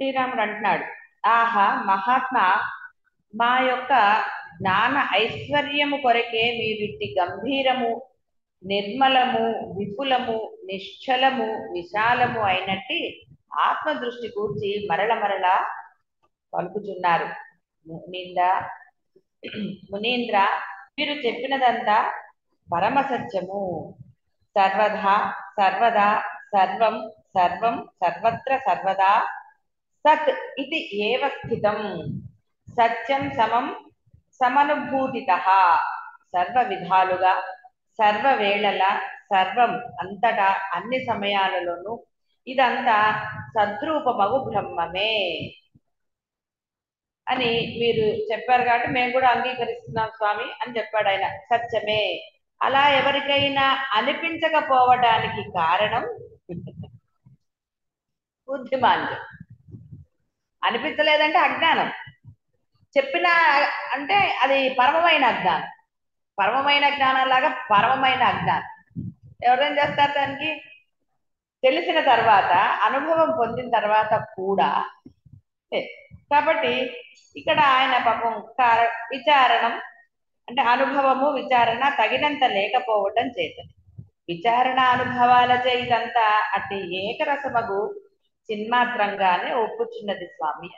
శ్రీరాముడు అంటున్నాడు, ఆహా మహాత్మా, మా యొక్క జ్ఞాన ఐశ్వర్యము కొరకే మీవిట్టి గంభీరము, నిర్మలము, విపులము, నిశ్చలము, విశాలము అయినట్టి ఆత్మదృష్టి కూర్చి మరల మరల పలుకుచున్నారు. మునీంద్ర మునీంద్ర, మీరు చెప్పినదంతా పరమ సత్యము. సర్వదా సర్వదా సర్వం సర్వం సర్వత్ర సర్వదా సత్ ఇది ఏవ స్థితం. సత్యం సమం సమనుభూతితః సర్వ విధాలుగా సర్వవేళల సర్వం అంతటా అన్ని సమయాలలోనూ ఇదంతా సద్రూపమగు బ్రహ్మమే అని మీరు చెప్పారు కాబట్టి మేము కూడా అంగీకరిస్తున్నాం స్వామి అని చెప్పాడు ఆయన. సత్యమే. అలా ఎవరికైనా అనిపించకపోవడానికి కారణం బుద్ధిమాంద్యం. అనిపించలేదంటే అజ్ఞానం. చెప్పిన అంటే అది పరమమైన అజ్ఞానం. పరమమైన జ్ఞానం లాగా పరమమైన అజ్ఞానం. ఎవరేం చేస్తారు దానికి? తెలిసిన తర్వాత, అనుభవం పొందిన తర్వాత కూడా. కాబట్టి ఇక్కడ ఆయన పాపం విచారణం అంటే అనుభవము విచారణ తగినంత లేకపోవటం చేత విచారణ అనుభవాలచే ఇదంతా అట్టి ఏకరసమగు చిన్మాత్రంగానే ఒప్పుచున్నది స్వామి.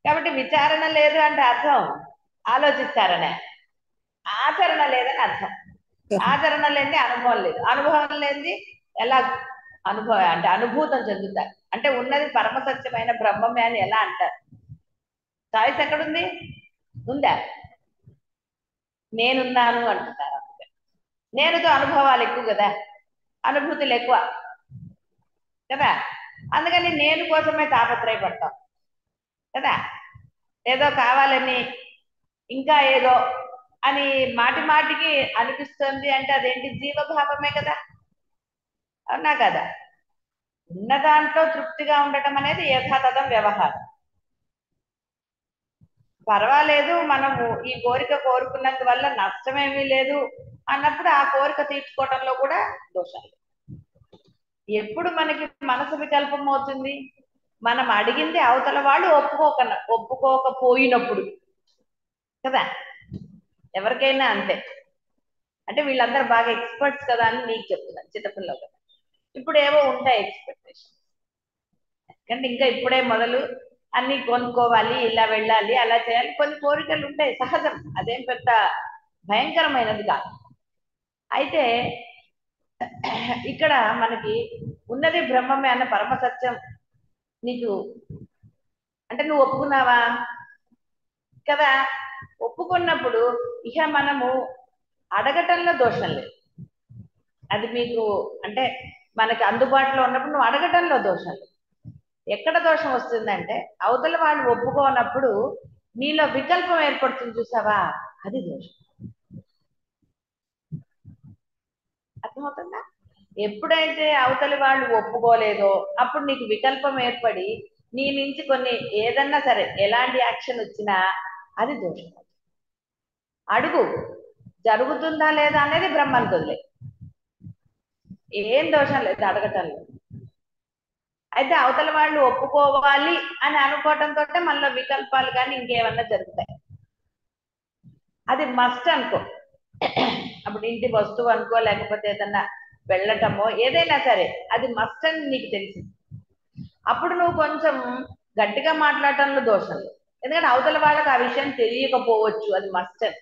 కాబట్టి విచారణ లేదు అంటే అర్థం ఆలోచిస్తారనే, ఆచరణ లేదని అర్థం. ఆచరణ లేని అనుభవం లేదు, అనుభవం లేని ఎలా అనుభవం అంటే అనుభూతం చెందుతారు. అంటే ఉన్నది పరమసత్యమైన బ్రహ్మమే అని ఎలా అంటారు? చాయిస్ ఎక్కడుంది? ఉందా? నేనున్నాను అంటున్నారు. నేనుతో అనుభవాలు ఎక్కువ కదా, అనుభూతులు ఎక్కువ కదా. అందుకని నేను కోసమే తాపత్రయపడతాం కదా. ఏదో కావాలని ఇంకా ఏదో అని మాటి మాటికి అనిపిస్తుంది అంటే అదేంటి? జీవభావమే కదా, అవునా కదా. ఉన్న దాంట్లో తృప్తిగా ఉండటం అనేది యథాతథం వ్యవహారం. పర్వాలేదు, మనము ఈ కోరిక కోరుకున్నందువల్ల నష్టమేమీ లేదు అన్నప్పుడు ఆ కోరిక తీర్చుకోవడంలో కూడా దోషాలు. ఎప్పుడు మనకి మనసు వికల్పం అవుతుంది? మనం అడిగింది అవతల వాళ్ళు ఒప్పుకోకపోయినప్పుడు కదా. ఎవరికైనా అంతే. అంటే వీళ్ళందరూ బాగా ఎక్స్పర్ట్స్ కదా అని నీకు చెప్తున్నాను, చిన్నపిల్లలు కదా. ఇప్పుడు ఏవో ఉంటాయి ఎక్స్పెక్టేషన్. ఎందుకంటే ఇంకా ఇప్పుడే మొదలు, అన్ని కొనుక్కోవాలి, ఇలా వెళ్ళాలి, అలా చేయాలి, కొన్ని కోరికలు ఉంటాయి, సహజం. అదేం పెద్ద భయంకరమైనది కాదు. అయితే ఇక్కడ మనకి ఉన్నది బ్రహ్మమే అన్న పరమసత్యం నీకు అంటే నువ్వు ఒప్పుకున్నావా కదా. ఒప్పుకున్నప్పుడు ఇక మనము అడగటంలో దోషం లేదు. అది మీకు అంటే మనకి అందుబాటులో ఉన్నప్పుడు నువ్వు అడగటంలో దోషం లేదు. ఎక్కడ దోషం వస్తుందంటే అవతల వాళ్ళు ఒప్పుకోనప్పుడు నీలో వికల్పం ఏర్పడుతుంది చూసావా, అది దోషం. అర్థమవుతుందా? ఎప్పుడైతే అవతలి వాళ్ళు ఒప్పుకోలేదో అప్పుడు నీకు వికల్పం ఏర్పడి నీ నుంచి కొన్ని ఏదన్నా సరే ఎలాంటి యాక్షన్ వచ్చినా అది దోషం. అడుగు, జరుగుతుందా లేదా అనేది బ్రహ్మానికి వదిలే, ఏం దోషం లేదు అడగటంలో. అయితే అవతల వాళ్ళు ఒప్పుకోవాలి అని అనుకోవటంతో మనలో వికల్పాలు కానీ ఇంకేమన్నా జరుగుతాయి. అది మస్ట్ అనుకో. అప్పుడు ఇంటి వస్తువు అనుకో, లేకపోతే ఏదన్నా వెళ్ళటమో ఏదైనా సరే అది మస్ట్ అని నీకు తెలిసింది. అప్పుడు నువ్వు కొంచెం గట్టిగా మాట్లాడటంలో దోషం లేదు. ఎందుకంటే అవతల వాళ్ళకి ఆ విషయం తెలియకపోవచ్చు, అది మస్ట్ అని.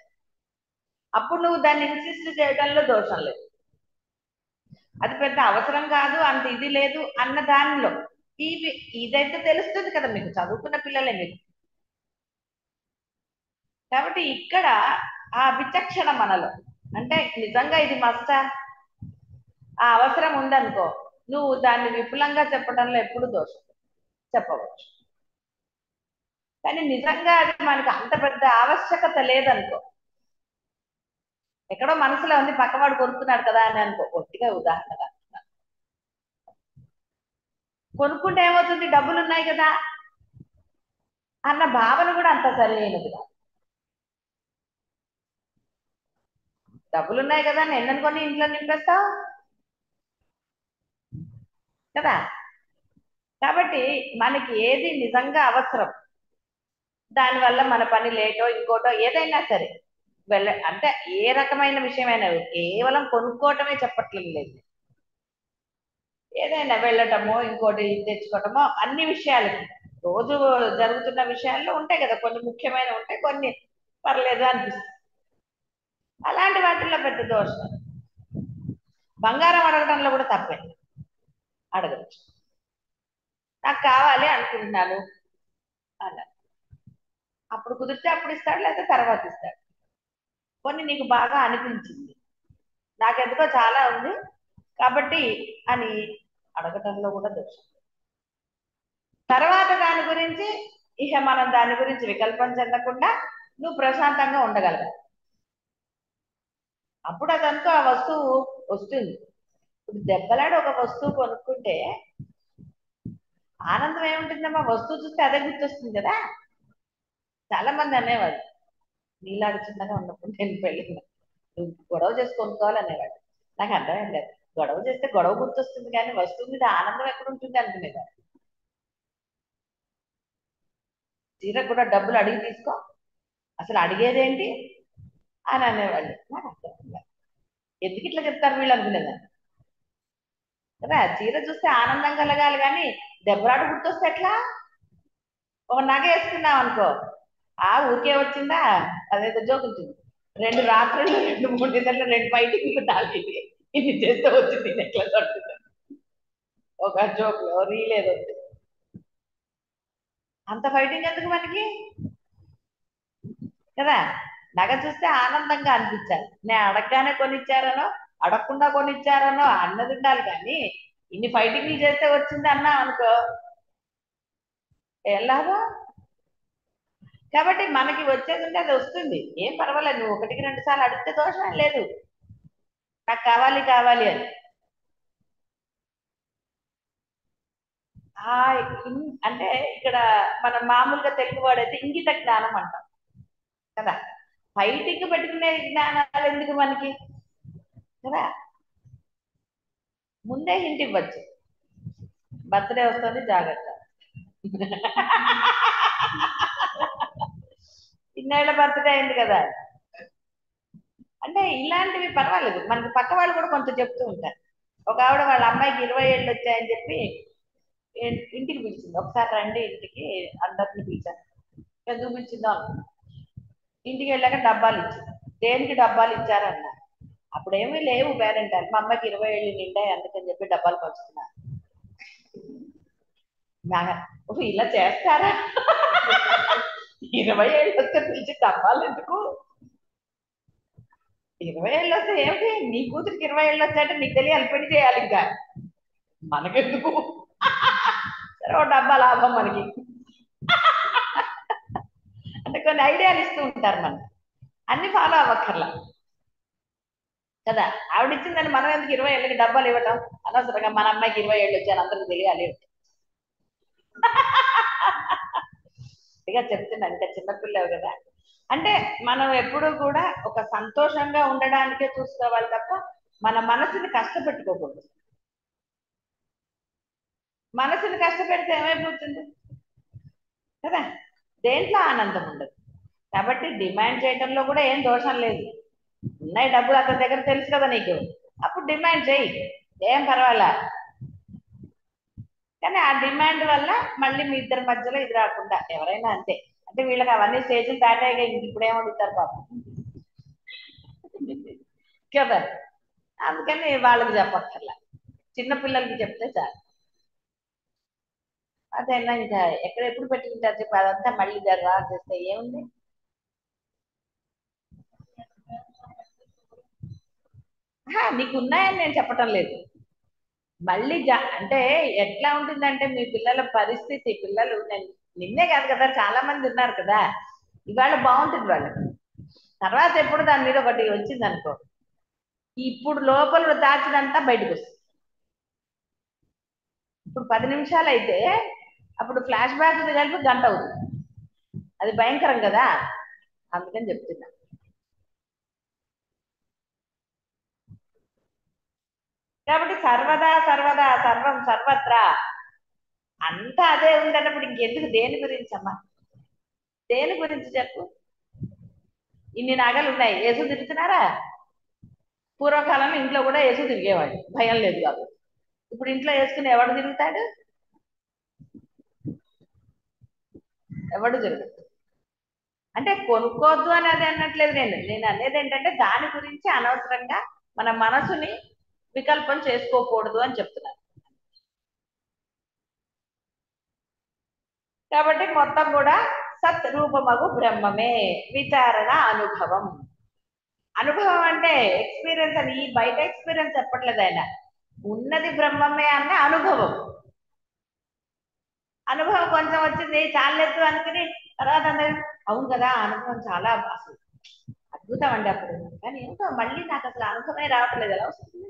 అప్పుడు నువ్వు దాన్ని ఇన్సిస్ట్ చేయడంలో దోషం లేదు. అది పెద్ద అవసరం కాదు, అంత ఇది లేదు అన్న దానిలో ఇదైతే తెలుస్తుంది కదా, మీకు చదువుకున్న పిల్లలే మీరు. కాబట్టి ఇక్కడ ఆ విచక్షణ మనలో, అంటే నిజంగా ఇది మస్టా, ఆ అవసరం ఉందనుకో, నువ్వు దాన్ని విపులంగా చెప్పడంలో ఎప్పుడు దోషం చెప్పవచ్చు. కానీ నిజంగా అది మనకు అంత పెద్ద ఆవశ్యకత లేదనుకో, ఎక్కడో మనసులో ఉంది పక్కవాడు కొనుక్కున్నాడు కదా అని అనుకో, కొద్దిగా ఉదాహరణగా కొనుక్కుంటే ఏమవుతుంది, డబ్బులు ఉన్నాయి కదా అన్న భావన కూడా అంత సరైనది కాదు. డబ్బులు ఉన్నాయి కదా అని ఎన్నని కొని ఇంట్లో నింపేస్తావు కదా. కాబట్టి మనకి ఏది నిజంగా అవసరం, దానివల్ల మన పని లేటో ఇంకోటో ఏదైనా సరే అంటే ఏ రకమైన విషయమైనా కేవలం కొనుక్కోవటమే చెప్పట్లేదు లేదు, ఏదైనా వెళ్ళటమో ఇంకోటి తెచ్చుకోవటమో అన్ని విషయాలకి రోజు జరుగుతున్న విషయాల్లో ఉంటాయి కదా, కొన్ని ముఖ్యమైన ఉంటాయి, కొన్ని పర్లేదు అనిపిస్తుంది. అలాంటి వాటిల్లో పెద్ద దోషం. బంగారం అడగడంలో కూడా తప్పే, అడగచ్చు. నాకు కావాలి అనుకుంటున్నాను అన్నారు, అప్పుడు కుదిరితే అప్పుడు ఇస్తాడు, లేకపోతే తర్వాత ఇస్తాడు. కొన్ని నీకు బాగా అనిపించింది, నాకెందుకో చాలా ఉంది కాబట్టి అని అడగటంలో కూడా దోషం. తర్వాత దాని గురించి ఇక మనం దాని గురించి వికల్పం చెందకుండా నువ్వు ప్రశాంతంగా ఉండగలగాలి. అప్పుడు అదంతా ఆ వస్తువు వస్తుంది. ఇప్పుడు దెబ్బలాడి ఒక వస్తువు కొనుక్కుంటే ఆనందం ఏముంటుందమ్మా, వస్తువు చూస్తే అదే గుర్తొస్తుంది కదా. చాలా మంది అనేవాడు, నీలాగా చిన్నగా ఉన్నప్పుడు నేను పెళ్ళి నువ్వు గొడవ చేసి కొనుక్కోవాలనేవాడు. నాకు అర్థమైంది లేదు, గొడవ చేస్తే గొడవ గుర్తొస్తుంది కానీ వస్తువు మీద ఆనందం ఎక్కడ ఉంటుంది అనుకునేదాన్ని. చీర కూడా డబ్బులు అడిగి తీసుకో, అసలు అడిగేదేంటి అని అనేవాళ్ళు. నాకు అర్థమైంది లేదు, ఎందుకు ఇట్లా చెప్తారు వీళ్ళు అనుకునేదాన్ని కదా. చీర చూస్తే ఆనందం కలగాలి కానీ దెబ్బలాడు గుర్తొస్తే ఎట్లా. ఒక నగ వేసుకున్నాం అనుకో, ఆ ఊరికే వచ్చిందా, అదేదో జోక్ ఉంటుంది, 2 రాత్రులు 2 3 నిద్రలు 2 బయటికి తాగింది, ఇది చేస్తే వచ్చింది నెక్లెస్ పడుతుంది, ఒక జోక్ రీల్ ఏదో ఉంది. అంత ఫైటింగ్ ఎందుకు మనకి కదా. నగ చూస్తే ఆనందంగా అనిపించాలి, నేను అడగగానే కొనిచ్చారనో అడగకుండా కొనిచ్చారనో అన్నది ఉండాలి కానీ ఇన్ని ఫైటింగ్లు చేస్తే వచ్చింది అన్నా అనుకో ఎలాగో. కాబట్టి మనకి వచ్చేది ఉంటే అది వస్తుంది, ఏం పర్వాలేదు, నువ్వు 1కి 2 సార్లు అడిగితే దోషం లేదు, నాకు కావాలి కావాలి అని. ఆ అంటే ఇక్కడ మనం మామూలుగా తెలుగు వాడైతే ఇంగిత జ్ఞానం అంటాం కదా. బయటికి పెట్టుకునే జ్ఞానాలు ఎందుకు మనకి కదా. ముందే హింట్ ఇవ్వచ్చు, బర్త్డే వస్తుంది జాగ్రత్త. ఇన్నేళ్ల బర్త్డే అయింది కదా. అంటే ఇలాంటివి పర్వాలేదు, మనకి పక్క వాళ్ళు కూడా కొంత చెప్తూ ఉంటారు. ఒక ఆవిడ వాళ్ళ అమ్మాయికి 20 ఏళ్ళు వచ్చాయని చెప్పి ఇంటికి పిలిచింది, ఒకసారి రండి ఇంటికి, అందరిని పిలిచాను. ఎందుకు పిలిచిందో అనుకున్నా. ఇంటికి వెళ్ళాక డబ్బాలు ఇచ్చింది, దేనికి డబ్బాలు ఇచ్చారన్న. అప్పుడేమీ లేవు పేరెంటాలు, మా అమ్మకి 20 ఏళ్ళు నిండాయి అందుకని చెప్పి డబ్బాలు పంచుతున్నా. ఓహో ఇలా చేస్తారా, 20 ఏళ్ళు వస్తే పిలిచి డబ్బాలు ఎందుకు. 20 ఏళ్ళు వస్తే ఏమిటి, నీ కూతురికి 20 ఏళ్ళు వచ్చాయంటే నీకు తెలియాలి, పెళ్లి చేయాలి ఇంకా, మనకెందుకు. సరే ఓ డబ్బా లాభం మనకి. అంటే కొన్ని ఐడియాలు ఇస్తూ ఉంటారు మనకి, అన్ని ఫాలో అవ్వక్కర్లా కదా. ఆవిడ ఇచ్చిందని మనం ఎందుకు 20 ఏళ్ళకి డబ్బాలు ఇవ్వటం, అనవసరంగా మన అమ్మాయికి 20 ఏళ్ళు వచ్చాయని అందరికి తెలియాలి. ఇక చెప్తున్నా, ఇంకా చిన్నపిల్లవు కదా. అంటే మనం ఎప్పుడూ కూడా ఒక సంతోషంగా ఉండడానికే చూసుకోవాలి తప్ప మన మనసుని కష్టపెట్టుకోకూడదు. మనసుని కష్టపెడితే ఏమైపోతుంది కదా, దేంట్లో ఆనందం ఉండదు. కాబట్టి డిమాండ్ చేయడంలో కూడా ఏం దోషం లేదు, ఉన్నాయి డబ్బులు అతని దగ్గర తెలుసు కదా నీకు, అప్పుడు డిమాండ్ చేయి, ఏం పర్వాలా. కానీ ఆ డిమాండ్ వల్ల మళ్ళీ మీ ఇద్దరి మధ్యలో ఇది రాకుండా, ఎవరైనా అంతే, అంటే వీళ్ళకి అవన్నీ స్టేజ్లు దాటాయిగా, ఇంక ఇప్పుడు ఏమడుగుతారు పాపం కదా. అందుకని వాళ్ళకి చెప్పక్కర్లా, చిన్నపిల్లలకి చెప్తే చాలు. అదేనా ఇంకా ఎక్కడ ఎప్పుడు పెట్టుకుంటారు చెప్పి, అదంతా మళ్ళీ రా చేస్తే ఏముంది. నీకు ఉన్నాయని నేను చెప్పటం లేదు, మళ్ళీ అంటే ఎట్లా ఉంటుందంటే మీ పిల్లల పరిస్థితి, పిల్లలు నేను నిన్నే కాదు కదా చాలా మంది ఉన్నారు కదా, ఇవాళ బాగుంటుంది వాళ్ళకి, తర్వాత ఎప్పుడు దాని మీద ఒకటి వచ్చింది అనుకో, ఇప్పుడు లోపల దాచినంతా బయటకు వస్తుంది. ఇప్పుడు 10 నిమిషాలు అయితే అప్పుడు ఫ్లాష్ బ్యాక్ కలిపి గంట అవుతుంది, అది భయంకరం కదా. అందుకని చెప్తున్నా. కాబట్టి సర్వదా సర్వదా సర్వం సర్వత్రా అంతా అదే ఉందన్నప్పుడు ఇంకెందుకు దేని గురించి అమ్మా? దేని గురించి చెప్పు? ఇన్ని నగలు ఉన్నాయి, యేసు తిరుగుతున్నారా? పూర్వకాలంలో ఇంట్లో కూడా యేసు తిరిగేవాడు, భయం లేదు కాబట్టి. ఇప్పుడు ఇంట్లో వేసుకుని ఎవడు తిరుగుతాడు? ఎవడు తిరుగుతాడు? అంటే కొనుక్కోవద్దు అని అది అన్నట్లేదు. నేను అనేది ఏంటంటే దాని గురించి అనవసరంగా మన మనసుని వికల్పం చేసుకోకూడదు అని చెప్తున్నాను. కాబట్టి మొత్తం కూడా సత్ రూపమగు బ్రహ్మమే, విచారణ అనుభవం. అనుభవం అంటే ఎక్స్పీరియన్స్ అని, ఈ బయట ఎక్స్పీరియన్స్ చెప్పట్లేదు ఆయన. ఉన్నది బ్రహ్మమే అన్న అనుభవం. అనుభవం కొంచెం వచ్చింది చాలేదు అనుకుని తర్వాత అందరూ అవును కదా అనుభవం చాలా అసలు అద్భుతం అండి అప్పుడు, కానీ ఏంటో మళ్ళీ నాకు అసలు అనుభవమే రావట్లేదు. ఎలా వస్తుంది?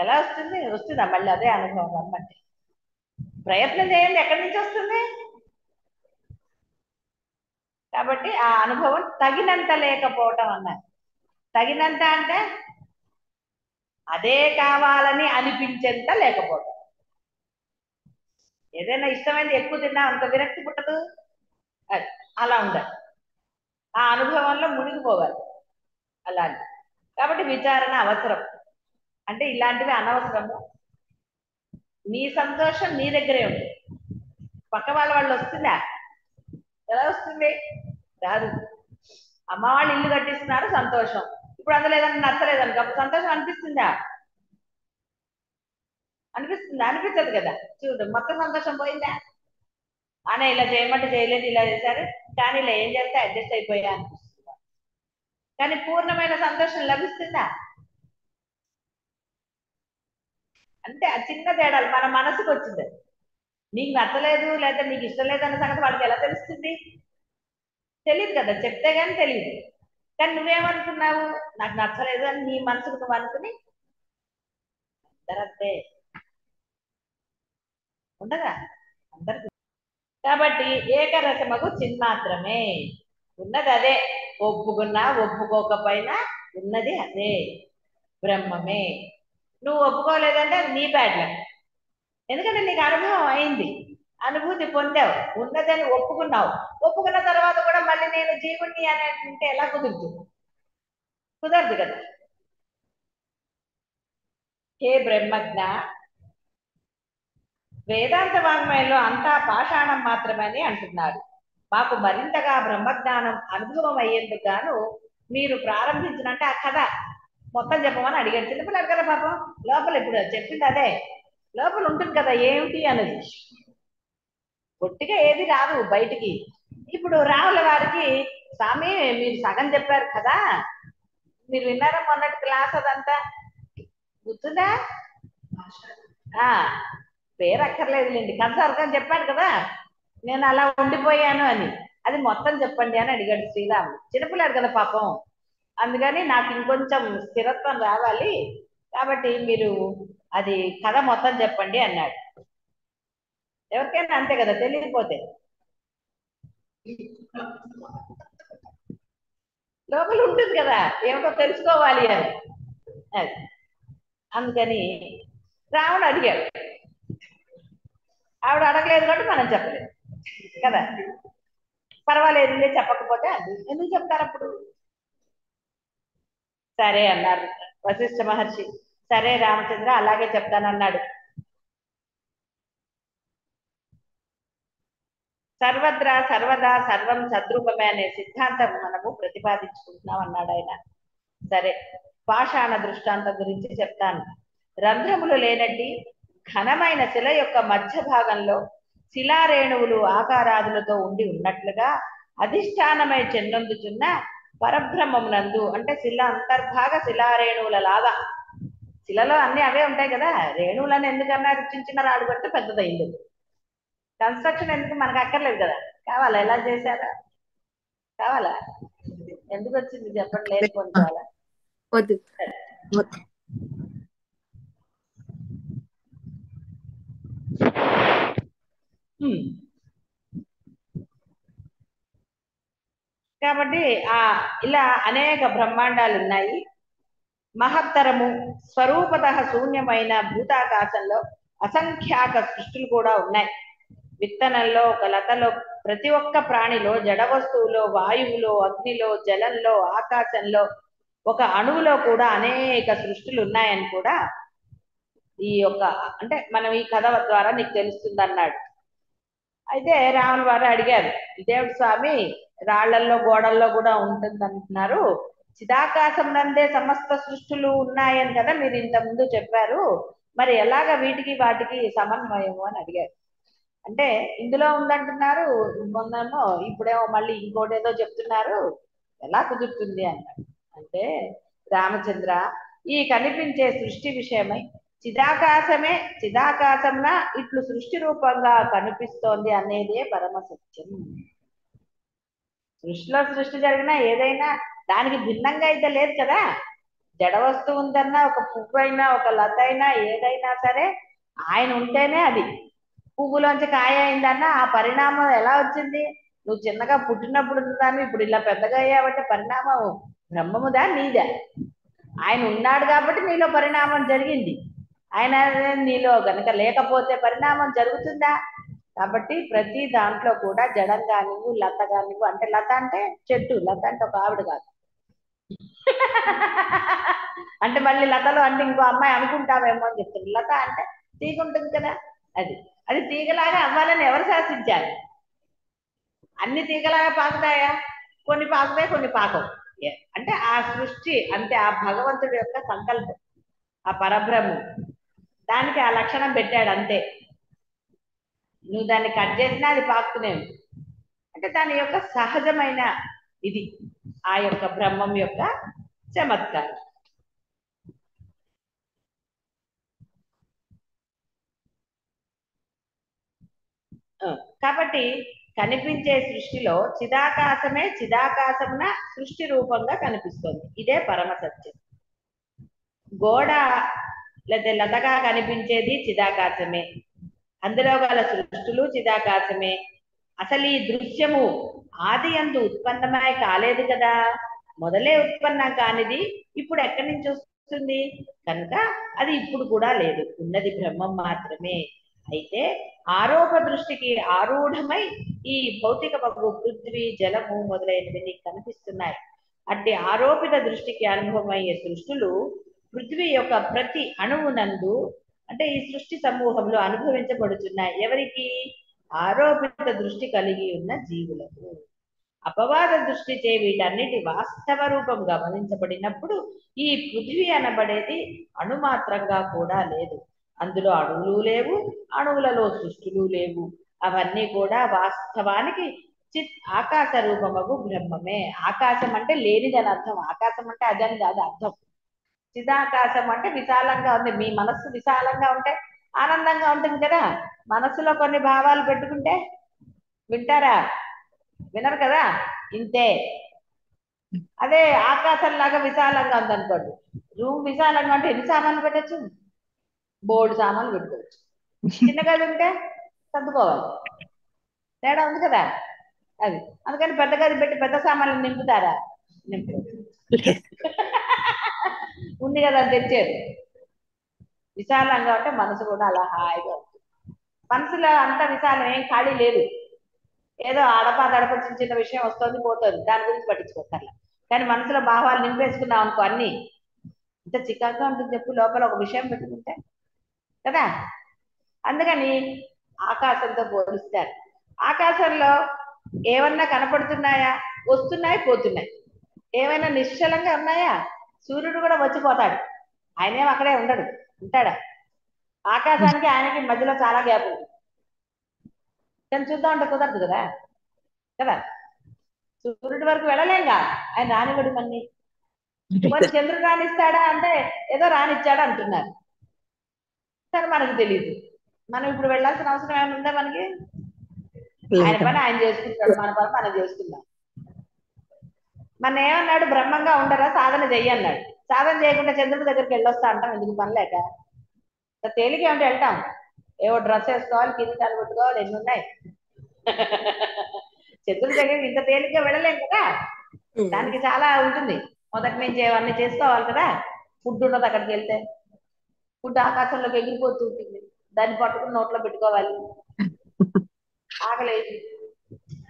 ఎలా వస్తుంది? వస్తుందా మళ్ళీ అదే అనుభవం రమ్మంటే? ప్రయత్నం చేయండి, ఎక్కడి నుంచి వస్తుంది? కాబట్టి ఆ అనుభవం తగినంత లేకపోవటం అన్నారు. తగినంత అంటే అదే కావాలని అనిపించేంత లేకపోవటం. ఏదైనా ఇష్టమైనది ఎక్కువ తిన్నా అంత విరక్తి పుట్టదు. అది అలా ఉండాలి, ఆ అనుభవంలో మునిగిపోవాలి అలాంటి. కాబట్టి విచారణ అవసరం. అంటే ఇలాంటివి అనవసరము. నీ సంతోషం నీ దగ్గరే ఉంది, పక్క వాళ్ళు వస్తుందా? ఎలా వస్తుంది? రాదు. అమ్మ వాళ్ళు ఇల్లు కట్టిస్తున్నారు, సంతోషం. ఇప్పుడు అందులో ఏదన్నా నచ్చలేదనుకో అప్పుడు సంతోషం అనిపిస్తుందా? అనిపిస్తుందా? అనిపించదు కదా. చూడు మొత్తం సంతోషం పోయిందా? అనే ఇలా చేయమంటే చేయలేదు, ఇలా చేశారు కానీ ఇలా ఏం చేస్తే అడ్జస్ట్ అయిపోయా అనిపిస్తుంది. కానీ పూర్ణమైన సంతోషం లభిస్తుందా? అంటే ఆ చిన్న తేడాలు మన మనసుకు వచ్చింది. నీకు నచ్చలేదు లేదా నీకు ఇష్టం లేదన్న సంగతి వాళ్ళకి ఎలా తెలుస్తుంది? తెలియదు కదా, చెప్తే గానీ తెలియదు. కానీ నువ్వేమనుకున్నావు? నాకు నచ్చలేదు అని నీ మనసుకు నువ్వు అనుకుని అందరంతే ఉండదా? అందరు. కాబట్టి ఏకరసమగు చిన్మాత్రమే, ఉన్నది అదే. ఒప్పుకున్నా ఒప్పుకోకపోయినా ఉన్నది అదే బ్రహ్మమే. నువ్వు ఒప్పుకోలేదంటే అది నీ బ్యాడ్ లక్. ఎందుకంటే నీకు అనుభవం అయింది, అనుభూతి పొందావు, ఉన్నదని ఒప్పుకున్నావు. ఒప్పుకున్న తర్వాత కూడా మళ్ళీ నేను జీవుణ్ణి అని అంటే ఎలా కుదురుతుంది? కుదరదు కదా. హే బ్రహ్మజ్ఞ, వేదాంత వాంగ్మయంలో అంతా పాషాణం మాత్రమని అంటున్నారు. మాకు మరింతగా బ్రహ్మజ్ఞానం అనుభవం అయ్యేందుకు గాను మీరు ప్రారంభించినంటే ఆ కథ మొత్తం చెప్పమని అడిగాడు. చిన్నపిల్లలు కదా పాపం, లోపల ఇప్పుడు చెప్పింది అదే, లోపల ఉంటుంది కదా ఏమిటి అన్నది. పొట్టిగా ఏది రాదు బయటికి. ఇప్పుడు రావుల వారికి స్వామి మీరు సగం చెప్పారు కదా, మీరు విన్నారా మొన్నటి క్లాస్ అదంతా? గుర్తుందా? ఆ పేరు అక్కర్లేదులేండి, కన్సర్గం చెప్పాడు కదా నేను అలా ఉండిపోయాను అని. అది మొత్తం చెప్పండి అని అడిగాడు శ్రీరాముడు. చిన్నపిల్లాడు కదా పాపం, అందుకని నాకు ఇంకొంచెం స్థిరత్వం రావాలి కాబట్టి మీరు అది కథ మొత్తం చెప్పండి అన్నాడు. ఎవరికైనా అంతే కదా, తెలియకపోతే లోపల ఉంటుంది కదా ఏమిటో తెలుసుకోవాలి అని. అది అందుకని రాముడు అడిగాడు. ఆవిడ అడగలేదు కాబట్టి మనం చెప్పలేదు కదా. పర్వాలేదు చెప్పకపోతే అది ఎందుకు చెప్తారు అప్పుడు? సరే అన్నారు వశిష్ఠ మహర్షి. సరే రామచంద్ర అలాగే చెప్తానన్నాడు. సర్వత్రా సర్వదా సర్వం సద్రూపమే అనే సిద్ధాంతం మనము ప్రతిపాదించుకుంటున్నాం అన్నాడు ఆయన. సరే, పాషాణ దృష్టాంతం గురించి చెప్తాను. రంధ్రములు లేనట్టి ఘనమైన శిల యొక్క మధ్య భాగంలో శిలారేణువులు ఆకారాదులతో ఉండి ఉన్నట్లుగా అధిష్టానమై చెన్నొందుచున్న పరబ్రహ్మమునందు, అంటే శిల అంతర్భాగ శిలారేణువుల లాగా. శిలలో అన్ని అవే ఉంటాయి కదా, రేణువులని ఎందుకన్నా చిన్న చిన్న రాళ్ళు కొట్టి పెద్దదైంది. కన్స్ట్రక్షన్ ఎందుకు మనకు అక్కర్లేదు కదా. కావాలా? ఎలా చేశారా? కావాలా? ఎందుకు వచ్చింది చెప్పండి, లేకపోతే కావాలా? వద్దు. కాబట్టి ఆ ఇలా అనేక బ్రహ్మాండాలు ఉన్నాయి. మహత్తరము స్వరూపత శూన్యమైన భూతాకాశంలో అసంఖ్యాక సృష్టిలు కూడా ఉన్నాయి. విత్తనంలో, ఒక లతలో, ప్రతి ఒక్క ప్రాణిలో, జడ వస్తువులో, వాయువులో, అగ్నిలో, జలంలో, ఆకాశంలో, ఒక అణువులో కూడా అనేక సృష్టిలు ఉన్నాయని కూడా ఈ యొక్క అంటే మనం ఈ కథ ద్వారా నీకు తెలుస్తుంది అన్నాడు. అయితే రాముల వారు అడిగారు, దేవుడు స్వామి రాళ్లల్లో గోడల్లో కూడా ఉంటుంది అంటున్నారు, చిదాకాశం నందే సమస్త సృష్టిలు ఉన్నాయని కదా మీరు ఇంత ముందు చెప్పారు, మరి ఎలాగ వీటికి వాటికి సమన్వయము అని అడిగారు. అంటే ఇందులో ఉందంటున్నారు మొన్నేమో, ఇప్పుడేమో మళ్ళీ ఇంకోటి ఏదో చెప్తున్నారు, ఎలా కుదురుతుంది అన్నాడు. అంటే రామచంద్ర, ఈ కనిపించే సృష్టి విషయమై చిదాకాశమే చిదాకాశంన ఇట్లు సృష్టి రూపంగా కనిపిస్తోంది అనేదే పరమ సత్యం. సృష్టిలో సృష్టి జరిగినా ఏదైనా దానికి భిన్నంగా అయితే లేదు కదా. జడ వస్తువు ఉందన్నా, ఒక పువ్వు అయినా, ఒక లత అయినా, ఏదైనా సరే ఆయన ఉంటేనే అది. పువ్వులోంచి కాయ అయిందన్నా ఆ పరిణామం ఎలా వచ్చింది? నువ్వు చిన్నగా పుట్టినప్పుడు ఉందాన్ని ఇప్పుడు ఇలా పెద్దగా అయ్యావంటే పరిణామం బ్రహ్మముదా నీదా? ఆయన ఉన్నాడు కాబట్టి నీలో పరిణామం జరిగింది. ఆయన నీలో గనక లేకపోతే పరిణామం జరుగుతుందా? కాబట్టి ప్రతి దాంట్లో కూడా జడంగా నువ్వు, లతగా నువ్వు, అంటే లత అంటే చెట్టు, లత అంటే ఒక ఆవిడ కాదు. అంటే మళ్ళీ లతలో అంటే ఇంకో అమ్మాయి అనుకుంటావేమో అని చెప్తుంది. లత అంటే తీగ ఉంటుంది కదా, అది అది తీగలాగా అవ్వాలని ఎవరు శాసించారు? అన్ని తీగలాగా పాకుతాయా? కొన్ని పాకుతాయి, కొన్ని పాకవు. అంటే ఆ సృష్టి అంతే, ఆ భగవంతుడి యొక్క సంకల్పం, ఆ పరబ్రహ్మం దానికి ఆ లక్షణం పెట్టాడు అంతే. నువ్వు దాన్ని కట్ చేసినా అది పాకుతూనే ఉంది. అంటే దాని యొక్క సహజమైన ఇది ఆ యొక్క బ్రహ్మం యొక్క చమత్కారం. కాబట్టి కనిపించే సృష్టిలో చిదాకాశమే చిదాకాశమున సృష్టి రూపంగా కనిపిస్తుంది. ఇదే పరమ సత్యం. గోడ లేదా లతగా కనిపించేది చిదాకాశమే, అందులో గల సృష్టులు చిదాకాశమే. అసలు ఈ దృశ్యము ఆది యందు ఉత్పన్నమై కాలేదు కదా, మొదలే ఉత్పన్నం కానిది ఇప్పుడు ఎక్కడి నుంచి వస్తుంది? కనుక అది ఇప్పుడు కూడా లేదు, ఉన్నది బ్రహ్మం మాత్రమే. అయితే ఆరోప దృష్టికి ఆరూఢమై ఈ భౌతిక పృథ్వీ, జలము మొదలైనవి నీకు కనిపిస్తున్నాయి. అట్టి ఆరోపిత దృష్టికి అనుభవమయ్యే సృష్టులు పృథ్వీ యొక్క ప్రతి అణువునందు, అంటే ఈ సృష్టి సమూహంలో అనుభవించబడుతున్నాయి. ఎవరికి? ఆరోపిత దృష్టి కలిగి ఉన్న జీవులకు. అపవాద దృష్టి చే వీటన్నిటి వాస్తవ రూపం గమనించబడినప్పుడు ఈ పృథ్వీ అనబడేది అణుమాత్రంగా కూడా లేదు. అందులో అణువులు లేవు, అణువులలో సృష్టిలు లేవు. అవన్నీ కూడా వాస్తవానికి చిత్ ఆకాశ రూపమగు బ్రహ్మమే. ఆకాశం అంటే లేనిదని అర్థం, ఆకాశం అంటే అదని కాదు అర్థం. చిదాకాశం అంటే విశాలంగా ఉంది. మీ మనస్సు విశాలంగా ఉంటే ఆనందంగా ఉంటుంది కదా. మనస్సులో కొన్ని భావాలు పెట్టుకుంటే వింటారా? వినరు కదా. ఇంతే. అదే ఆకాశంలాగా విశాలంగా ఉందనుకోండి, రూమ్ విశాలంగా ఉంటే ఎన్ని సామాన్లు పెట్టచ్చు? బోర్డు సామాన్లు పెట్టుకోవచ్చు. చిన్న గది ఉంటే సర్దుకోవాలి. తేడా ఉంది కదా. అది అందుకని పెద్ద గది పెట్టి పెద్ద సామాన్లు నింపుతారా? నింపు ఉంది కదా తెచ్చేది. విశాలంగా ఉంటే మనసు కూడా అలా హాయిగా ఉంటుంది. మనసులో అంత విశాలం, ఏం ఖాళీ లేదు. ఏదో అడపా దడప చిన్న చిన్న విషయం వస్తుంది పోతుంది, దాని గురించి పట్టించుకోకర్లా. కానీ మనసులో భావాలు నింపేసుకున్నాం అనుకో, అన్ని ఇంత చికాగా ఉంటుంది చెప్పు, లోపల ఒక విషయం పెట్టుకుంటే కదా. అందుకని ఆకాశంతో పోలిస్తారు. ఆకాశంలో ఏమన్నా కనపడుతున్నాయా? వస్తున్నాయి పోతున్నాయి. ఏమైనా నిశ్చలంగా ఉన్నాయా? సూర్యుడు కూడా వచ్చిపోతాడు, ఆయనేం అక్కడే ఉండడు. ఉంటాడా? ఆకాశానికి ఆయనకి మధ్యలో చాలా గ్యాప్ ఉంది. కానీ చూద్దాం అంటే కుదరదు కదా కదా. సూర్యుడి వరకు వెళ్ళలేంగా, ఆయన రానివ్వడు. మన్ని మరి చంద్రుడు రానిస్తాడా అంటే ఏదో రానిచ్చాడు అంటున్నారు. సరే మనకు తెలియదు. మనం ఇప్పుడు వెళ్ళాల్సిన అవసరం ఏమైనా ఉందా మనకి? ఆయన పని ఆయన చేసుకుంటాడు, మన పని మనం చేసుకుందాం. మన ఏమన్నాడు? బ్రహ్మంగా ఉండరా, సాధన చెయ్యన్నాడు. సాధన చేయకుండా చంద్రుడి దగ్గరికి వెళ్ళొస్తా అంటాం ఎందుకు? పని లేక. తేలిక ఏమిటి వెళ్తాం, ఏవో డ్రెస్ వేసుకోవాలి, కిరీటాలు పెట్టుకోవాలి, ఎన్ని ఉన్నాయి. చంద్రుడి దగ్గరికి ఇంత తేలిగ్గా వెళ్ళలేం కదా. దానికి చాలా ఉంటుంది, మొదటి నుంచి ఏమన్నీ చేసుకోవాలి కదా. ఫుడ్ ఉన్నది అక్కడికి వెళ్తే, ఫుడ్ ఆకాశంలోకి ఎగిరిపోతూ ఉంటుంది. దాన్ని పట్టుకుని నోట్లో పెట్టుకోవాలి, ఆకలేదు,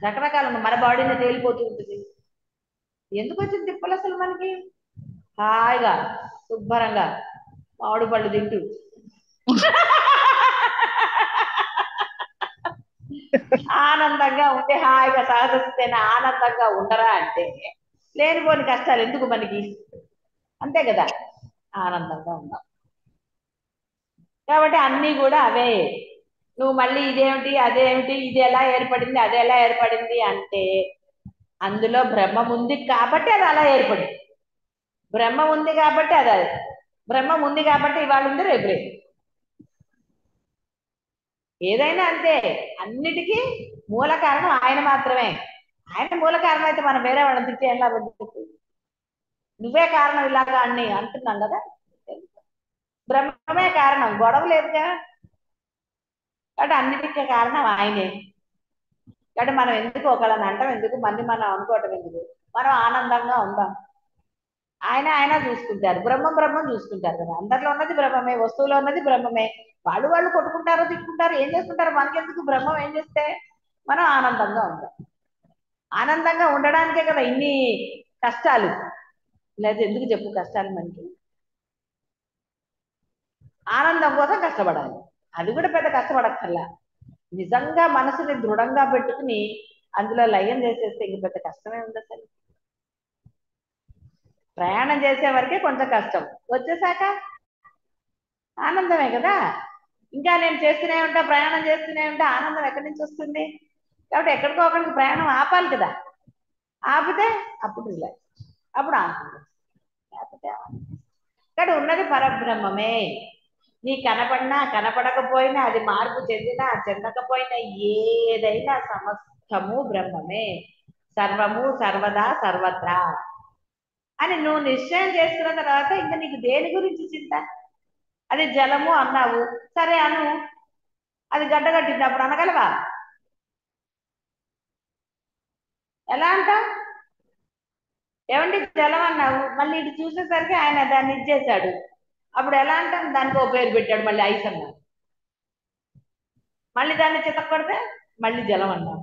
రకరకాల మన బాడీని తేలిపోతూ ఉంటుంది. ఎందుకు వచ్చింది తిప్పలు అసలు మనకి? హాయిగా శుభ్రంగా మామిడి పళ్ళు తింటూ ఆనందంగా ఉంటే, హాయిగా సహజస్థితైన ఆనందంగా ఉండరా అంటే లేనిపోని కష్టాలు ఎందుకు మనకి? అంతే కదా, ఆనందంగా ఉందాం. కాబట్టి అన్నీ కూడా అవే. నువ్వు మళ్ళీ ఇదేమిటి అదేమిటి, ఇది ఎలా ఏర్పడింది అది ఎలా ఏర్పడింది అంటే, అందులో బ్రహ్మం ఉంది కాబట్టి అది అలా ఏర్పడింది. బ్రహ్మం ఉంది కాబట్టి అది బ్రహ్మం ఉంది కాబట్టి ఇవాళ ఉంది రేపు లేదు. ఏదైనా అంతే, అన్నిటికీ మూల కారణం ఆయన మాత్రమే. ఆయన మూల కారణం అయితే మనం వేరే వాళ్ళని తిట్టి ఎలా నువ్వే కారణం ఇలాగా అన్ని అంటున్నాం కదా. బ్రహ్మమే కారణం, గొడవ లేదుగా. కాబట్టి అన్నిటికీ కారణం ఆయనే. కాబట్టి మనం ఎందుకు ఒకళ్ళని అంటాం ఎందుకు, మనం అనుకోవటం ఎందుకు? మనం ఆనందంగా ఉందాం. ఆయన చూసుకుంటారు, బ్రహ్మం చూసుకుంటారు కదా. అందరిలో ఉన్నది బ్రహ్మమే, వస్తువులో ఉన్నది బ్రహ్మమే. వాళ్ళు కొట్టుకుంటారో తిట్టుకుంటారో ఏం చేసుకుంటారో మనకెందుకు? బ్రహ్మం ఏం చేస్తే మనం ఆనందంగా ఉందాం. ఆనందంగా ఉండడానికే కదా ఇన్ని కష్టాలు. లేదా ఎందుకు చెప్పు కష్టాలు మనకి? ఆనందం కోసం కష్టపడాలి. అది కూడా పెద్ద కష్టపడక్కర్లా. నిజంగా మనసుని దృఢంగా పెట్టుకుని అందులో లయం చేసేస్తే ఇంక పెద్ద కష్టమే ఉంది అసలు. ప్రయాణం చేసే వరకే కొంచెం కష్టం, వచ్చేసాక ఆనందమే కదా. ఇంకా నేను చేస్తూనే ఉంటా, ప్రయాణం చేస్తూనే ఉంటా, ఆనందం ఎక్కడి నుంచి వస్తుంది? కాబట్టి ఎక్కడికో ఒకరికి ప్రయాణం ఆపాలి కదా. ఆపితే అప్పుడు రిలాక్స్, అప్పుడు ఆనందం. లేకపోతే ఇక్కడ ఉన్నది పరబ్రహ్మమే. నీ కనపడినా కనపడకపోయినా, అది మార్పు చెందినా చెందకపోయినా, ఏదైనా సమస్తము బ్రహ్మమే. సర్వము సర్వదా సర్వత్రా అని నువ్వు నిశ్చయం చేసుకున్న తర్వాత ఇంకా నీకు దేని గురించి చింత? అది జలము అన్నావు, సరే అను. అది గడ్డగట్టింది, అప్పుడు అనగలవా? ఎలా అంటావు? ఏమండి జలం అన్నావు, మళ్ళీ ఇటు చూసేసరికి ఆయన దాన్ని ఇచ్చేసాడు, అప్పుడు ఎలా అంటాం? దానికి ఓ పేరు పెట్టాడు, మళ్ళీ ఐస్ అన్నాడు. మళ్ళీ దాన్ని చితక్కొడితే మళ్ళీ జలం అన్నాం.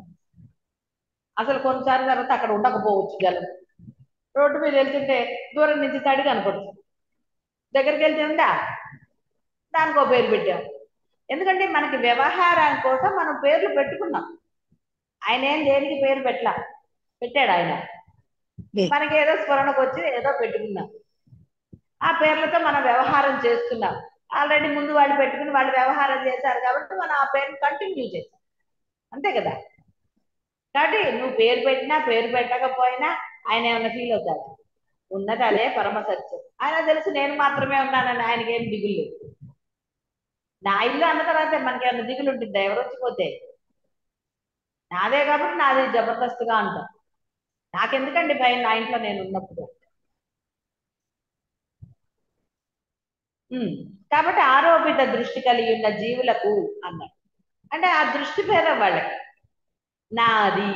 అసలు కొన్నిసార్లు తర్వాత అక్కడ ఉండకపోవచ్చు జలం. రోడ్డు మీద వెళ్తుంటే దూరం నుంచి తడి కనపడుతుంది, దగ్గరికి వెళ్తే ఉందా? దానికో పేరు పెట్టాం. ఎందుకంటే మనకి వ్యవహారం కోసం మనం పేర్లు పెట్టుకున్నాం. ఆయన ఏం దేనికి పేరు పెట్టాడు ఆయన. మనకి ఏదో స్మరణకు వచ్చి ఏదో పెట్టుకున్నాం, ఆ పేర్లతో మనం వ్యవహారం చేస్తున్నాం. ఆల్రెడీ ముందు వాళ్ళు పెట్టుకుని వాళ్ళు వ్యవహారం చేశారు కాబట్టి మనం ఆ పేరుని కంటిన్యూ చేస్తాం, అంతే కదా. కాబట్టి నువ్వు పేరు పెట్టినా పేరు పెట్టకపోయినా ఆయన ఏమన్నా ఫీల్ అవుతాడు? ఉన్నది అదే పరమ సత్యం. ఆయన తెలుసు నేను మాత్రమే ఉన్నానని ఆయనకి ఏం దిగులు లేదు. నా ఇల్లు అన్న తర్వాత మనకి ఏమన్నా దిగులు ఉంటుందా? ఎవరు వచ్చిపోతే? నాదే కాబట్టి నాది జబర్దస్త్గా అంటాం. నాకెందుకండి భయం, నా ఇంట్లో నేను ఉన్నప్పుడు. కాబట్టి ఆరోపిత దృష్టి కలిగి ఉన్న జీవులకు అన్నాడు. అంటే ఆ దృష్టి భేదం వాళ్ళకి. నాది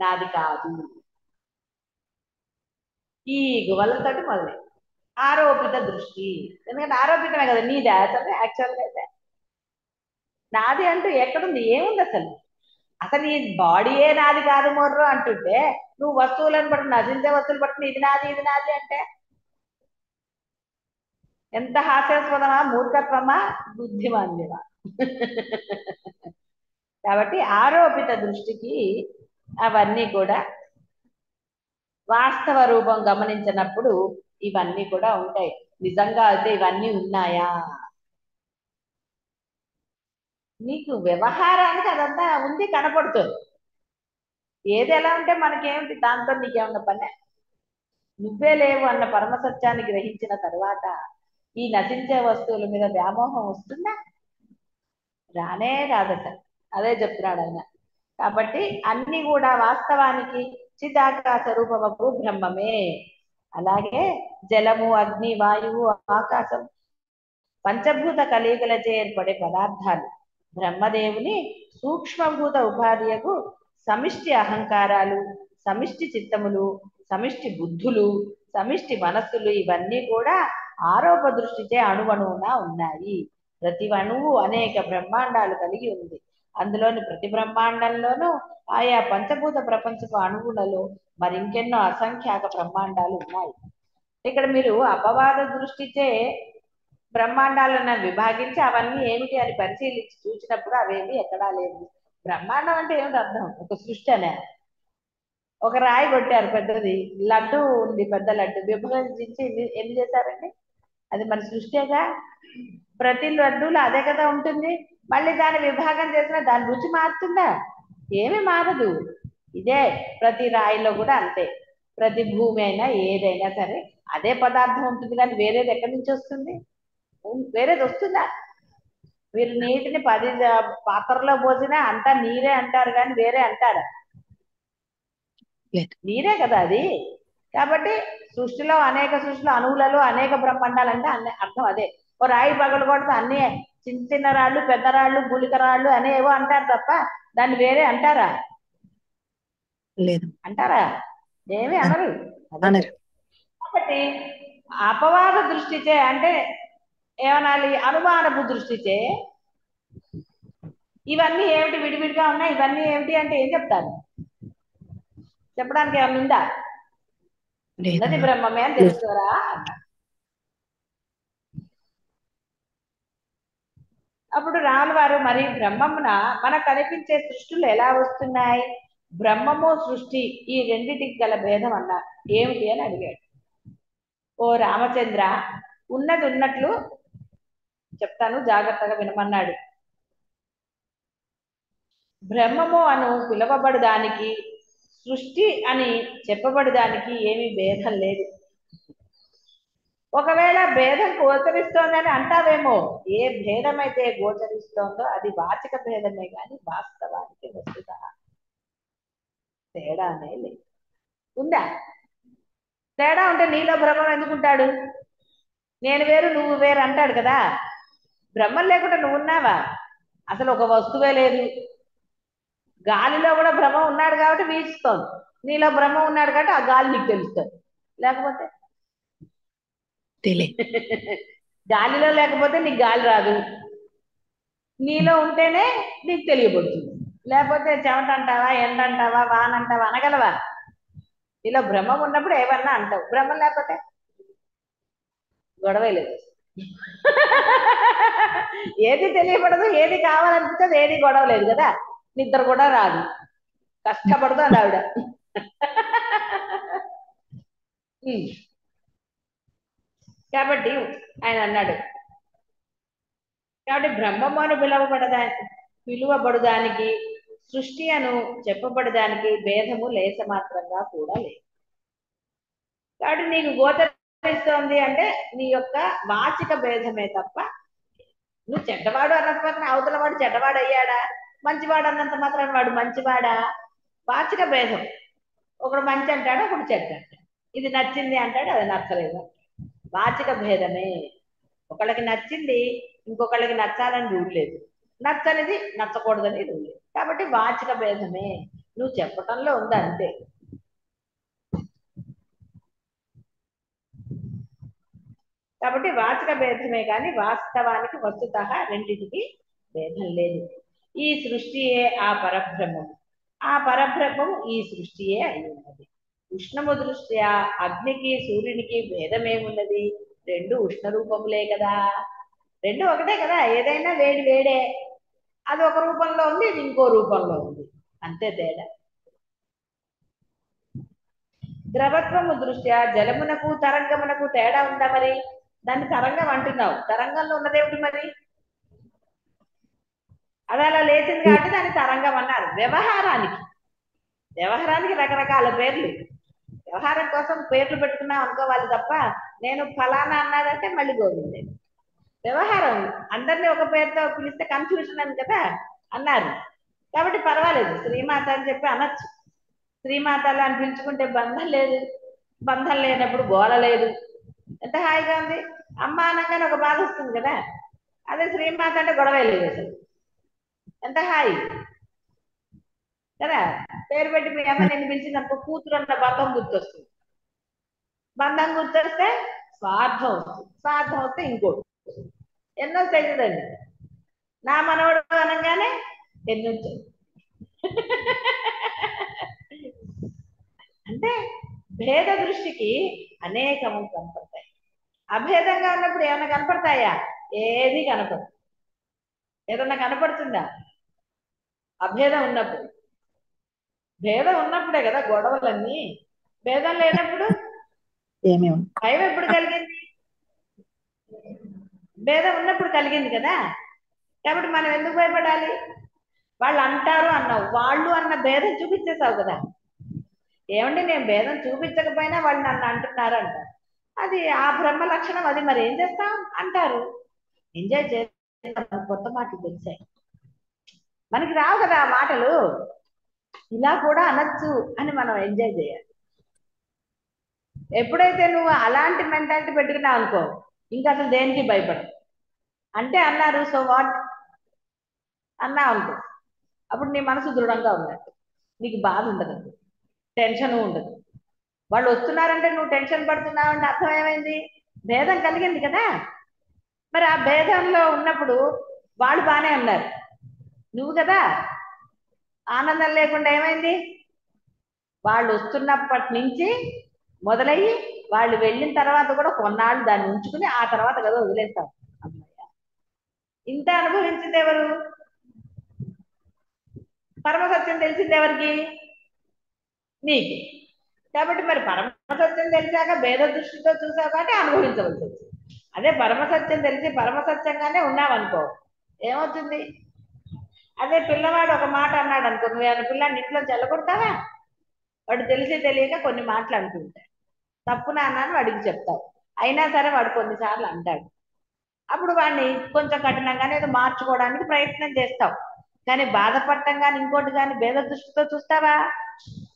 నాది కాదు, ఈ గువలతోటి మొదలై ఆరోపిత దృష్టి. ఎందుకంటే ఆరోపితమే కదా, నీది అసలు యాక్చువల్గా అయితే నాది అంటూ ఎక్కడుంది? ఏముంది అసలు? అసలు ఈ బాడీయే నాది కాదు మొర్రు అంటుంటే, నువ్వు వస్తువులను బట్టి, నశించే వస్తువులు బట్టి ఇది నాది ఇది నాది అంటే ఎంత హాస్యాస్పదమా, మూర్ఖత్వమా, బుద్ధిమాంద్యమా? కాబట్టి ఆరోపిత దృష్టికి అవన్నీ కూడా వాస్తవ రూపం గమనించినప్పుడు ఇవన్నీ కూడా ఉంటాయి. నిజంగా అయితే ఇవన్నీ ఉన్నాయా? నీకు వ్యవహారానికి అదంతా ఉంది, కనపడుతుంది. ఏది ఎలా ఉంటే మనకేమిటి, దాంతో నీకేమన్నా పని? నువ్వే లేవు అన్న పరమసత్యాన్ని గ్రహించిన తర్వాత ఈ నశించే వస్తువుల మీద వ్యామోహం వస్తుందా? రానే రాదట. అదే చెప్తున్నాడు ఆయన. కాబట్టి అన్ని కూడా వాస్తవానికి చిదాకాశ రూపము బ్రహ్మమే. అలాగే జలము, అగ్ని, వాయువు, ఆకాశం పంచభూత కలయికలచే ఏర్పడే పదార్థాలు బ్రహ్మదేవుని సూక్ష్మభూత ఉపాధియకు సమిష్టి అహంకారాలు, సమిష్టి చిత్తములు, సమిష్టి బుద్ధులు, సమిష్టి మనస్సులు, ఇవన్నీ కూడా ఆరోప దృష్టిచే అణువణువున ఉన్నాయి. ప్రతి అణువు అనేక బ్రహ్మాండాలు కలిగి ఉంది. అందులోని ప్రతి బ్రహ్మాండంలోనూ ఆయా పంచభూత ప్రపంచపు అణువులలో మరింకెన్నో అసంఖ్యాక బ్రహ్మాండాలు ఉన్నాయి. ఇక్కడ మీరు అపవాద దృష్టిచే బ్రహ్మాండాలను విభాగించి అవన్నీ ఏమిటి అని పరిశీలించి చూసినప్పుడు అవేమి ఎక్కడా లేదు. బ్రహ్మాండం అంటే ఏమిటి అర్థం? ఒక సృష్టి అనే. ఒక రాయి కొట్టారు పెద్దది, లడ్డు ఉంది, పెద్ద లడ్డు విభజించి ఎన్ని చేశారండి? అది మన సృష్టిగా. ప్రతి లడ్డూలో అదే కదా ఉంటుంది. మళ్ళీ దాని విభాగం చేసినా దాని రుచి మారుతుందా? ఏమి మారదు. ఇదే ప్రతి రాయిలో కూడా అంతే. ప్రతి భూమి అయినా ఏదైనా సరే అదే పదార్థం ఉంటుంది, కానీ వేరేది ఎక్కడి నుంచి వస్తుంది? వేరేది వస్తుందా? మీరు నీటిని 10 పాత్రలో పోసినా అంతా నీరే అంటారు, కానీ వేరే అంటారా? నీరే కదా అది. కాబట్టి సృష్టిలో అనేక సృష్టిలో అణువులలో అనేక బ్రహ్మాండాలు అంటే అర్థం అదే. ఓ రాయి పగలు కొడితే అన్ని చిన్న చిన్న రాళ్ళు, పెద్ద రాళ్ళు, గుళిక రాళ్ళు అనేవో అంటారు తప్ప దాన్ని వేరే అంటారా? లేదు. అంటారా? ఏమి అనరు. కాబట్టి అపవాద దృష్టిచే అంటే ఏమనాలి? అనుమానపు దృష్టిచే ఇవన్నీ ఏమిటి విడివిడిగా ఉన్నాయి, ఇవన్నీ ఏమిటి అంటే ఏం చెప్తారు? చెప్పడానికి ఏమైనా ఉందా? ఉన్నది బ్రహ్మమే అని తెలుసుకోరా అన్న. అప్పుడు రాముల వారు, మరి బ్రహ్మమున మనకు కనిపించే సృష్టిలు ఎలా వస్తున్నాయి? బ్రహ్మము సృష్టి ఈ రెండిటికి గల భేదం అన్న ఏమిటి అని అడిగాడు. ఓ రామచంద్ర, ఉన్నది ఉన్నట్లు చెప్తాను, జాగ్రత్తగా వినమన్నాడు. బ్రహ్మము అను పిలువబడడానికి, సృష్టి అని చెప్పబడడానికి ఏమీ భేదం లేదు. ఒకవేళ భేదం గోచరిస్తోందని అంటావేమో. ఏ భేదమైతే గోచరిస్తోందో అది వాచిక భేదమే కానీ వాస్తవానికి వస్తుత తేడానే లేదు. ఉందా? తేడా ఉంటే నీలో బ్రహ్మం ఎందుకుంటాడు? నేను వేరు నువ్వు వేరు అంటాడు కదా. బ్రహ్మం లేకుండా నువ్వు ఉన్నావా? అసలు ఒక వస్తువే లేదు. గాలిలో కూడా బ్రహ్మం ఉన్నాడు కాబట్టి వీచుతోంది. నీలో బ్రహ్మం ఉన్నాడు కాబట్టి ఆ గాలి నీకు తెలుస్తుంది. లేకపోతే గాలిలో లేకపోతే నీకు గాలి రాదు. నీలో ఉంటేనే నీకు తెలియబడుతుంది. లేకపోతే చెమట అంటావా, ఎండ అంటావా, వాన అంటావా, అనగలవా? నీలో బ్రహ్మం ఉన్నప్పుడు ఏమన్నా అంటావు. బ్రహ్మం లేకపోతే గొడవే లేదు. ఏది తెలియబడదు, ఏది కావాలనిపిస్తుంది, ఏది గొడవ లేదు కదా. నిద్ర కూడా రాదు, కష్టపడుతుంది ఆవిడ. కాబట్టి ఆయన అన్నాడు, కాబట్టి బ్రహ్మము అని పిలువబడదానికి సృష్టి అను చెప్పబడదానికి భేదము లేస మాత్రంగా కూడా లేదు. కాబట్టి నీకు గోచరిస్తోంది అంటే నీ యొక్క వాచిక భేదమే తప్ప నువ్వు చెడ్డవాడు అన్నంత మాత్రం అవతల వాడు చెడ్డవాడు అయ్యాడా? మంచివాడు అన్నంత మాత్రం వాడు మంచివాడా? వాచిక భేదం. ఒకడు మంచి అంటాడు, ఒకడు చెడ్డ అంటాడు. ఇది నచ్చింది అంటాడు, అది నచ్చలేదు. వాచిక భేదమే. ఒకళ్ళకి నచ్చింది ఇంకొకళ్ళకి నచ్చాలని రూల్ లేదు, నచ్చనిది నచ్చకూడదని రూల్ లేదు. కాబట్టి వాచిక భేదమే, నువ్వు చెప్పటంలో ఉంది అంతే. కాబట్టి వాచిక భేదమే కానీ వాస్తవానికి వస్తుత రెండింటికి భేదం లేదు. ఈ సృష్టియే ఆ పరబ్రహ్మము, ఆ పరబ్రహ్మము ఈ సృష్టియే అయి ఉన్నది. ఉష్ణము దృష్ట్యా అగ్నికి సూర్యునికి భేదమేమున్నది? రెండు ఉష్ణ రూపములే కదా, రెండు ఒకటే కదా. ఏదైనా వేడి వేడే, అది ఒక రూపంలో ఉంది, ఇది ఇంకో రూపంలో ఉంది, అంతే తేడా. ద్రవత్వము దృష్ట్యా జలమునకు తరంగమునకు తేడా ఉందా? మరి దాన్ని తరంగం అంటున్నావు, తరంగంలో ఉన్నదేమిటి మరి? అది అలా లేచింది కాబట్టి దాన్ని తరంగం అన్నారు. వ్యవహారానికి రకరకాల పేర్లు. వ్యవహారం కోసం పేర్లు పెట్టుకున్నాం అనుకోవాలి తప్ప నేను ఫలానా అన్నాడంటే మళ్ళీ గోవిందే. వ్యవహారం అందరినీ ఒక పేరుతో పిలిస్తే కన్ఫ్యూజన్ అని కదా అన్నారు. కాబట్టి పర్వాలేదు, శ్రీమాత అని చెప్పి అనొచ్చు. శ్రీమాతలు అని పిలుచుకుంటే బంధం లేదు, బంధం లేనప్పుడు గోల లేదు, ఎంత హాయిగా ఉంది. అమ్మ అనగానే ఒక బాధ వస్తుంది కదా. అదే శ్రీమాత అంటే గొడవే లేదు, అసలు ఎంత హాయి కదా. పేరు పెట్టి మీ అమ్మ నేను పిలిచింది అనుకో, కూతురు అన్న బంధం గుర్తొస్తుంది. బంధం గుర్తొస్తే స్వార్థం వస్తుంది, స్వార్థం వస్తే ఇంకోటి, ఎన్నో తెలియదండి. నా మనవడు అనగానే ఎన్ని వచ్చాయి. అంటే భేద దృష్టికి అనేకము కనపడతాయి. అభేదంగా ఉన్నప్పుడు ఏమైనా కనపడతాయా? ఏది కనపడదు. ఏదన్నా కనపడుతుందా? అభేదం ఉన్నప్పుడు. భేదం ఉన్నప్పుడే కదా గొడవలన్నీ. భేదం లేనప్పుడు ఏమీ ఉండదు. భయం ఎప్పుడు కలిగింది? భేదం ఉన్నప్పుడు కలిగింది కదా. కాబట్టి మనం ఎందుకు భయపడాలి? వాళ్ళు అంటారు అన్నావు, వాళ్ళు అన్న భేదం చూపించేసావు కదా. ఏమండి నేను భేదం చూపించకపోయినా వాళ్ళు నన్ను అంటున్నారు అంటారు. అది ఆ బ్రహ్మ లక్షణం. అది మరి ఏం చేస్తాం అంటారు. ఎంజాయ్ చేస్తాం. కొత్త మాటలు తెలిసాయి మనకి, రావు కదా ఆ మాటలు. ఇలా కూడా అనొచ్చు అని మనం ఎంజాయ్ చేయాలి. ఎప్పుడైతే నువ్వు అలాంటి మెంటాలిటీ పెట్టుకున్నావు అనుకో, ఇంకా అసలు దేనికి భయపడవు. అంటే అన్నారు సో వాట్ అన్నా అనుకో, అప్పుడు నీ మనసు దృఢంగా ఉన్నట్టు, నీకు బాధ ఉండదు, టెన్షన్ ఉండదు. వాళ్ళు వస్తున్నారంటే నువ్వు టెన్షన్ పడుతున్నావు అంటే అర్థం ఏమైంది? భేదం కలిగింది కదా. మరి ఆ భేదంలో ఉన్నప్పుడు వాళ్ళు బాగానే ఉన్నారు, నువ్వు కదా ఆనందం లేకుండా ఏమైంది? వాళ్ళు వస్తున్నప్పటి నుంచి మొదలయ్యి వాళ్ళు వెళ్ళిన తర్వాత కూడా కొన్నాళ్ళు దాన్ని ఉంచుకుని ఆ తర్వాత కదా వదిలేస్తాం. అమ్మయ్య, ఇంత అనుభవించింది ఎవరు? పరమసత్యం తెలిసింది ఎవరికి? నీకు. కాబట్టి మరి పరమసత్యం తెలిసాక భేద దృష్టితో చూసావు కాబట్టి అనుభవించవలసి వచ్చింది. అదే పరమసత్యం తెలిసి పరమసత్యంగానే ఉన్నావనుకో ఏమవుతుంది? అదే పిల్లవాడు ఒక మాట అన్నాడు అనుకో, నువ్వు ఏమైనా పిల్లాడిని ఇంట్లో చెల్లగొడతావా? వాడు తెలిసి తెలియక కొన్ని మాటలు అంటుంటాడు. తప్పు నాన్న అని వాడికి చెప్తావు, అయినా సరే వాడు కొన్నిసార్లు అంటాడు. అప్పుడు వాడిని కొంచెం కఠినంగానే ఏదో మార్చుకోవడానికి ప్రయత్నం చేస్తావు. కానీ బాధపడటం కానీ ఇంకోటి కానీ భేద దృష్టితో చూస్తావా?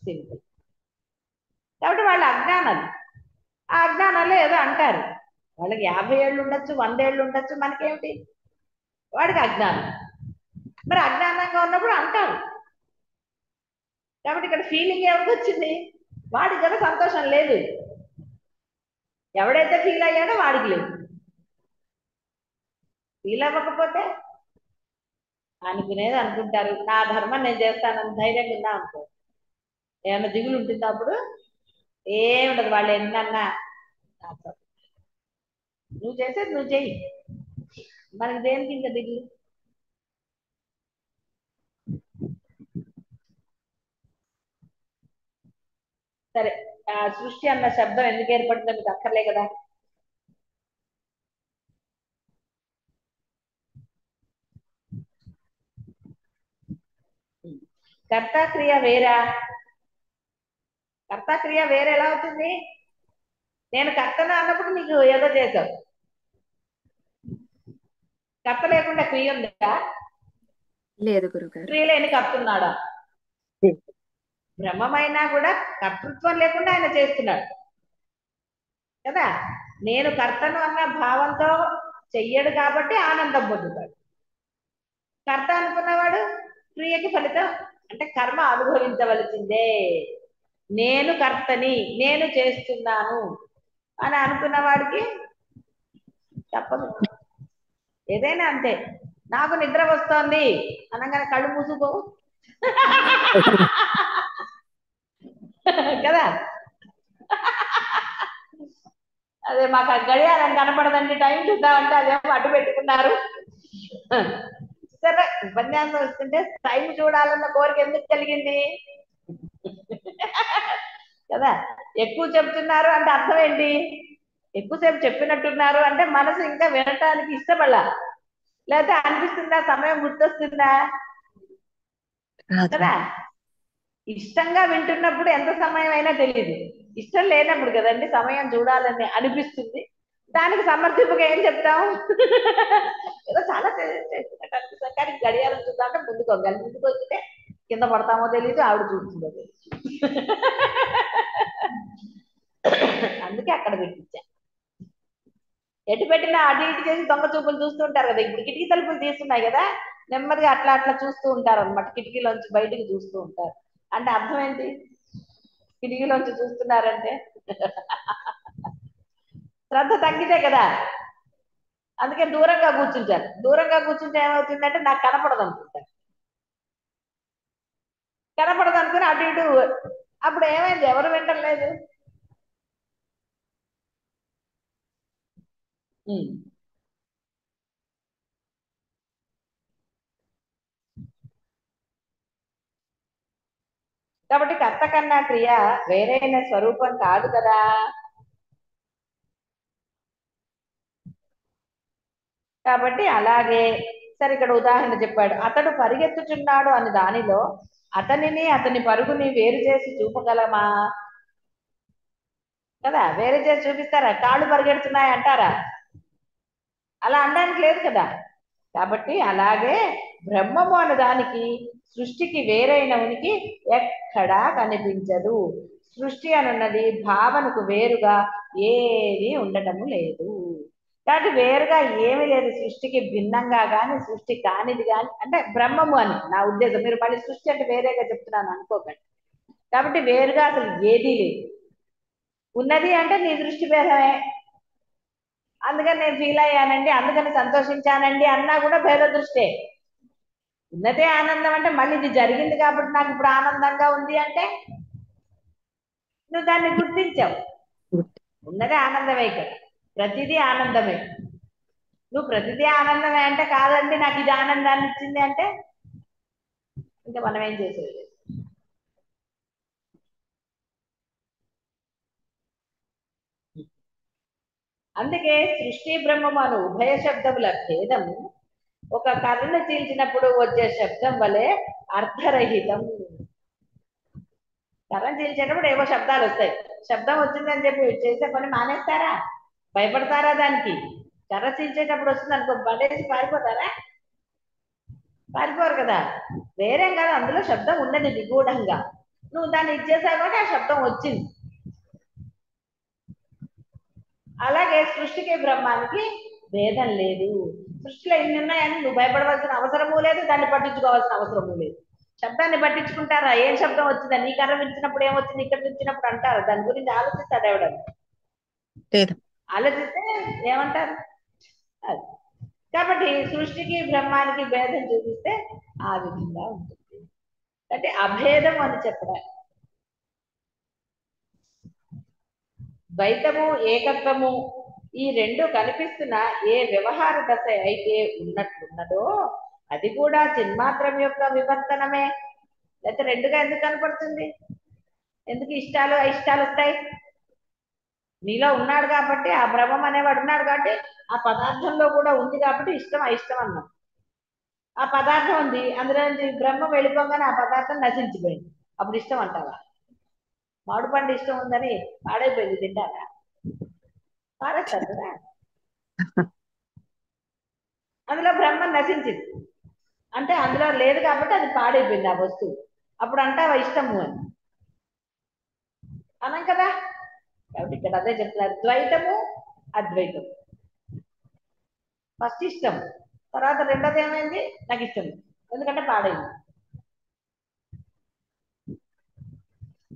సింపుల్. కాబట్టి వాళ్ళ అజ్ఞానాలు, ఆ అజ్ఞానాల్లో ఏదో అంటారు. వాళ్ళకి 50 ఏళ్ళు ఉండొచ్చు, 100 ఏళ్ళు ఉండొచ్చు, మనకేమిటి? వాడికి అజ్ఞానం. మరి అజ్ఞానంగా ఉన్నప్పుడు అంటారు. కాబట్టి ఇక్కడ ఫీలింగ్ ఎవరికి వచ్చింది? వాడికి కదా సంతోషం లేదు. ఎవడైతే ఫీల్ అయ్యాడో వాడికి లేదు. ఫీల్ అవ్వకపోతే అనుకునేది అనుకుంటారు. నా ధర్మం నేను చేస్తానని ధైర్యంగా ఉన్నా అనుకో, ఏమన్నా దిగులు ఉంటుంది అప్పుడు? ఏముండదు. వాళ్ళు ఎన్నన్నా నువ్వు చేసేది నువ్వు చెయ్యి, మనకి దేనికి ఇంకా దిగులు? సరే, ఆ సృష్టి అన్న శబ్దం ఎందుకు ఏర్పడిందో మీకు అక్కర్లే కదా. కర్త క్రియ వేరా? కర్త క్రియ వేరే ఎలా అవుతుంది? నేను కర్తను అన్నప్పుడు నీకు ఏదో చేసావు. కర్త లేకుండా క్రియ ఉందా? లేదు గురుగారు. క్రియ లేని కర్తున్నాడా? బ్రహ్మమైనా కూడా కర్తృత్వం లేకుండా ఆయన చేస్తున్నాడు కదా. నేను కర్తను అన్న భావంతో చెయ్యడు కాబట్టి ఆనందం పొందుతాడు. కర్త అనుకున్నవాడు క్రియకి ఫలితం అంటే కర్మ అనుభవించవలసిందే. నేను కర్తని, నేను చేస్తున్నాను అని అనుకున్న వాడికి తప్పదు. ఏదైనా అంతే. నాకు నిద్ర వస్తోంది అనగానే కళ్ళు మూసుకో కదా. అదే మాకు ఆ గడియారం కనపడదండి, టైం చూద్దామంటే అదేమో అడ్డు పెట్టుకున్నారు. సరే, ఉపన్యాసం వస్తుంటే టైం చూడాలన్న కోరిక ఎందుకు కలిగింది కదా. ఎక్కువ చెప్తున్నారు అంటే అర్థం ఏంటి? ఎక్కువసేపు చెప్పినట్టున్నారు అంటే మనసు ఇంకా వినటానికి ఇష్టపడాల, లేకపోతే అనిపిస్తుందా సమయం గుర్తొస్తుందా కదా. ఇష్టంగా వింటున్నప్పుడు ఎంత సమయం అయినా తెలియదు. ఇష్టం లేనప్పుడు కదండి సమయం చూడాలని అనిపిస్తుంది. దానికి సమర్థింపుగా ఏం చెప్తాం? ఏదో చాలా చేస్తున్నట్టు అనిపిస్తాం, కానీ గడియారం చూద్దామంటే ముందుకు వంగాలి. ముందుకు వస్తే కింద పడతామో తెలియదు, ఆవిడ చూస్తుందో తెలియదు. అందుకే అక్కడ పెట్టించా. ఎటు పెట్టినా అటు ఇటు చేసి దొంగ చూపులు చూస్తూ ఉంటారు కదా. ఇప్పుడు కిటికీ తలుపులు తీస్తున్నాయి కదా, నెమ్మదిగా అట్లా అట్లా చూస్తూ ఉంటారు అనమాట. కిటికీలోంచి బయటికి చూస్తూ ఉంటారు అంటే అర్థం ఏంటి? కిటికీలోంచి చూస్తున్నారంటే శ్రద్ధ తగ్గితే కదా. అందుకే దూరంగా కూర్చుంటారు. దూరంగా కూర్చుంటే ఏమవుతుందంటే నాకు కనపడదు అనుకుంటారు. కనపడదు అనుకుని అటు ఇటు అప్పుడు ఏమైంది, ఎవరు వింటలేదు. ఉమ్. కాబట్టి కర్త కన్నా క్రియ వేరైన స్వరూపం కాదు కదా. కాబట్టి అలాగే సరే ఇక్కడ ఉదాహరణ చెప్పాడు, అతడు పరిగెత్తుచున్నాడు అని దానిలో అతనిని అతని పరుగుని వేరు చేసి చూపగలమా? కదా, వేరు చేసి చూపిస్తారా? కాళ్ళు పరిగెడుతున్నాయి అంటారా? అలా అనడానికి లేదు కదా. కాబట్టి అలాగే బ్రహ్మము అనే దానికి సృష్టికి వేరైన ఉనికి ఎక్కడా కనిపించదు. సృష్టి అనున్నది భావనకు వేరుగా ఏది ఉండటము లేదు. కాబట్టి వేరుగా ఏమీ లేదు, సృష్టికి భిన్నంగా కానీ సృష్టి కానిది కానీ, అంటే బ్రహ్మము అని నా ఉద్దేశం. మీరు మళ్ళీ సృష్టి అంటే వేరేగా చెప్తున్నాను అనుకోకండి. కాబట్టి వేరుగా అసలు ఏదీ లేదు. ఉన్నది అంటే నీ దృష్టి భేదమే. అందుకని నేను ఫీల్ అయ్యానండి, అందుకని సంతోషించానండి అన్నా కూడా భేద దృష్టే. ఉన్నదే ఆనందం అంటే మళ్ళీ ఇది జరిగింది కాబట్టి నాకు ఇప్పుడు ఆనందంగా ఉంది అంటే నువ్వు దాన్ని గుర్తించావు. ఉన్నదే ఆనందమే, ఇక్కడ ప్రతిదీ ఆనందమే. నువ్వు ప్రతిదీ ఆనందమే అంటే కాదండి నాకు ఇది ఆనందాన్ని ఇచ్చింది అంటే ఇంకా మనం ఏం చేసేది. అందుకే సృష్టి బ్రహ్మము అను ఉభయ శబ్దముల భేదము ఒక కర్రను చీల్చినప్పుడు వచ్చే శబ్దం వలె అర్థరహితం. కర్రను చీల్చేటప్పుడు ఏవో శబ్దాలు వస్తాయి. శబ్దం వచ్చిందని చెప్పి చేసే పని మానేస్తారా? భయపడతారా దానికి? కర్ర చీల్చేటప్పుడు వస్తుంది అనుకో, పడేసి పారిపోతారా? పారిపోరు కదా. వేరేం కాదు, అందులో శబ్దం ఉన్నది నిగూఢంగా. నువ్వు దాన్ని ఇచ్చేసావు కాబట్టి ఆ శబ్దం వచ్చింది. అలాగే సృష్టికి బ్రహ్మానికి భేదం లేదు. సృష్టిలో ఇన్ని ఉన్నాయని నువ్వు భయపడవలసిన అవసరము లేదు, దాన్ని పట్టించుకోవాల్సిన అవసరము లేదు. శబ్దాన్ని పట్టించుకుంటారా? ఏం శబ్దం వచ్చిందా? నీ కర్ర విచ్చినప్పుడు ఏమొచ్చింది, ఇక్కడ విచ్చినప్పుడు అంటారు. దాని గురించి ఆలోచిస్తాడు ఎవడని? లేదు. ఆలోచిస్తే ఏమంటారు అది. కాబట్టి సృష్టికి బ్రహ్మానికి భేదం చూపిస్తే ఆ విధంగా ఉంటుంది. అంటే అభేదం అని చెప్పడానికి. ద్వైతము ఏకత్వము ఈ రెండు కనిపిస్తున్న ఏ వ్యవహార దశ అయితే ఉన్నట్లున్నదో అది కూడా చిన్మాత్రం యొక్క వివర్తనమే. లేకపోతే రెండుగా ఎందుకు కనపడుతుంది? ఎందుకు ఇష్టాలు అయిష్టాలు వస్తాయి? నీలో ఉన్నాడు కాబట్టి, ఆ బ్రహ్మం అనేవాడు ఉన్నాడు కాబట్టి, ఆ పదార్థంలో కూడా ఉంది కాబట్టి ఇష్టం అయిష్టం అన్నాం. ఆ పదార్థం ఉంది, అందులో నుంచి బ్రహ్మం వెళ్ళిపోగానే ఆ పదార్థం నశించిపోయింది. అప్పుడు ఇష్టం అంటావా? మామిడి పండు ఇష్టం ఉందని పాడైపోయింది, తింటారా? పారేస్తారు కదా. అందులో బ్రహ్మం నశించింది అంటే అందులో లేదు కాబట్టి అది పాడైపోయింది ఆ వస్తువు. అప్పుడు అంటావా ఇష్టము అని? అనం కదా. కాబట్టి ఇక్కడ అదే చెప్తున్నారు, ద్వైతము అద్వైతము. ఫస్ట్ ఇష్టం, తర్వాత రెండోది ఏమైంది, నాకు ఇష్టం ఎందుకంటే పాడైంది.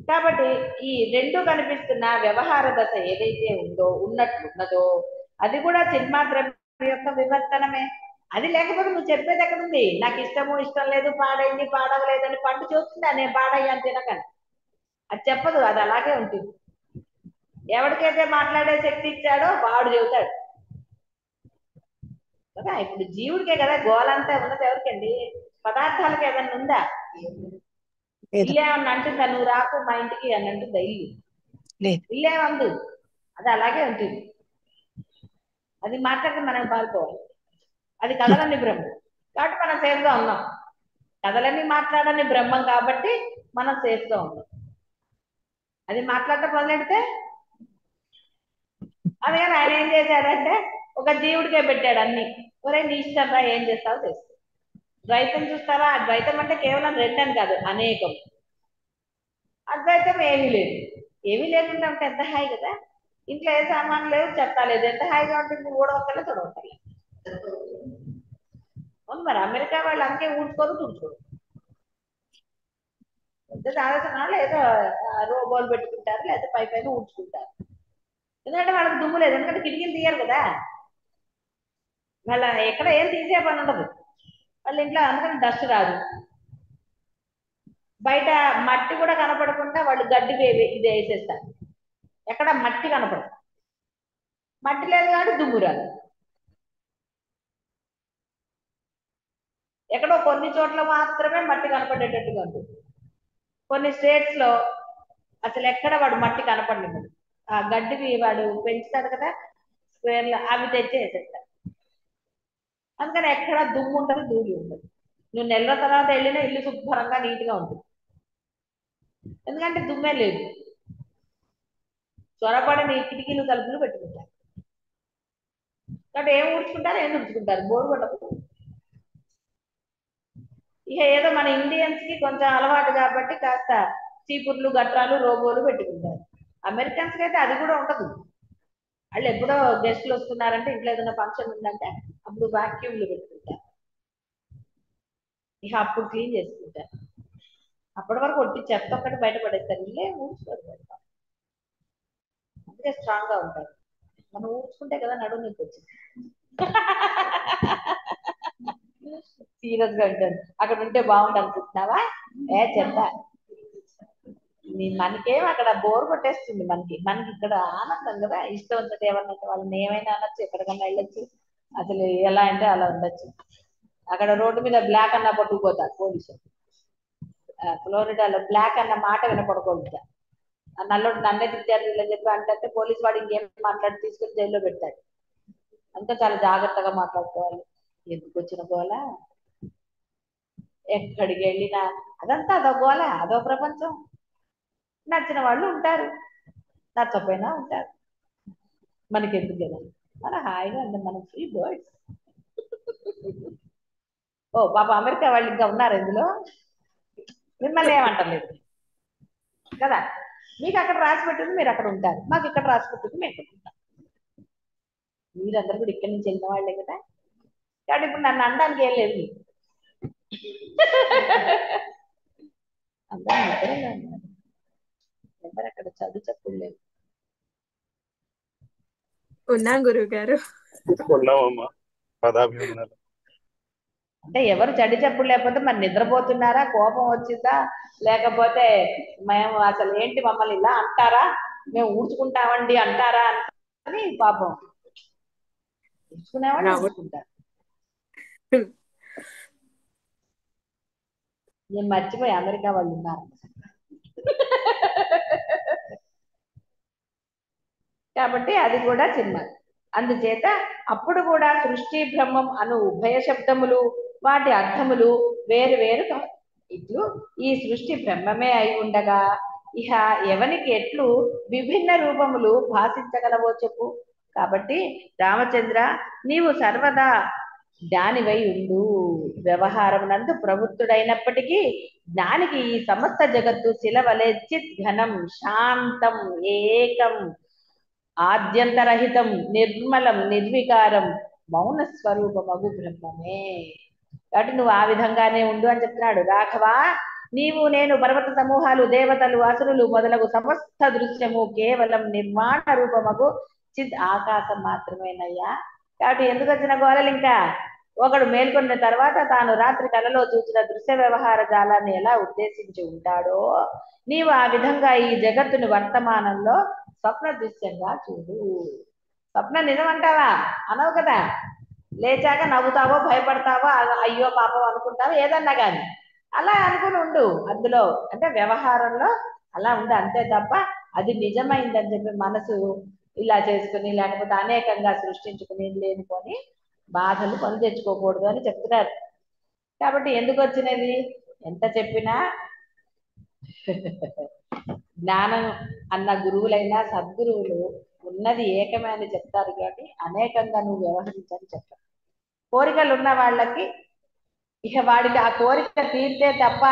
కాబట్టి ఈ రెండు కనిపిస్తున్న వ్యవహార దశ ఏదైతే ఉందో, ఉన్నట్లున్నదో అది కూడా చిన్మాత్రం యొక్క వివర్తనమే. అది లేకపోతే నువ్వు చెప్పేది ఎక్కడుంది? నాకు ఇష్టము ఇష్టం లేదు, పాడైంది పాడవలేదని పండు చూస్తుందా నేను పాడయ్యాను తినకని? అది చెప్పదు, అది అలాగే ఉంటుంది. ఎవరికైతే మాట్లాడే శక్తి ఇచ్చాడో వాడు చెబుతాడు కదా. ఇప్పుడు జీవుడికే కదా గోలంతా ఉన్నది, ఎవరికండి? పదార్థాలకు ఏదన్నా ఉందా? ఇల్లు ఏమన్నా అంటుందా నువ్వు రాకు మా ఇంటికి అని అంటుందా? ఇల్లు ఏమందు, అది అలాగే ఉంటుంది. అది మాట్లాడితే మనం పాల్పోవాలి. అది కథలన్నీ బ్రహ్మం కాబట్టి మనం సేఫ్గా ఉన్నాం. కథలన్నీ మాట్లాడని బ్రహ్మం కాబట్టి మనం సేఫ్గా ఉన్నాం. అది మాట్లాడటం మొదలెడితే అందుకని ఆయన ఏం చేశాడంటే ఒక జీవుడికే పెట్టాడు అన్ని. ఒరే నీ ఇష్టం రా, ఏం చేస్తావో చేస్తావు. ద్వైతం చూస్తారా? ద్వైతం అంటే కేవలం రెండని కాదు, అనేకం. అద్వైతం ఏమీ లేదు. ఏమీ లేకుండా ఉంటే ఎంత హాయి కదా. ఇంట్లో ఏ సామాన్ లేవు, చెత్త లేదు, ఎంత హాయిగా ఉంటుంది. ఊడవక్కలే తొడవక్కలే. అవును మరి, అమెరికా వాళ్ళు అంతే ఊడ్చుకోరు తుడుచుకోరు. పెద్ద ఆలోచన లేదా రోబోలు పెట్టుకుంటారు, లేదా పై పైన ఊడ్చుకుంటారు. ఎందుకంటే వాళ్ళకి దుమ్ము లేదు, ఎందుకంటే కిటికీలు తీయరు కదా. వాళ్ళ ఎక్కడ ఏం తీసే పని ఉండదు వాళ్ళ ఇంట్లో, అందుకని డస్ట్ రాదు. బయట మట్టి కూడా కనపడకుండా వాళ్ళు గడ్డి ఇది వేసేస్తారు, ఎక్కడ మట్టి కనపడదు. మట్టి లేదు కాబట్టి దుమ్ము రాదు. ఎక్కడో కొన్ని చోట్ల మాత్రమే మట్టి కనపడేటట్టుగా ఉంటుంది. కొన్ని స్టేట్స్ లో అసలు ఎక్కడ వాడు మట్టి కనపడలేదు. ఆ గడ్డివి వాడు పెంచుతాడు కదా స్క్వేర్లు, అవి తెచ్చి వేసేస్తాడు. అందుకని ఎక్కడ దుమ్ము ఉండదు, ధూళి ఉండదు. నువ్వు నెల తర్వాత వెళ్ళినా ఇల్లు శుభ్రంగా నీట్గా ఉంటుంది, ఎందుకంటే దుమ్మే లేదు. త్వరపడి కిటికీలు తలుపులు పెట్టుకుంటారు కాబట్టి ఏం ఊడ్చుకుంటారు, ఏం తుడుచుకుంటారు, బోరు కొట్టదు. ఇక ఏదో మన ఇండియన్స్ కి కొంచెం అలవాటు కాబట్టి కాస్త చీపుర్లు గట్రాలు రోబోలు పెట్టుకుంటారు. అమెరికన్స్ కి అయితే అది కూడా ఉండదు. వాళ్ళు ఎప్పుడో గెస్ట్లు వస్తున్నారంటే, ఇంట్లో ఏదైనా ఫంక్షన్ ఉందంటే అప్పుడు వాక్యూమ్లు పెట్టుకుంటారు, ఇక అప్పుడు క్లీన్ చేసుకుంటారు. అప్పటి వరకు ఒట్టి చెత్త ఒక్కటి బయటపడేస్తారు, ఇల్లే ఊడ్చుకోరు పెడతారు. అందుకే స్ట్రాంగ్ గా ఉంటారు. మనం ఊడ్చుకుంటే కదా నడుము నొప్పి వచ్చింది. సీరియస్ గా ఉంటారు. అక్కడ ఉంటే బాగుండు అనుకుంటున్నావా? ఏ చెత్త, మనకేం అక్కడ బోర్ కొట్టేస్తుంది. మనకి ఇక్కడ ఆనందం కదా, ఇష్టం వచ్చినట్టు ఎవరినైతే వాళ్ళని ఏమైనా అనొచ్చు, ఎక్కడికన్నా వెళ్ళొచ్చు, అసలు ఎలా అంటే అలా ఉండొచ్చు. అక్కడ రోడ్డు మీద బ్లాక్ అన్న పట్టుకుపోతారు పోలీసు. ఫ్లోరిడాలో బ్లాక్ అన్న మాట వినపడకూడదు. నల్లోడు నన్నే తిట్టారు వీళ్ళని చెప్పి అంటే పోలీసు వాడు ఇంకేం మాట్లాడి తీసుకుని జైల్లో పెడతాడు. అంతా చాలా జాగ్రత్తగా మాట్లాడుకోవాలి. ఎందుకు వచ్చిన గోల, ఎక్కడికి వెళ్ళినా అదంతా అదో గోల, అదో ప్రపంచం. నచ్చిన వాళ్ళు ఉంటారు, నచ్చపోయినా ఉంటారు, మనకెందుకు కదా, మన హాయిగా ఉంది, మనం ఫ్రీ బర్డ్స్. ఓ పాప అమెరికా వాళ్ళు ఇంకా ఉన్నారు ఇందులో, మిమ్మల్ని ఏమంటలేదు కదా. మీకు అక్కడ రాసి పెట్టింది మీరు అక్కడ ఉంటారు, మాకు ఇక్కడ రాసి పెట్టింది మేము ఇక్కడ ఉంటాం. మీరందరూ కూడా ఇక్కడి నుంచి వెళ్ళిన వాళ్ళే కదా, కాబట్టి ఇప్పుడు నన్ను అనడానికి ఏం లేదు. అందరూ నిద్రలో ఉన్నారు, ఎవరు అక్కడ చదువు చెప్పులు లేదు. ఉన్నాం గురువు గారు. అంటే ఎవరు చెడు చెప్పుడు లేకపోతే మరి నిద్రపోతున్నారా, కోపం వచ్చిందా, లేకపోతే మేము అసలు ఏంటి మమ్మల్ని ఇలా అంటారా, మేము ఊడ్చుకుంటామండి అంటారా అని పాపం ఊడ్చుకునేవాళ్ళు ఊడ్చుకుంటారు. నేను మర్చిపోయి అమెరికా వాళ్ళు ఉన్నారు. కాబట్టి అది కూడా సినిమా. అందుచేత అప్పుడు కూడా సృష్టి బ్రహ్మం అను ఉభయ శబ్దములు వాటి అర్థములు వేరు వేరు కాదు. ఇట్లు ఈ సృష్టి బ్రహ్మమే అయి ఉండగా ఇహ ఎవనికి ఎట్లు విభిన్న రూపములు భాషించగలవో చెప్పు. కాబట్టి రామచంద్ర, నీవు సర్వదా జ్ఞానివై ఉండు. వ్యవహారం నందు ప్రవృత్తుడైనప్పటికీ జ్ఞానికి ఈ సమస్త జగత్తు శిలవలే చిత్ ఘనం శాంతం ఏకం ఆద్యంతరహితం నిర్మలం నిర్వికారం మౌన స్వరూపమగు బ్రహ్మమే. కాబట్టి నువ్వు ఆ విధంగానే ఉండు అని చెప్తున్నాడు. రాఘవ, నీవు నేను పర్వత సమూహాలు దేవతలు అసురులు మొదలగు సమస్త దృశ్యము కేవలం నిర్మాణ రూపమగు చిద్ ఆకాశం మాత్రమేనయ్యా. కాబట్టి ఎందుకు వచ్చిన గోళలు, ఇంకా ఒకడు మేల్కొన్న తర్వాత తాను రాత్రి కలలో చూసిన దృశ్య వ్యవహార జాలాన్ని ఎలా ఉద్దేశించి ఉంటాడో నీవు ఆ విధంగా ఈ జగత్తుని వర్తమానంలో స్వప్న దృశ్యంగా చూడు. స్వప్న నిజం అంటావా? అనవు కదా. లేచాక నవ్వుతావో భయపడతావో అయ్యో పాపం అనుకుంటావో ఏదన్నా కానీ అలా అనుకుని ఉండు. అందులో అంటే వ్యవహారంలో అలా ఉండు అంతే తప్ప అది నిజమైందని చెప్పి మనసు ఇలా చేసుకుని లేకపోతే అనేకంగా సృష్టించుకుని లేనిపోని బాధలు కొని తెచ్చుకోకూడదు అని చెప్తున్నారు. కాబట్టి ఎందుకు వచ్చినది ఎంత చెప్పినా జ్ఞానం అన్న గురువులైనా సద్గురువులు ఉన్నది ఏకమే అని చెప్తారు, కాబట్టి అనేకంగా నువ్వు వ్యవహరించని చెప్తారు. కోరికలు ఉన్న వాళ్ళకి ఇక వాడికి ఆ కోరిక తీరితే తప్ప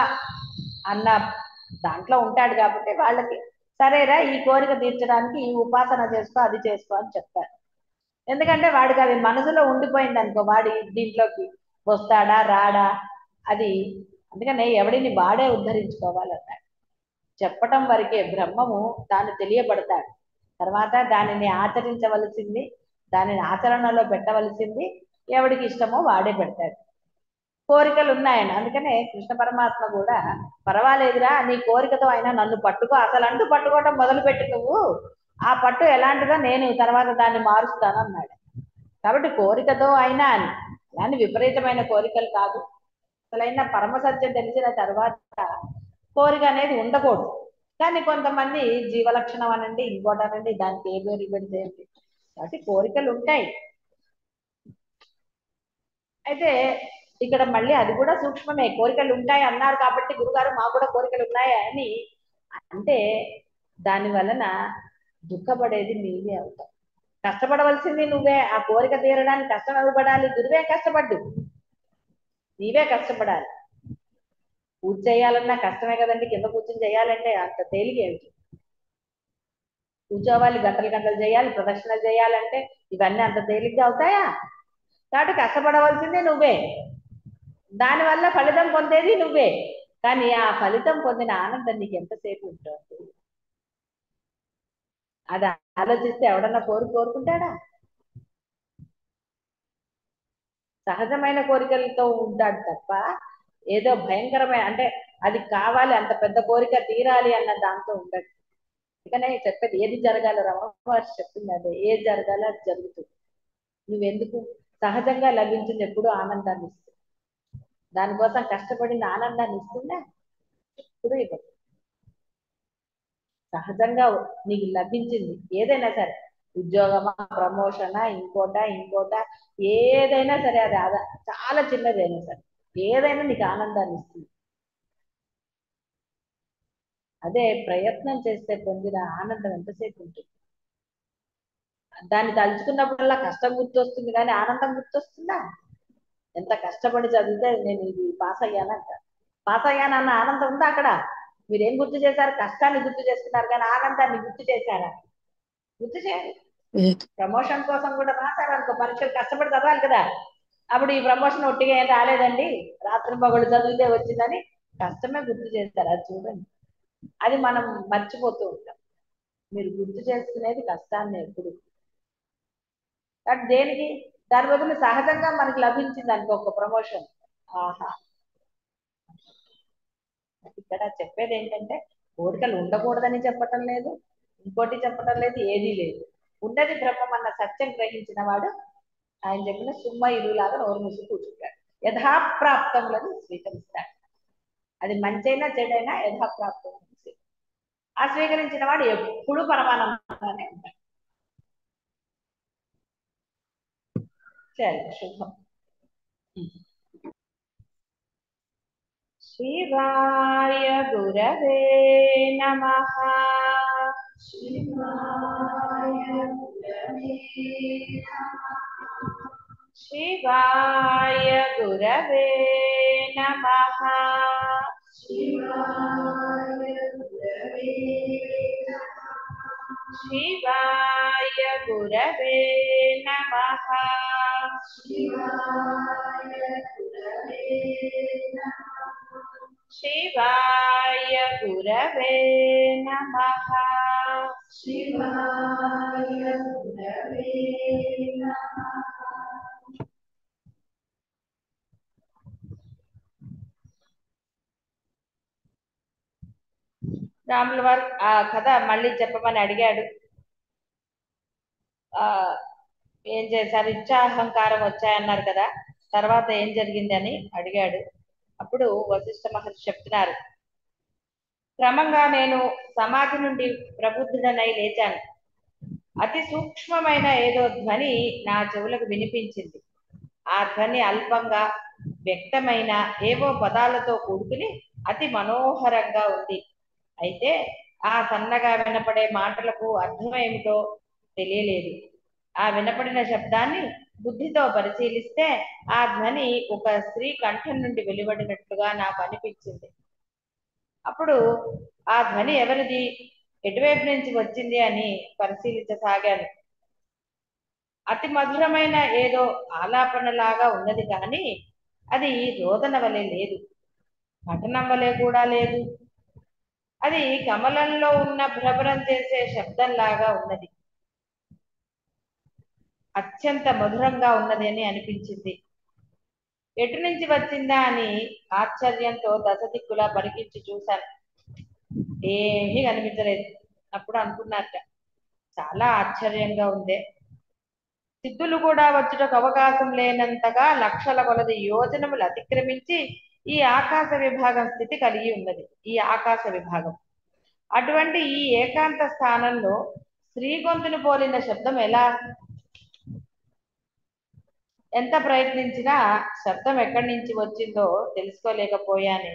అన్న దాంట్లో ఉంటాడు కాబట్టి వాళ్ళకి సరేరా ఈ కోరిక తీర్చడానికి ఈ ఉపాసన చేసుకో అది చేసుకో అని చెప్తారు. ఎందుకంటే వాడికి అది మనసులో ఉండిపోయింది అనుకో, వాడి దీంట్లోకి వస్తాడా రాడా అది. అందుకనే ఎవడిని వాడే ఉద్ధరించుకోవాలన్నాడు. చెప్పటం వరకే, బ్రహ్మము తాను తెలియబడతాడు. తర్వాత దానిని ఆచరించవలసింది, దానిని ఆచరణలో పెట్టవలసింది ఎవడికి ఇష్టమో వాడే పెడతాడు. కోరికలు ఉన్నాయని అందుకనే కృష్ణ పరమాత్మ కూడా పర్వాలేదురా నీ కోరికతో అయినా నన్ను పట్టుకో, అసలు అంటూ పట్టుకోవటం మొదలుపెట్టి నువ్వు ఆ పట్టు ఎలాంటిదో నేను తర్వాత దాన్ని మారుస్తాను అన్నాడు. కాబట్టి కోరికతో అయినా అని అలాని విపరీతమైన కోరికలు కాదు. అసలైన పరమ సత్యం తెలిసిన తర్వాత కోరిక అనేది ఉండకూడదు. కానీ కొంతమంది జీవలక్షణం అనండి ఇంకోటనండి దానికి ఏ పేరు పెడితే ఏంటి. కాబట్టి కోరికలు ఉంటాయి. అయితే ఇక్కడ మళ్ళీ అది కూడా సూక్ష్మమే. కోరికలు ఉంటాయి అన్నారు కాబట్టి గురుగారు మాకు కూడా కోరికలు ఉన్నాయి అని అంటే దాని వలన దుఃఖపడేది నీవే అవుతావు. కష్టపడవలసింది నువ్వే. ఆ కోరిక తీరడానికి కష్టం ఎవరు పడాలి? గురువే కష్టపడ్డు, నీవే కష్టపడాలి. పూజ చేయాలన్నా కష్టమే కదండి. కింద కూర్చొని చేయాలంటే అంత తేలిక ఏమిటి? కూర్చోవాలి, గంటలు గంటలు చేయాలి, ప్రదక్షిణలు చేయాలంటే ఇవన్నీ అంత తేలిగ్గా అవుతాయా? కాబట్టి కష్టపడవలసిందే నువ్వే, దానివల్ల ఫలితం పొందేది నువ్వే. కానీ ఆ ఫలితం పొందిన ఆనందం నీకు ఎంతసేపు ఉంటుంది? అది ఆలోచిస్తే ఎవడన్నా కోరుకుంటాడా? సహజమైన కోరికలతో ఉంటాడు తప్ప ఏదో భయంకరమైన అంటే అది కావాలి అంత పెద్ద కోరిక తీరాలి అన్న దాంతో ఉండదు. అందుకనే చెప్పేది ఏది జరగాలి రమహర్షి చెప్తుంది అదే, ఏది జరగాలి అది జరుగుతుంది. నువ్వెందుకు? సహజంగా లభించింది ఎప్పుడు ఆనందాన్ని ఇస్తుంది. దానికోసం కష్టపడిన ఆనందాన్ని ఇస్తుందా? ఇప్పుడు ఇవ్వదు. సహజంగా నీకు లభించింది ఏదైనా సరే, ఉద్యోగమా, ప్రమోషనా, ఇంకోట ఏదైనా సరే, అది చాలా చిన్నదైనా సరే ఏదైనా నీకు ఆనందాన్ని ఇస్తుంది. అదే ప్రయత్నం చేస్తే పొందిన ఆనందం ఎంతసేపు ఉంటుంది? దాన్ని తలుచుకున్నప్పుడల్లా కష్టం గుర్తొస్తుంది కానీ ఆనందం గుర్తొస్తుందా? ఎంత కష్టపడి చదివితే నేను ఇది పాస్ అయ్యానంట, పాస్ అయ్యానన్న ఆనందం ఉందా అక్కడ? మీరేం గుర్తు చేశారు? కష్టాన్ని గుర్తు చేస్తున్నారు కానీ ఆనందాన్ని గుర్తు చేశారా? గుర్తు చేయాలి. ప్రమోషన్ కోసం కూడా రాశారు అనుకో, పరీక్షలు కష్టపడి చదవాలి కదా. అప్పుడు ఈ ప్రమోషన్ ఒట్టిగా ఏం రాలేదండి, రాత్రి మగళ్ళు చదివితే వచ్చిందని కష్టమే గుర్తు చేస్తారు. అది చూడండి, అది మనం మర్చిపోతూ ఉంటాం. మీరు గుర్తు చేసుకునేది కష్టాన్ని ఎప్పుడు. కానీ దేనికి? దాని బదులు సహజంగా మనకి లభించింది అనుకో ఒక ప్రమోషన్, ఆహా. ఇక్కడ చెప్పేది ఏంటంటే కోరికలు ఉండకూడదని చెప్పటం లేదు, ఇంకోటి చెప్పటం లేదు, ఏదీ లేదు. ఉన్నది బ్రహ్మం అన్న సత్యం గ్రహించిన వాడు ఆయన చెప్పిన సుమ్మ ఇరులాగా నోరు మూసి కూర్చుంటాడు. యథాప్రాప్తములను స్వీకరిస్తాడు. అది మంచైనా చెడైనా యథాప్రాప్తం ఆ స్వీకరించిన వాడు ఎప్పుడు పరమానందంగానే ఉంటాడు. సరే, శుభం. శివాయ గురవే నమః. శివాయ గురవే నమః. శివాయ గురవే నమః. శివాయ గురవే నమః. శివాయ గురవే నమః. శివాయ గురవే నమః. శివాయ గురవే నమః. శివాయ గురవే నమః. రాముల వారు ఆ కథ మళ్ళీ చెప్పమని అడిగాడు. ఆ ఏం చేశారు? ఇచ్చాహంకారం వచ్చాయన్నారు కదా, తర్వాత ఏం జరిగిందని అడిగాడు. అప్పుడు వశిష్ఠ మహర్షి చెప్తున్నారు, క్రమంగా నేను సమాధి నుండి ప్రబుద్ధుడనై లేచాను. అతి సూక్ష్మమైన ఏదో ధ్వని నా చెవులకు వినిపించింది. ఆ ధ్వని అల్పంగా వ్యక్తమైన ఏవో పదాలతో కూడుకుని అతి మనోహరంగా ఉంది. అయితే ఆ సన్నగా వినపడే మాటలకు అర్థం ఏమిటో తెలియలేదు. ఆ వినపడిన శబ్దాన్ని బుద్ధితో పరిశీలిస్తే ఆ ధ్వని ఒక స్త్రీ కంఠం నుండి వెలువడినట్లుగా నాకు అనిపించింది. అప్పుడు ఆ ధ్వని ఎవరిది, ఎటువైపు నుంచి వచ్చింది అని పరిశీలించసాగాను. అతి మధురమైన ఏదో ఆలాపనలాగా ఉన్నది కానీ అది రోదన వలె లేదు, పఠనం వలె కూడా లేదు. అది కమలంలో ఉన్న భ్రమరం చేసే శబ్దంలాగా ఉన్నది. అత్యంత మధురంగా ఉన్నది అని అనిపించింది. ఎటు నుంచి వచ్చిందా అని ఆశ్చర్యంతో దశదిక్కులా పరికించి చూశాను. ఏమీ కనిపించలేదు. అప్పుడు అనుకున్నారట, చాలా ఆశ్చర్యంగా ఉంది. సిద్ధులు కూడా వచ్చుటకు అవకాశం లేనంతగా లక్షల కొలది యోజనములు అతిక్రమించి ఈ ఆకాశ విభాగం స్థితి కలిగి ఉన్నది. ఈ ఆకాశ విభాగం అటువంటి ఈ ఏకాంత స్థానంలో స్త్రీ గొంతును పోలిన శబ్దం ఎంత ప్రయత్నించినా శబ్దం ఎక్కడి నుంచి వచ్చిందో తెలుసుకోలేకపోయాను.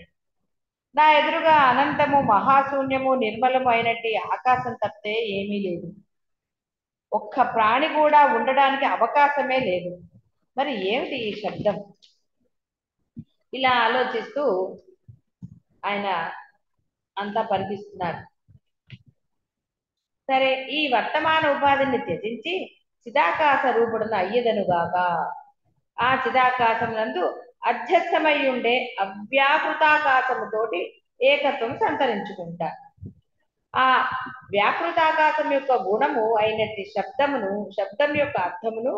నా ఎదురుగా అనంతము, మహాశూన్యము, నిర్మలము అయినట్టు ఆకాశం తప్పితే ఏమీ లేదు. ఒక్క ప్రాణి కూడా ఉండడానికి అవకాశమే లేదు. మరి ఏమిటి ఈ శబ్దం? ఇలా ఆలోచిస్తూ ఆయన అంతా పరికిస్తున్నారు. సరే, ఈ వర్తమాన ఉపాధిని త్యజించి చిదాకాశ రూపుడున అయ్యదనుగాక. ఆ చిదాకాశం నందు అధ్యస్థమై ఉండే అవ్యాకృతాకాశముతోటి ఏకత్వం సంతరించుకుంటా. ఆ వ్యాకృతాకాశం యొక్క గుణము అయినట్టి శబ్దం యొక్క అర్థమును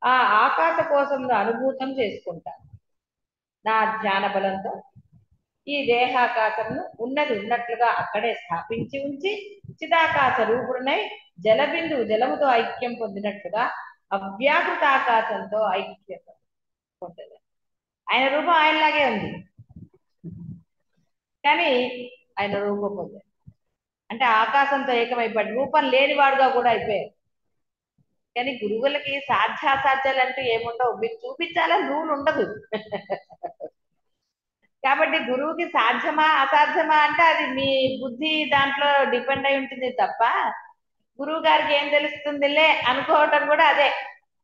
ఆ ఆకాశ కోసమును అనుభూతం చేసుకుంటా. నా ధ్యాన బలంతో ఈ దేహాకాశమును ఉన్నది ఉన్నట్లుగా అక్కడే స్థాపించి ఉంచి చిదాకాశ రూపుడునై జలబిందువు జలముతో ఐక్యం పొందినట్లుగా అవ్యాకృత ఆకాశంతో ఐక్యత పొందదు. ఆయన రూపం ఆయనలాగే ఉంది, కానీ ఆయన రూపం పొందారు. అంటే ఆకాశంతో ఏకమైపోయాడు, రూపం లేనివాడుగా కూడా అయిపోయారు. కానీ గురువులకి సాధ్యాసాధ్యాలు అంటూ ఏముండవు, మీకు చూపించాలని రూల్ ఉండదు. కాబట్టి గురువుకి సాధ్యమా అసాధ్యమా అంటే అది మీ బుద్ధి దాంట్లో డిపెండ్ అయి ఉంటుంది తప్ప గురువు గారికి ఏం తెలుస్తుందిలే అనుకోవటం కూడా అదే,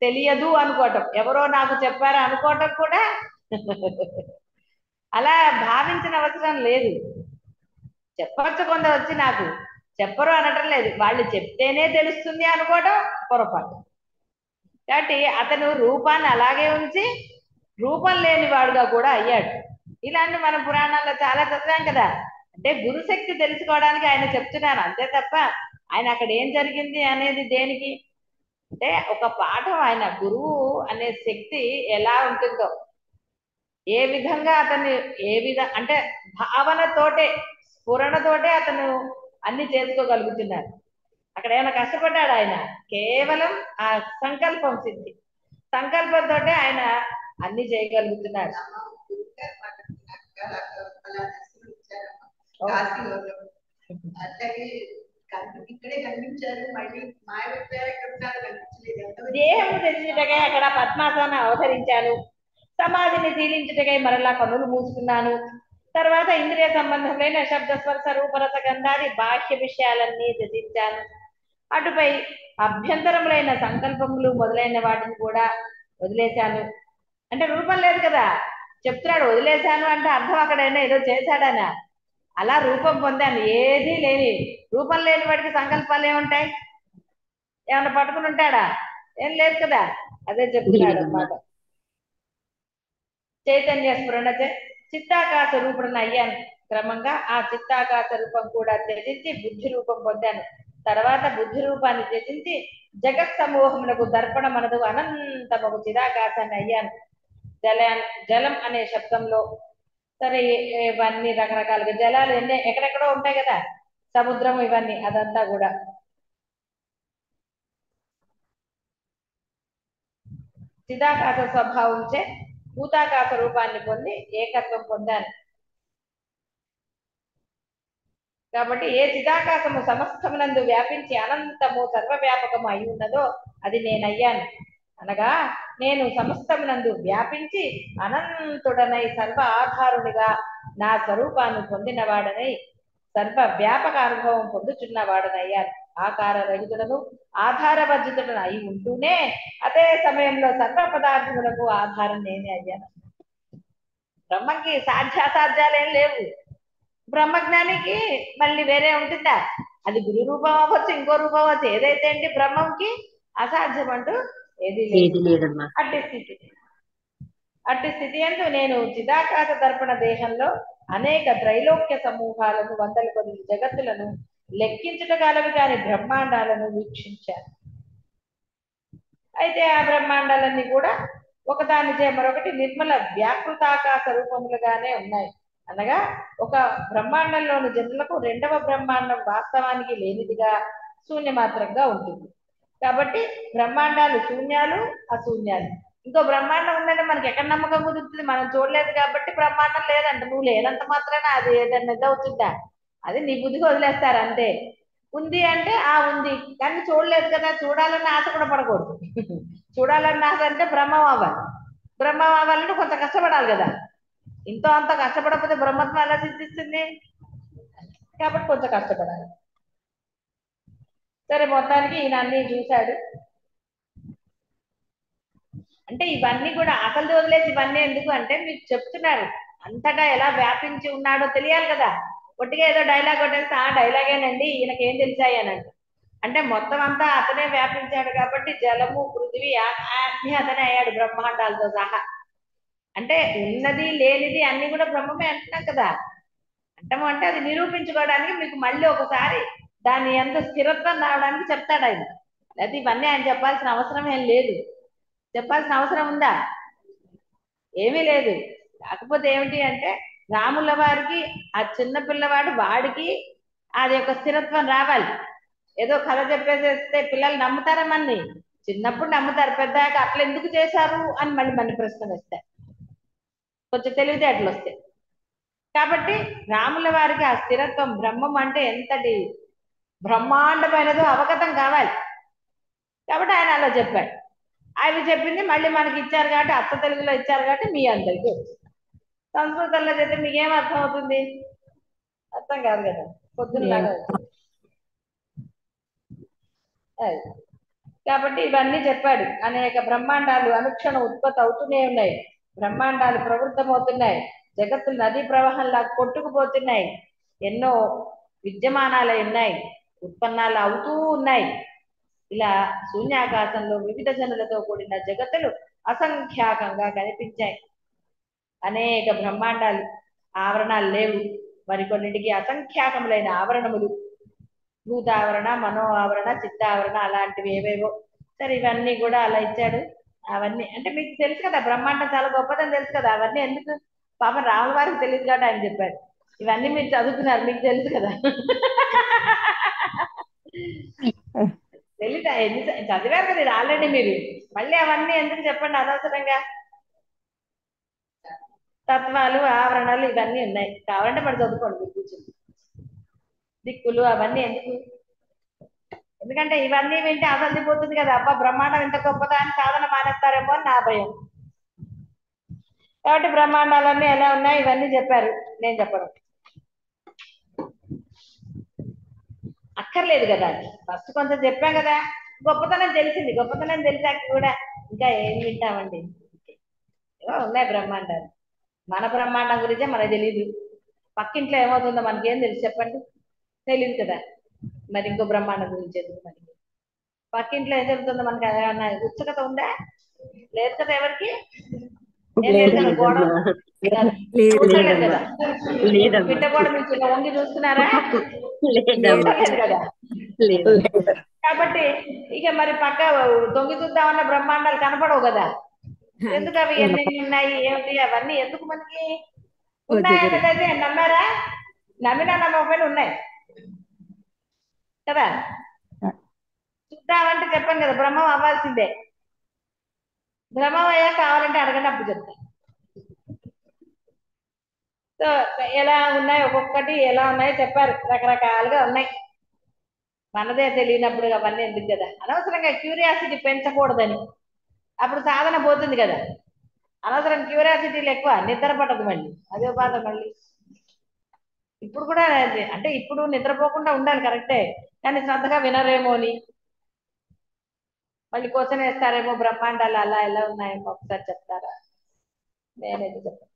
తెలియదు అనుకోవటం, ఎవరో నాకు చెప్పారు అనుకోవటం కూడా అలా భావించిన అవసరం లేదు. చెప్పచ్చు, కొందరు వచ్చి నాకు చెప్పరు అనటం లేదు, వాళ్ళు చెప్తేనే తెలుస్తుంది అనుకోవటం పొరపాటు. కాబట్టి అతను రూపాన్ని అలాగే ఉంచి రూపం లేని వాడుగా కూడా అయ్యాడు. ఇలాంటి మన పురాణాల్లో చాలా చదివాం కదా. అంటే గురుశక్తి తెలుసుకోవడానికి ఆయన చెప్తున్నారు అంతే తప్ప ఆయన అక్కడ ఏం జరిగింది అనేది దేనికి అంటే ఒక పాఠం. ఆయన గురువు అనే శక్తి ఎలా ఉంటుందో, ఏ విధంగా అతన్ని అంటే భావనతోటే స్ఫురణతోటే అతను అన్ని చేసుకోగలుగుతున్నారు. అక్కడ ఏమైనా కష్టపడ్డాడు ఆయన? కేవలం ఆ సంకల్పం సిద్ధి, సంకల్పంతో ఆయన అన్ని చేయగలుగుతున్నారు. దేహం తెలిసించటకై అక్కడ పద్మాసనం అవతరించాను, సమాధిని తీలించుటకై మరలా కన్నులు మూసుకున్నాను. తర్వాత ఇంద్రియ సంబంధమైన శబ్ద స్పర్శ రూపరస గంధాది బాహ్య విషయాలన్నీ త్యజించాను. అటుపై అభ్యంతరములైన సంకల్పములు మొదలైన వాటిని కూడా వదిలేశాను. అంటే రూపం లేదు కదా, చెప్తున్నాడు వదిలేశాను అంటే అర్థం అక్కడైనా ఏదో చేశాడనా? అలా రూపం పొందాను, ఏదీ లేని రూపం లేని వాడికి సంకల్పాలు ఏముంటాయి? ఏమన్నా పట్టుకుని ఉంటాడా? ఏం లేదు కదా. అదే చెప్తున్నాడు అన్నమాట. చైతన్య స్ఫురణ చిత్తాకాశ రూపుడున అయ్యాను. క్రమంగా ఆ చిత్తాకాశ రూపం కూడా త్యజించి బుద్ధి రూపం పొందాను. తర్వాత బుద్ధి రూపాన్ని త్యజించి జగత్ సమూహములకు దర్పణ మనదు అనంతమగు చిదాకాశాన్ని అయ్యాను. జలం అనే శబ్దంలో సరే ఇవన్నీ రకరకాలుగా జలాలు ఎక్కడెక్కడో ఉంటాయి కదా, సముద్రం ఇవన్నీ, అదంతా కూడా చిదాకాశ స్వభావంచే భూతాకాశ రూపాన్ని పొంది ఏకత్వం పొందాను. కాబట్టి ఏ చిదాకాశము సమస్తమునందు వ్యాపించి అనంతము సర్వవ్యాపకము అయి ఉన్నదో అది నేనయ్యాను. అనగా నేను సమస్తమునందు వ్యాపించి అనంతుడనై సర్వ ఆధారునిగా నా స్వరూపాన్ని పొందినవాడనై సర్వ వ్యాపక అనుభవం పొందుచున్నవాడనయ్యాను. ఆకార రహితుడను ఆధారవర్జితుడను అయి ఉంటూనే అదే సమయంలో సర్వ పదార్థములకు ఆధారం నేనే అయ్యాను. బ్రహ్మకి సాధ్యాసాధ్యాలేం లేవు. బ్రహ్మజ్ఞానికి మళ్ళీ వేరే ఉంటుందా? అది గురు రూపం అవ్వచ్చు, ఇంకో రూపం అవ్వచ్చు, ఏదైతే ఏంటి బ్రహ్మంకి అసాధ్యం అంటూ ఏది లేదు. అట్టి స్థితి అంటూ నేను చిదాకాశ దర్పణ దేహంలో అనేక త్రైలోక్య సమూహాలను, వందల కొద్ది జగత్తులను లెక్కించటగలవి కాని బ్రహ్మాండాలను వీక్షించాను. అయితే ఆ బ్రహ్మాండాలన్నీ కూడా ఒకదాని చే మరొకటి నిర్మల వ్యాకృతాకాశ రూపములుగానే ఉన్నాయి. అనగా ఒక బ్రహ్మాండంలోని జనులకు రెండవ బ్రహ్మాండం వాస్తవానికి లేనిదిగా శూన్యమాత్రంగా ఉంటుంది. కాబట్టి బ్రహ్మాండాలు శూన్యాలు, అశూన్యాలు. ఇంకో బ్రహ్మాండం ఉందంటే మనకి ఎక్కడ నమ్మకం కుదురుతుంది? మనం చూడలేదు కాబట్టి బ్రహ్మాండం లేదంట. నువ్వు లేనంత మాత్రాన అది ఏదన్నా అవుతుందా? అది నీ బుద్ధికి వదిలేస్తారు అంతే. ఉంది అంటే ఆ ఉంది, కానీ చూడలేదు కదా, చూడాలన్న ఆశ కూడా పడకూడదు. చూడాలన్న ఆశ అంటే బ్రహ్మం అవ్వాలి. బ్రహ్మం అవ్వాలంటే కొంత కష్టపడాలి కదా. ఇంతో అంత కష్టపడకపోతే బ్రహ్మత్వం ఎలా సిద్ధిస్తుంది? కాబట్టి కొంచెం కష్టపడాలి. సరే, మొత్తానికి ఈయన అన్ని చూశాడు. అంటే ఇవన్నీ కూడా అసలు వదిలేసి ఇవన్నీ ఎందుకు అంటే మీకు చెప్తున్నారు, అంతటా ఎలా వ్యాపించి ఉన్నాడో తెలియాలి కదా. ఒట్టిగా ఏదో డైలాగ్ కొట్టేస్తే ఆ డైలాగేనండి ఈయనకేం తెలిసాయి అని అంటే మొత్తం అంతా అతనే వ్యాపించాడు కాబట్టి జలము, పృథివీ, అన్ని అతనే అయ్యాడు బ్రహ్మాండాలతో సహా. అంటే ఉన్నది లేనిది అన్ని కూడా బ్రహ్మమే అంటున్నాం కదా. అంటాము అంటే అది నిరూపించుకోవడానికి మీకు మళ్ళీ ఒకసారి దాని ఎంత స్థిరత్వం రావడానికి చెప్తాడు ఆయన. అయితే ఇవన్నీ ఆయన చెప్పాల్సిన అవసరం ఏం లేదు. చెప్పాల్సిన అవసరం ఉందా? ఏమీ లేదు. కాకపోతే ఏమిటి అంటే రాముల వారికి ఆ చిన్న పిల్లవాడు వాడికి అది యొక్క స్థిరత్వం రావాలి. ఏదో కథ చెప్పేసేస్తే పిల్లలు నమ్ముతారా? మన్ని చిన్నప్పుడు నమ్ముతారు, పెద్దాక అట్లా ఎందుకు చేశారు అని మళ్ళీ మన ప్రశ్న వేస్తాయి, కొంచెం తెలివితేటలు వస్తాయి. కాబట్టి రాముల వారికి ఆ స్థిరత్వం, బ్రహ్మం అంటే ఎంతటి బ్రహ్మాండమైనదో అవగతం కావాలి. కాబట్టి ఆయన అలా చెప్పాడు. ఆయన చెప్పింది మళ్ళీ మనకి ఇచ్చారు కాబట్టి, అత్త తెలుగులో ఇచ్చారు కాబట్టి మీ అందరికీ సంస్కృతంలో చెప్తే మీకేం అర్థం అవుతుంది? అర్థం కాదు కదా, పొద్దున్నలాగా అవుతుంది. కాబట్టి ఇవన్నీ చెప్పాడు. అనేక బ్రహ్మాండాలు అనుక్షణం ఉత్పత్తి అవుతూనే ఉన్నాయి. బ్రహ్మాండాలు ప్రవృత్తమవుతున్నాయి. జగత్తులు నదీ ప్రవాహంలా కొట్టుకుపోతున్నాయి. ఎన్నో విద్యమానాలు ఉన్నాయి, ఉత్పన్నాలు అవుతూ ఉన్నాయి. ఇలా శూన్యాకాశంలో వివిధ జనులతో కూడిన జగత్తులు అసంఖ్యాకంగా కనిపించాయి. అనేక బ్రహ్మాండాలు ఆవరణాలు లేవు, మరికొన్నిటికి అసంఖ్యాకములైన ఆవరణములు, భూతావరణ, మనో ఆవరణ, చిత్తావరణ, అలాంటివి ఏవేవో. సరే, ఇవన్నీ కూడా అలా ఇచ్చాడు. అవన్నీ అంటే మీకు తెలుసు కదా, బ్రహ్మాండం చాలా గొప్పదని తెలుసు కదా. అవన్నీ ఎందుకు? పాపం రాముల వారికి తెలియదు కాబట్టి ఆయన చెప్పాడు. ఇవన్నీ మీరు చదువుతున్నారు, మీకు తెలుసు కదా. తెలీదా? ఎన్ని చదివారు కదా ఆల్రెడీ మీరు. మళ్ళీ అవన్నీ ఎందుకు చెప్పండి అనవసరంగా. తత్వాలు, ఆవరణలు ఇవన్నీ ఉన్నాయి, కావాలంటే మరి చదువుకోండి మీరు కూర్చుని. దిక్కులు అవన్నీ ఎందుకు? ఎందుకంటే ఇవన్నీ వింటే అసలు కదా, అబ్బా బ్రహ్మాండం ఇంత గొప్పదా అని సాధన మానేస్తారేమో అని నా భయం. కాబట్టి బ్రహ్మాండాలన్నీ ఎలా ఉన్నాయి ఇవన్నీ చెప్పారు, నేను చెప్పడం అక్కర్లేదు కదా. ఫస్ట్ కొంచెం చెప్పాం కదా, గొప్పతనం తెలిసింది. గొప్పతనం తెలిసాక కూడా ఇంకా ఏం వింటామండి? ఏవో ఉన్నాయి బ్రహ్మాండాలు. మన బ్రహ్మాండం గురించే మనకు తెలియదు. పక్కింట్లో ఏమవుతుందో మనకేం తెలుసు చెప్పండి? తెలియదు కదా. మరి ఇంకో బ్రహ్మాండం గురించి ఎందుకు? మరి పక్కింట్లో ఏం జరుగుతుందో మనకి ఏమన్నా ఉత్సుకత ఉందా? లేదు కదా ఎవరికి. ఏం లేదు కదా, గోడ చూడలేదు కదా, పిట్ట గోడ నుంచి ఇలా వంగి చూస్తున్నారా? చూడలేదు కదా. కాబట్టి ఇక మరి పక్క దొంగి చూద్దామన్న బ్రహ్మాండాలు కనపడవు కదా. ఎందుకు అవి ఎన్ని ఉన్నాయి ఏమిటి అవన్నీ ఎందుకు మనకి? ఉన్నాయన్నదైతే నమ్మారా? నమ్మినా నమ్మకపోయినా ఉన్నాయి కదా. చూద్దామంటే చెప్పాను కదా, బ్రహ్మం అవ్వాల్సిందే. బ్రహ్మం అయ్యా కావాలంటే అడగండి, అప్పుడు చెప్తా. సో ఎలా ఉన్నాయి, ఒక్కొక్కటి ఎలా ఉన్నాయో చెప్పారు. రకరకాలుగా ఉన్నాయి. మనదే తెలియనప్పుడు అవన్నీ ఎందుకు కదా, అనవసరంగా క్యూరియాసిటీ పెంచకూడదని. అప్పుడు సాధన పోతుంది కదా. అనవసరం క్యూరియాసిటీలు ఎక్కువ, నిద్ర పట్టదు మళ్ళీ, అదే బాధ మళ్ళీ. ఇప్పుడు కూడా అంటే ఇప్పుడు నిద్రపోకుండా ఉండాలి కరెక్టే, కానీ శ్రద్ధగా వినరేమో అని మళ్ళీ క్వశ్చన్ వేస్తారేమో, బ్రహ్మాండాలు అలా ఎలా ఉన్నాయేమో ఒకసారి చెప్తారా? నేనైతే చెప్పాను,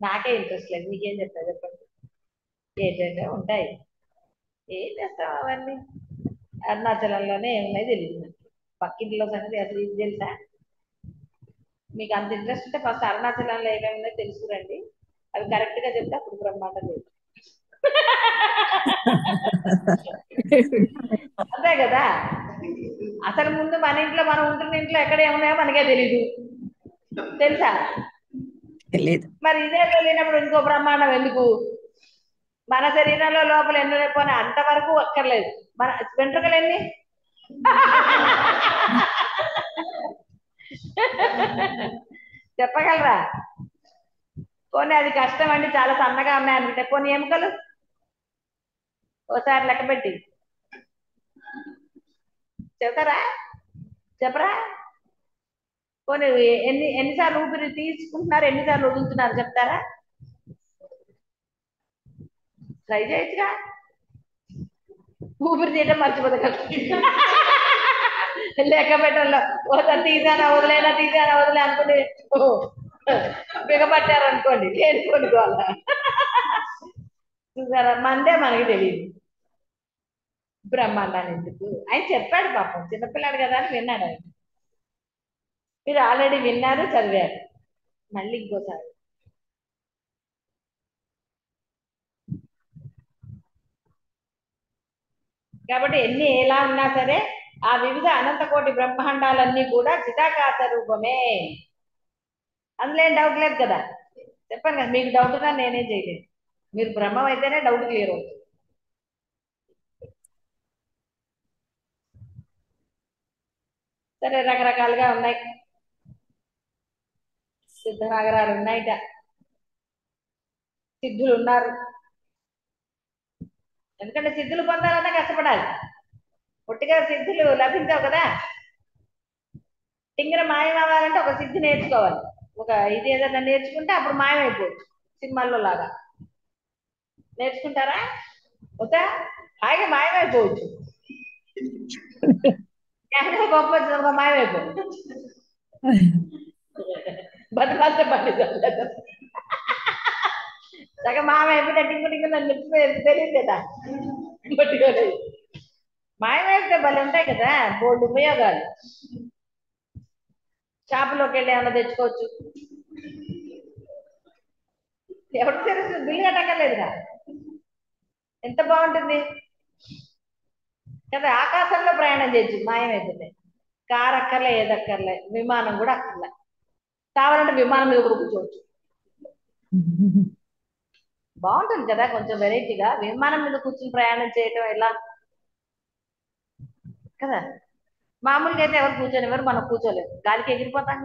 నాకే ఇంట్రెస్ట్ లేదు, మీకేం చెప్తా చెప్పండి. ఏంటంటే ఉంటాయి, ఏం చేస్తాం అవన్నీ. అరుణాచలంలోనే ఏమున్నాయి తెలియదు నాకు. పక్కింట్లో సంగతి అసలు ఇది తెలుసా? మీకు అంత ఇంట్రెస్ట్ ఉంటే ఫస్ట్ అరుణాచలంలో ఏమేమి ఉన్నాయో తెలుసుకురండి. అవి కరెక్ట్ గా చెప్తే అప్పుడు బ్రహ్మాండం లేదు. అంతే కదా. అసలు ముందు మన ఇంట్లో మనం ఉంటున్న ఇంట్లో ఎక్కడ ఏమున్నాయో మనకే తెలీదు, తెలుసా? తెలియదు. మరి ఇదే తెలియనప్పుడు ఇంకో బ్రహ్మాండం ఎందుకు? మన శరీరంలో లోపల ఎన్ని రేపోని అంతవరకు అక్కర్లేదు. మన వెంట్రుకలు ఎన్ని? చెప్పగలరా? కొన్ని అది కష్టం అండి, చాలా సన్నగా ఉన్నాయనుకుంటే కొన్ని ఎముకలు ఓసారి లెక్క పెట్టి చెప్తారా? చెప్పరా? కొన్ని ఎన్నిసార్లు ఊపిరి తీసుకుంటున్నారు, ఎన్నిసార్లు వదులుతున్నారు చెప్తారా? ట్రై చేయొచ్చుగా. ఊపిరి తీయడం మర్చిపోతే కదా లెక్క పెట్టడంలో ఒకసారి తీసానా వదిలేనా తీసానా వదిలే అనుకుని బిగపట్టారు అనుకోండి, చేసుకోనుకోవాల. చూసారా, మందే మనకి తెలియదు బ్రహ్మాండాన్ని ఎందుకు. ఆయన చెప్పాడు పాపం, చిన్నపిల్లాడు కదా అని విన్నాడు ఆయన. మీరు ఆల్రెడీ విన్నారు, చదివారు, మళ్ళీ ఇంకోసారి. కాబట్టి ఎన్ని ఎలా ఉన్నా సరే ఆ వివిధ అనంత కోటి బ్రహ్మాండాలన్నీ కూడా చిదాకాశ రూపమే, అందులో ఏం డౌట్ లేదు కదా. చెప్పాను కదా, మీకు డౌట్ గా నేనేం చేయలేదు. మీరు బ్రహ్మం అయితేనే డౌట్ క్లియర్ అవుతుంది. సరే, రకరకాలుగా ఉన్నాయి, సిద్ధనాగరాలు ఉన్నాయిట, సిద్ధులు ఉన్నారు. ఎందుకంటే సిద్ధులు పొందాలన్నా కష్టపడాలి, ఒట్టిగా సిద్ధులు లభించవు కదా. టింగర మాయం అవ్వాలంటే ఒక సిద్ధి నేర్చుకోవాలి. ఒక ఇది ఏదైనా నేర్చుకుంటే అప్పుడు మాయమైపోవచ్చు, సినిమాల్లో లాగా. నేర్చుకుంటారా? వద్దా? హాయిగా మాయమైపోవచ్చు, గొప్ప వచ్చిన మాయమైపోవచ్చు. బతకాల్సిన పని సగం మాయమైపోతే టింగు టింగు నన్ను తెలియదు కదా. మాయమైతే భలే ఉంటాయి కదా, బోల్డ్ ఉపయోగాలు. షాపులోకి వెళ్ళి ఏమన్నా తెచ్చుకోవచ్చు, ఎవరికి తెలుసు, బిల్లు కట్టక్కర్లేదుగా. ఎంత బాగుంటుంది కదా. ఆకాశంలో ప్రయాణం చేయొచ్చు మాయమైపోతే. కారు అక్కర్లే, ఏదక్కర్లే, విమానం కూడా అక్కర్లే. కావాలంటే విమానం మీద కూడా కూర్చోవచ్చు. బాగుంటుంది కదా, కొంచెం వెరైటీగా విమానం మీద కూర్చుని ప్రయాణం చేయటం ఎలా కదా. మామూలుగా అయితే ఎవరు కూర్చొని ఎవరు మనం కూర్చోలేము, గాలికి ఎగిరిపోతాం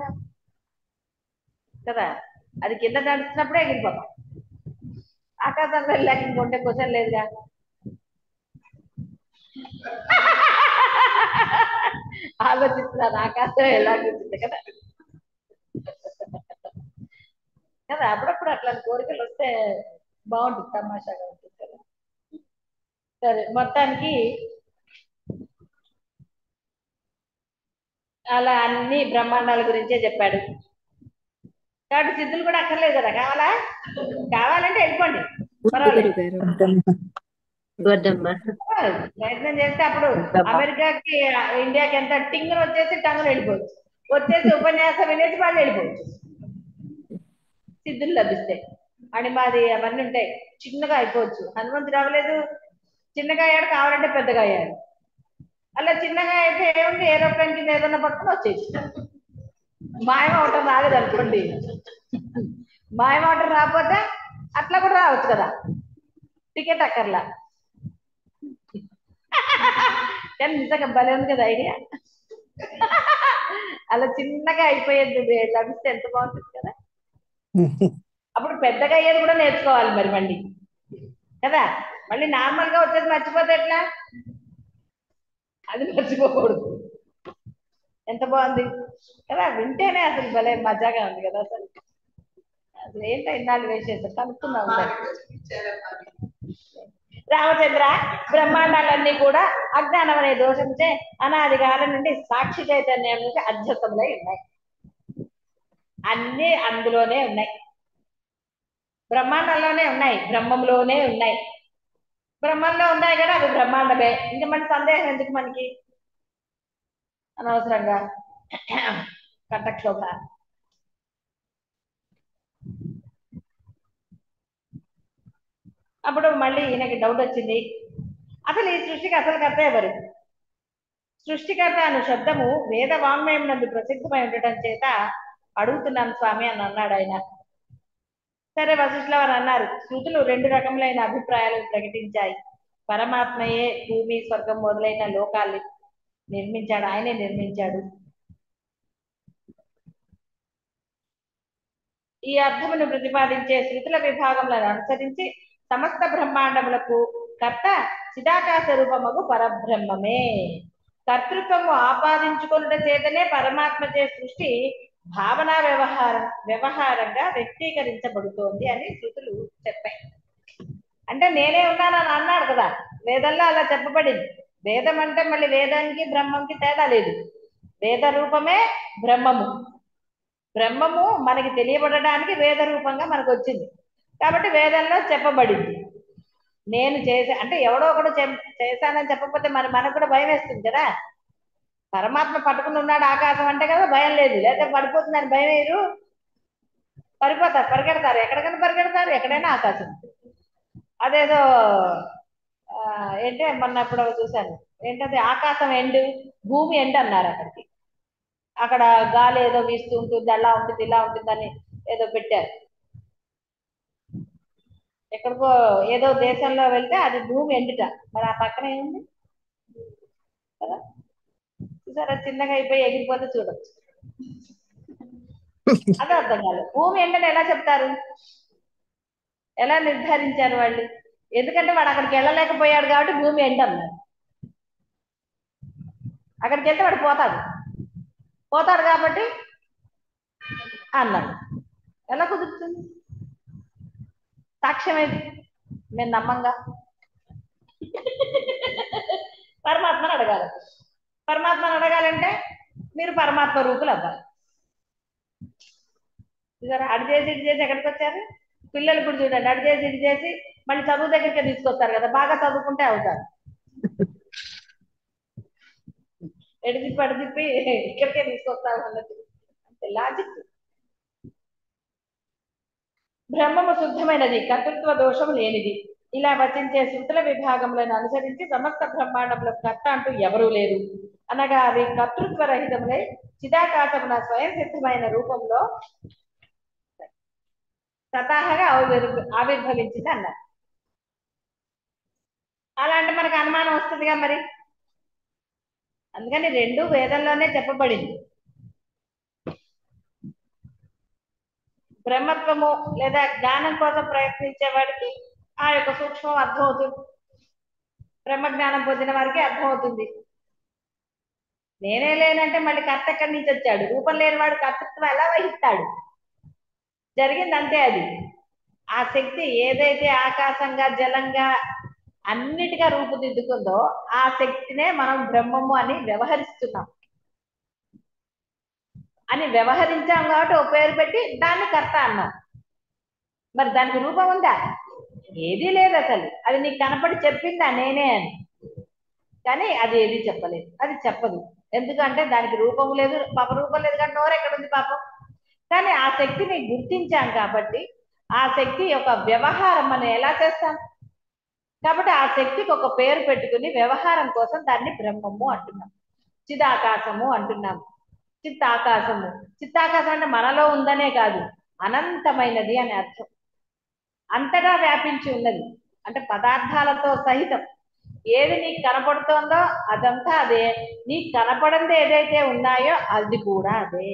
కదా. అది కింద నడుస్తున్నప్పుడే ఎగిరిపోతాం. ఆకాశంలో వెళ్ళాక ఇంకొంటే క్వశ్చన్ లేదుగా. ఆలోచిస్తున్నారు ఆకాశం ఎలా కూర్చుంది కదా. కదా, అప్పుడప్పుడు అట్లాంటి కోరికలు వస్తే బాగుంటుంది, తమాషాగా ఉంటుంది కదా. సరే, మొత్తానికి అలా అన్ని బ్రహ్మాండాల గురించే చెప్పాడు. కాబట్టి సిద్ధులు కూడా అక్కర్లేదు కదా. కావాలా? కావాలంటే వెళ్ళిపోండి, పర్వాలేదు. ప్రయత్నం చేస్తే అప్పుడు అమెరికాకి ఇండియాకి ఎంత టింగులు వచ్చేసి టంగులు వెళ్ళిపోవచ్చు, వచ్చేసి ఉపన్యాసం వినేసి వాళ్ళు వెళ్ళిపోవచ్చు, సిద్ధులు లభిస్తే. అని మాది అవన్నీ ఉంటాయి, చిన్నగా అయిపోవచ్చు. హనుమంతుడు అవ్వలేదు, చిన్నగా అయ్యాడు, కావాలంటే పెద్దగా అయ్యాడు. అలా చిన్నగా అయితే ఏముంది, ఏరోప్లేన్ కింద ఏదన్నా పట్టుకుని వచ్చేసి. మాయం అవటం రాలేదు అనుకోండి, మాయం అవటం రాకపోతే అట్లా కూడా రావచ్చు కదా, టికెట్ అక్కర్లా. కానీ నిజంగా భలే ఉంది కదా ఐడియా. అలా చిన్నగా అయిపోయేది లభిస్తే ఎంత బాగుంటుంది కదా. అప్పుడు పెద్దగా అయ్యేది కూడా నేర్చుకోవాలి మరి మళ్ళీ కదా. మళ్ళీ నార్మల్ గా వచ్చేది మర్చిపోతే ఎట్లా, అది మర్చిపోకూడదు. ఎంత బాగుంది కదా, వింటేనే అసలు భలే మజాగా ఉంది కదా. అసలు ఏంటో ఇన్నాళ్ళు వేసేది కనుక్కున్నాం. రామచంద్ర, బ్రహ్మాండాలన్నీ కూడా అజ్ఞానం అనే దోషంచే అనాది కాలం నుండి సాక్షి చైతన్యం నుంచి అధ్యతములై ఉన్నాయి. అన్ని అందులోనే ఉన్నాయి, బ్రహ్మాండంలోనే ఉన్నాయి, బ్రహ్మంలోనే ఉన్నాయి. బ్రహ్మంలో ఉన్నాయి కదా, అవి బ్రహ్మాండమే. ఇంకా మన సందేహం ఎందుకు మనకి అనవసరంగా కటక్షోభ. అప్పుడు మళ్ళీ ఈయనకి డౌట్ వచ్చింది, అసలు ఈ సృష్టికి అసలు కర్త ఎవరు? సృష్టికర్త అను శబ్దము వేద వాంగ్మయం నందు ప్రసిద్ధమై ఉండటం చేత అడుగుతున్నాను స్వామి అని అన్నాడు ఆయన. సరే వశిష్ఠుల వారు అన్నారు, శృతులు రెండు రకములైన అభిప్రాయాలను ప్రకటించాయి. పరమాత్మయే భూమి స్వర్గం మొదలైన లోకాల్ని నిర్మించాడు, ఆయనే నిర్మించాడు. ఈ అర్థమును ప్రతిపాదించే శృతుల విభాగములను అనుసరించి సమస్త బ్రహ్మాండములకు కర్త చిదాకాశ రూపముకు పరబ్రహ్మమే. కర్తృత్వము ఆపాదించుకొనుట చేతనే పరమాత్మచే సృష్టి భావన వ్యవహారంగా వ్యక్తీకరించబడుతోంది అని శృతులు చెప్పాయి. అంటే నేనే ఉన్నానని అన్నాడు కదా, వేదంలో అలా చెప్పబడింది. వేదం అంటే మళ్ళీ వేదానికి బ్రహ్మంకి తేడా లేదు. వేద రూపమే బ్రహ్మము. బ్రహ్మము మనకి తెలియబడడానికి వేద రూపంగా మనకు వచ్చింది కాబట్టి వేదంలో చెప్పబడింది. నేను అంటే ఎవడో ఒకడు చేశానని చెప్పకపోతే మనకు కూడా భయం వేస్తుంది కదా. పరమాత్మ పట్టుకుని ఉన్నాడు ఆకాశం అంటే కదా భయం లేదు, లేదా పడిపోతుందని భయం వేయరు, పరిగెడతారు, ఎక్కడికైనా పరిగెడతారు, ఎక్కడైనా ఆకాశం. అదేదో ఏంటే మొన్న ఎప్పుడో చూశాను, ఏంటది ఆకాశం ఎండు భూమి ఎండు అన్నారు. అక్కడ గాలి ఏదో వీస్తూ ఉంటుంది, అలా ఉంటుంది ఇలా ఉంటుందని ఏదో పెట్టారు. ఎక్కడికో ఏదో దేశంలో వెళ్తే అది భూమి ఎండుట, మరి ఆ పక్కన ఏముంది కదా, చూసారా చిన్నగా అయిపోయి ఎగిరిపోతే చూడొచ్చు. అదే అర్థం కాదు, భూమి ఎండని ఎలా చెప్తారు, ఎలా నిర్ధారించారు వాళ్ళు? ఎందుకంటే వాడు అక్కడికి వెళ్ళలేకపోయాడు కాబట్టి భూమి ఎండ అన్నారు. అక్కడికి వెళ్తే వాడు పోతాడు కాబట్టి అన్నాడు. ఎలా కుదురుతుంది? సాక్ష్యం ఏది? మేము నమ్మంగా. పరమాత్మను అడగాలంటే మీరు పరమాత్మ రూపులు అవ్వాలి. అడి చేసి ఇటు చేసి ఎక్కడికి వచ్చారు? పిల్లలు కూడా చూడండి, అడి చేసి ఇటు చేసి మళ్ళీ చదువు దగ్గరికి తీసుకొస్తారు కదా, బాగా చదువుకుంటే అవుతారు. ఎడిదిప్పి ఇక్కడికే తీసుకొస్తారు అన్నట్టు లాజిక్. బ్రహ్మము శుద్ధమైనది, కర్తృత్వ దోషం లేనిది. ఇలా వచించే శృతుల విభాగములను అనుసరించి సమస్త బ్రహ్మాండములకు కర్త అంటూ ఎవరూ లేరు అనగా అవి కర్తృత్వ రహితములై చిదాకాశమున స్వయం సిద్ధమైన రూపంలో స్వతహాగా ఆవిర్భవించింది అన్నారు. అలా అంటే మనకు అనుమానం వస్తుందిగా మరి. అందుకని రెండు వేదంలోనే చెప్పబడింది. బ్రహ్మత్వము లేదా జ్ఞానం కోసం ప్రయత్నించే వాడికి ఆ యొక్క సూక్ష్మం అర్థమవుతుంది, బ్రహ్మజ్ఞానం పొందిన వారికి అర్థమవుతుంది. నేనే లేనంటే మళ్ళీ కర్త ఎక్కడి నుంచి వచ్చాడు? రూపం లేని వాడు కర్తృత్వం ఎలా వహిస్తాడు? జరిగింది అంతే. అది ఆ శక్తి ఏదైతే ఆకాశంగా జలంగా అన్నిటిగా రూపుదిద్దుకుందో ఆ శక్తినే మనం బ్రహ్మము అని వ్యవహరిస్తున్నాం. వ్యవహరించాం కాబట్టి ఓ పేరు పెట్టి దాన్ని కర్త అన్నాం. మరి దానికి రూపం ఉందా? ఏదీ లేదు అసలు. అది నీకు కనపడి చెప్పిందా నేనే అని, కానీ అది ఏది చెప్పలేదు, అది చెప్పదు. ఎందుకంటే దానికి రూపం లేదు, పాప రూపం లేదు కానీ నోరు ఎక్కడ ఉంది పాపం. కానీ ఆ శక్తిని గుర్తించాం కాబట్టి ఆ శక్తి యొక్క వ్యవహారం మనం ఎలా చేస్తాం కాబట్టి ఆ శక్తికి ఒక పేరు పెట్టుకుని వ్యవహారం కోసం దాన్ని బ్రహ్మము అంటున్నాం, చిదాకాశము అంటున్నాం. చిత్తాకాశం అంటే మనలో ఉందనే కాదు, అనంతమైనది అని అర్థం. అంతగా వ్యాపించి ఉన్నది అంటే పదార్థాలతో సహితం. ఏది నీకు కనపడుతోందో అదంతా అదే, నీకు కనపడంది ఏదైతే ఉన్నాయో అది కూడా అదే.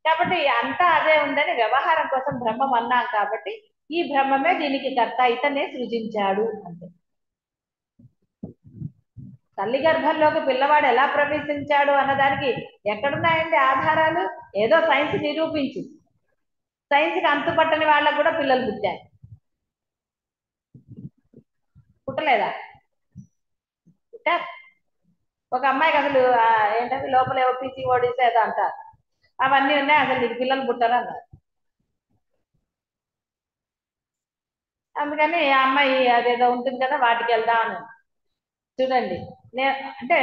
కాబట్టి అంతా అదే ఉందని వ్యవహారం కోసం బ్రహ్మం అన్నాం కాబట్టి ఈ బ్రహ్మమే దీనికి కర్త, ఇతనే సృజించాడు అంటే. తల్లి గర్భంలోకి పిల్లవాడు ఎలా ప్రవేశించాడు అన్నదానికి ఎక్కడున్నాయండి ఆధారాలు? ఏదో సైన్స్ నిరూపించి, సైన్స్కి అంతుపట్టని వాళ్ళకు కూడా పిల్లలు పుట్టారు, పుట్టలేదా? పుట్టారు. ఒక అమ్మాయికి అసలు ఏంటంటే లోపల ఏవో PCODs ఏదో అంటారు, అవన్నీ ఉన్నాయి, అసలు నీకు పిల్లలు పుట్టారు అన్నారు. అందుకని ఆ అమ్మాయి అదేదో ఉంటుంది కదా వాటికి వెళ్దామని. చూడండి, అంటే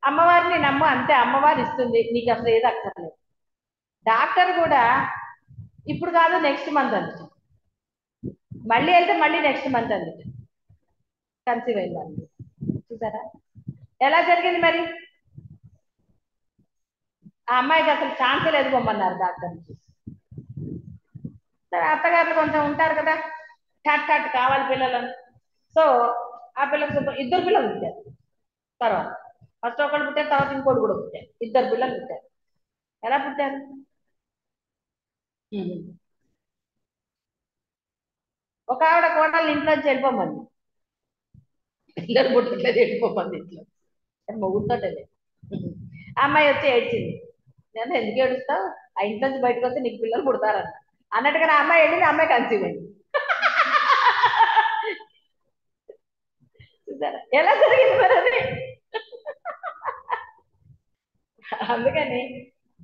అమ్మవారిని నమ్ము అంతే, అమ్మవారు ఇస్తుంది, నీకు అసలు ఏది అక్కర్లేదు. డాక్టర్ కూడా ఇప్పుడు కాదు నెక్స్ట్ మంత్ అందుతుంది, మళ్ళీ వెళ్తే మళ్ళీ నెక్స్ట్ మంత్ అందుతుంది, కన్సీవ్ అయింది. చూసారా ఎలా జరిగింది మరి? ఆ అమ్మాయికి అసలు ఛాన్స్ లేదు పొమ్మన్నారు డాక్టర్ నుంచి. సరే అత్తగారులు కొంచెం ఉంటారు కదా, ఠాట్ ఠాట్ కావాలి పిల్లలని. సో ఆ పిల్లలకు ఇద్దరు పిల్లలు పుట్టారు. తర్వాత ఫస్ట్ ఒకళ్ళు పుట్టారు, తర్వాత ఇంకోటి కూడా పుట్టారు. ఇద్దరు పిల్లలు పుట్టారు. ఎలా పుట్టారు? ఒక ఆవిడ కోడలు ఇంట్లోంచి వెళ్ళిపోమంది, పిల్లలు పుట్టట్లేదు వెళ్ళిపోమంది ఇంట్లో. మొగుడుతో ఆ అమ్మాయి వచ్చి ఏడ్చింది. నేను ఎందుకు ఏడుస్తావు, ఆ ఇంట్లోంచి బయటకు వస్తే నీకు పిల్లలు పుడతారన్న అన్నట్టుగా ఆ అమ్మాయి వెళ్ళింది, ఆ అమ్మాయి కన్సీవ్ అయింది. చూసారా ఎలా జరిగింది మరి అది? అందుకని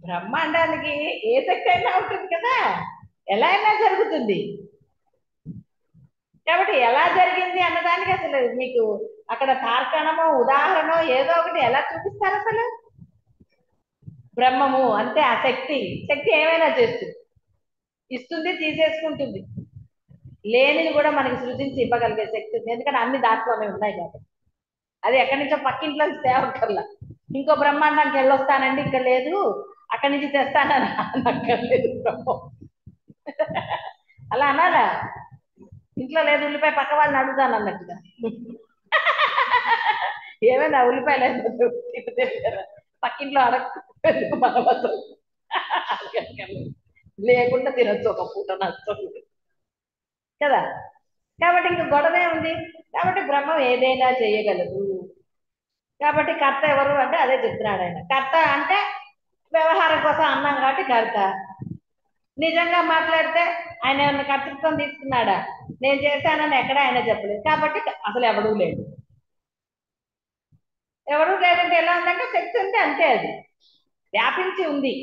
బ్రహ్మాండానికి ఏ శక్తి అయినా ఉంటుంది కదా, ఎలా అయినా జరుగుతుంది. కాబట్టి ఎలా జరిగింది అన్నదానికి అసలు మీకు అక్కడ తార్కణమో ఉదాహరణ ఏదో ఒకటి ఎలా చూపిస్తారు అసలు? బ్రహ్మము అంటే ఆ శక్తి, శక్తి ఏమైనా చేస్తుంది, ఇస్తుంది, తీసేసుకుంటుంది. లేనిది కూడా మనకి సృజించి ఇవ్వగలిగే శక్తి ఉంది, ఎందుకంటే అన్ని దాంట్లోనే ఉన్నాయి కాబట్టి. అది ఎక్కడి నుంచో పక్కింట్లో తేవక్కర్లా. ఇంకో బ్రహ్మాండానికి వెళ్ళొస్తానండి ఇక్కడ లేదు, అక్కడి నుంచి తెస్తానని అనక్కర్లేదు బ్రహ్మం. అలా అనాలా? ఇంట్లో లేదు ఉల్లిపాయ పక్క వాళ్ళని అడుగుతాను అన్నట్టుగా. ఏమైనా ఉల్లిపాయ లేదు పక్కింట్లో అడగ మన వద్ద లేకుండా తినొచ్చు ఒక పూట నచ్చదు కదా. కాబట్టి ఇంక గొడవే ఉంది. కాబట్టి బ్రహ్మం ఏదైనా చేయగలదు. కాబట్టి కర్త ఎవరు అంటే అదే చెప్తున్నాడు ఆయన. కర్త అంటే వ్యవహారం కోసం అన్నాం కాబట్టి కర్త. నిజంగా మాట్లాడితే ఆయన ఏమన్నా కర్తృత్వం తీసుకున్నాడా? నేను చేశానని ఎక్కడ ఆయన చెప్పలేదు, కాబట్టి అసలు ఎవడూ లేడు. ఎవడూ లేదంటే ఎలా ఉందంటే శక్తి ఉంటే అంతే, అది వ్యాపించి ఉంది.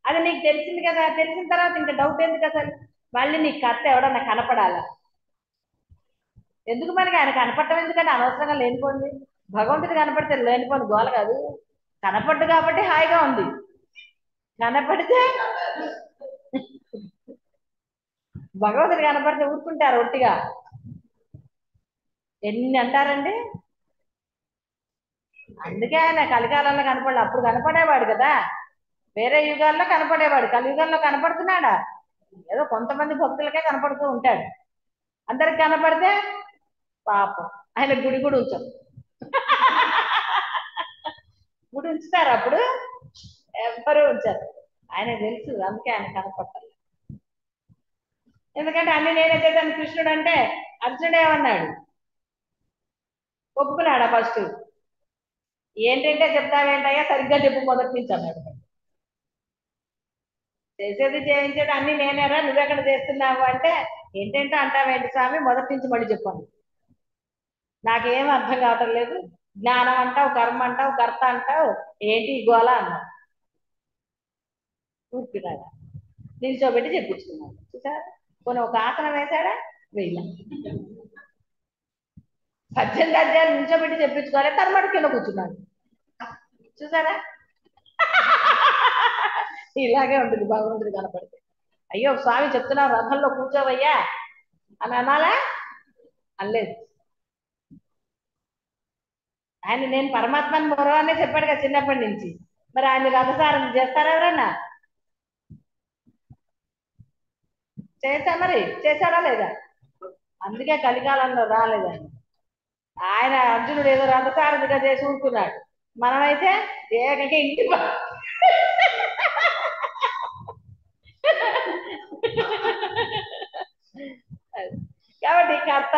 అది నీకు తెలిసింది కదా, తెలిసిన తర్వాత ఇంకా డౌట్ ఎందుకు అసలు? మళ్ళీ నీకు కర్త ఎవడన్నా కనపడాలా? ఎందుకు మనకి ఆయన కనపడటం ఎందుకంటే అనవసరంగా లేనిపోయింది. భగవంతుడు కనపడితే లేనిపోయింది గోల కాదు, కనపడ్డు కాబట్టి హాయిగా ఉంది. కనపడితే భగవంతుడు కనపడితే ఊరుకుంటారు ఒట్టిగా? ఎన్ని అంటారండి. అందుకే ఆయన కలికాలంలో కనపడలే, అప్పుడు కనపడేవాడు కదా, వేరే యుగాల్లో కనపడేవాడు. కలియుగంలో కనపడుతున్నాడా? ఏదో కొంతమంది భక్తులకే కనపడుతూ ఉంటాడు. అందరికి కనపడితే పాపం ఆయన గుడి కూడా ఉంచదు. గుడి ఉంచుతారు అప్పుడు? ఎవ్వరూ ఉంచారు. ఆయన తెలుసు, అందుకే ఆయన కనపడతారు. ఎందుకంటే అన్ని నేనే చేశాను కృష్ణుడు అంటే. అర్జునుడు ఏమన్నాడు? ఒప్పుకున్నాడా ఫస్ట్? ఏంటంటే చెప్తావేంటయ్యా, సరిగ్గా చెప్పు మొదటి నుంచి అన్నాడు. చేసేది చేయించేది అన్ని నేనేరా, నువ్వెక్కడ చేస్తున్నావు అంటే, ఏంటంటే అంటావేంటి స్వామి, మొదటి నుంచి మళ్ళీ చెప్పాను, నాకేం అర్థం కావటం లేదు. జ్ఞానం అంటావు, కర్మ అంటావు, కర్త అంటావు, ఏంటి గోళ అన్నావు. కూర్చున్నాడా? నిల్చోబెట్టి చెప్పించుకున్నాడు. చూసారా, కొన్ని ఒక ఆసనం వేశాడా? వెయ్యి 18 అధ్యాయులు నిల్చోబెట్టి చెప్పించుకోవాలి, తర్వాత కింద కూర్చున్నాడు. చూసారా, ఇలాగే ఉంటుంది భగవంతుడు కనపడితే. అయ్యో స్వామి చెప్తున్నావు రథంలో కూర్చోవయ్యా అని అనాలా? అనలేదు. ఆయన నేను పరమాత్మని మరో చెప్పాడు కదా చిన్నప్పటి నుంచి. మరి ఆయన రథసారం చేస్తారా ఎవరన్నా? చేశా, మరి చేశాడా లేదా? అందుకే కలికాలంలో రాలేదు ఆయన. ఆయన అర్జునుడు ఏదో రథసారథిగా చేసి ఊరుకున్నాడు. మనమైతే ఏకంగా ఇంటి కాబట్టి కర్త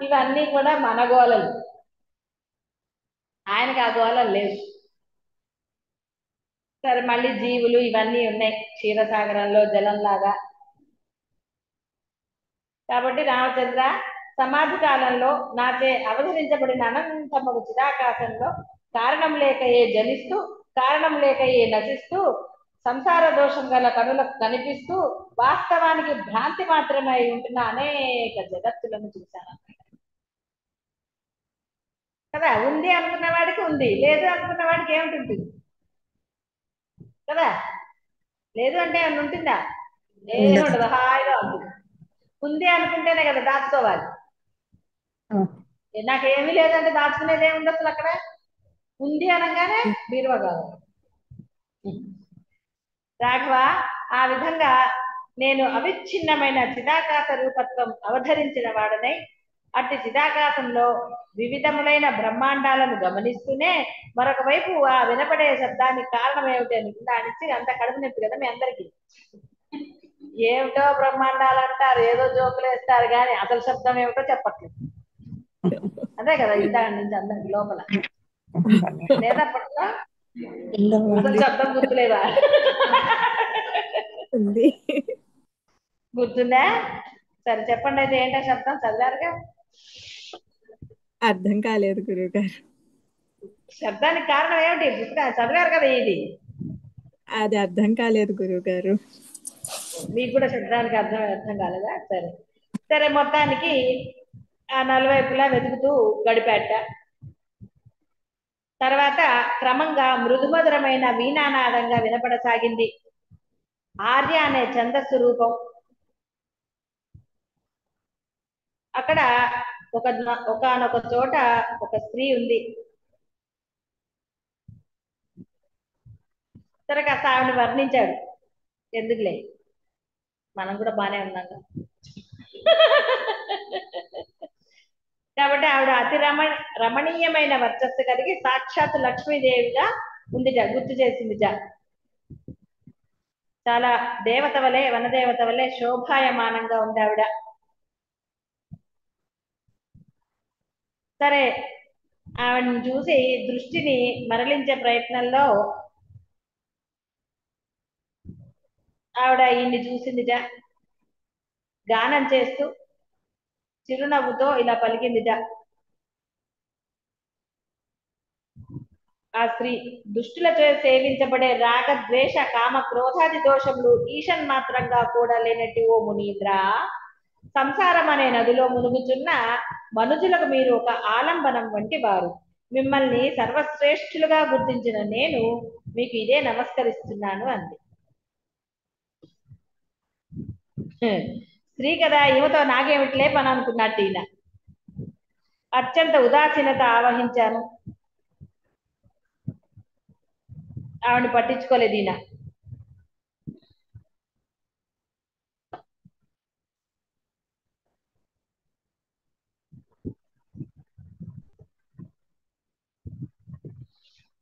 ఇవన్నీ కూడా మన గోళలు, ఆయనకి ఆ గోళలు లేవు. సరే, మళ్ళీ జీవులు ఇవన్నీ ఉన్నాయి క్షీరసాగరంలో జలంలాగా. కాబట్టి రామచంద్ర, సమాధి కాలంలో నాచే అవతరించబడిన అనంతమగు చిరాకాశంలో కారణం లేకయే జనిస్తూ, కారణం లేకయే నశిస్తూ, సంసార దోషం గల కనులకు కనిపిస్తూ, వాస్తవానికి భ్రాంతి మాత్రమై ఉంటున్న అనేక జగత్తులను చూశాను కదా. ఉంది అనుకున్న వాడికి ఉంది, లేదు అనుకున్న వాడికి ఏమిటి కదా. లేదు అంటే ఏమన్నా ఉంటుందా? ఏముండదు, హాయిగా ఉంటుంది. ఉంది అనుకుంటేనే కదా దాచుకోవాలి. నాకేమీ లేదంటే దాచుకునేది ఏముంది అసలు అక్కడ? ఉంది అనగానే బీరువా కావాలి. రాఘవ, ఆ విధంగా నేను అవిచ్ఛిన్నమైన చిదాకాశ రూపత్వం అవధరించిన వాడనై అట్టి చిదాకాశంలో వివిధములైన బ్రహ్మాండాలను గమనిస్తూనే మరొక వైపు ఆ వినపడే శబ్దానికి కారణం ఏమిటి అని దానిచ్చి అంత కడుపు నొప్పి కదా మీ అందరికి. ఏమిటో బ్రహ్మాండాలు అంటారు, ఏదో జోకులు వేస్తారు, కానీ అసలు శబ్దం ఏమిటో చెప్పట్లేదు. అదే కదా ఇందాక నుంచి అందరికి లోపల లేదా పట్ల అసలు శబ్దం గుర్తులేదా? ఉంది. గుర్తుందా? సరే చెప్పండి, అయితే ఏంటో శబ్దం చదివారుగా. అర్థం కాలేదు గురువుగారు. శబ్దానికి కారణం ఏమిటి? పుస్తకం చదివారు కదా ఇది. అది అర్థం కాలేదు గురువుగారు. మీకు కూడా శబ్దానికి అర్థం కాలేదా? సరే సరే, మొత్తానికి ఆ నలువైపులా వెతుకుతూ గడిపాట. తర్వాత క్రమంగా మృదుమధురమైన వీణానాదంగా వినపడసాగింది. ఆర్య అనే ఛందస్సు రూపం. అక్కడ ఒకనొక చోట ఒక స్త్రీ ఉంది. సరే కాస్త ఆవిడని వర్ణించాడు. ఎందుకులే, మనం కూడా బానే ఉన్నాం కాబట్టి ఆవిడ అతి రమణీయమైన వర్చస్సు కలిగి సాక్షాత్ లక్ష్మీదేవిగా ఉందిట, గుర్తు చేసిందిట. చాలా దేవత వలె, వనదేవత వలె శోభాయమానంగా ఉంది ఆవిడ. సరే, ఆవిడని చూసి దృష్టిని మరలించే ప్రయత్నంలో ఆవిడ ఈయన్ని చూసిందిట. గానం చేస్తూ చిరునవ్వుతో ఇలా పలికిందిట. ఆ స్త్రీ, దుష్టులతో సేవించబడే రాగ ద్వేష కామ క్రోధాది దోషములు ఈషన్ మాత్రంగా కూడా లేనట్టు ఓ మునీంద్ర, సంసారం అనే నదిలో మునుగుచున్న మనుజులకు మీరు ఒక ఆలంబనం వంటి వారు. మిమ్మల్ని సర్వశ్రేష్ఠులుగా గుర్తించిన నేను మీకు ఇదే నమస్కరిస్తున్నాను అంది. స్త్రీ కదా, ఈమెతో నాకేమిటిలే పని అనుకున్నట్టు ఈయన అత్యంత ఉదాసీనత ఆవహించాను. ఆవిడని పట్టించుకోలేదు ఈయన.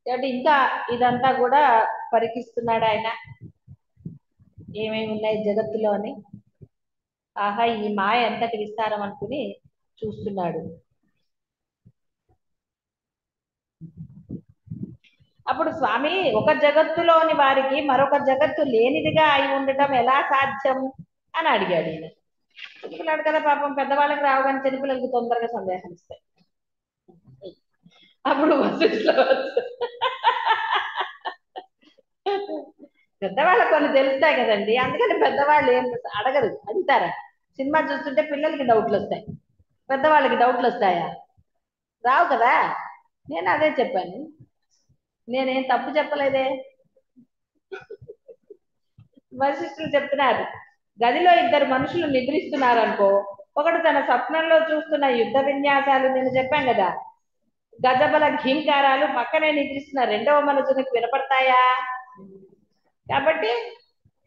కాబట్టి ఇంకా ఇదంతా కూడా పరికిస్తున్నాడు ఆయన, ఏమేమి ఉన్నాయి జగత్తులో అని. ఆహా, ఈ మాయ ఎంతటి విస్తారం అనుకుని చూస్తున్నాడు. అప్పుడు స్వామి, ఒక జగత్తులోని వారికి మరొక జగత్తు లేనిదిగా అయి ఉండటం ఎలా సాధ్యం అని అడిగాడు ఈయన. చిన్నపిల్లాడు కదా పాపం, పెద్దవాళ్ళకి రావు కానీ చిన్నపిల్లలకి తొందరగా సందేహం ఇస్తాయి. అప్పుడు పెద్దవాళ్ళకి కొన్ని తెలుస్తాయి కదండి, అందుకని పెద్దవాళ్ళు ఏం అడగరు, అడుగుతారా? సినిమా చూస్తుంటే పిల్లలకి డౌట్లు వస్తాయి, పెద్దవాళ్ళకి డౌట్లు వస్తాయా? రావు కదా. నేను అదే చెప్పాను, నేనేం తప్పు చెప్పలేదే. వశిష్ఠులు చెప్తున్నారు, గదిలో ఇద్దరు మనుషులు నిద్రిస్తున్నారు అనుకో, ఒకడు తన స్వప్నంలో చూస్తున్న యుద్ధ విన్యాసాలు నేను చెప్పాను కదా, గజబల ఘీంకారాలు పక్కనే నిద్రిస్తున్న రెండవ మనుషునికి వినపడతాయా? కాబట్టి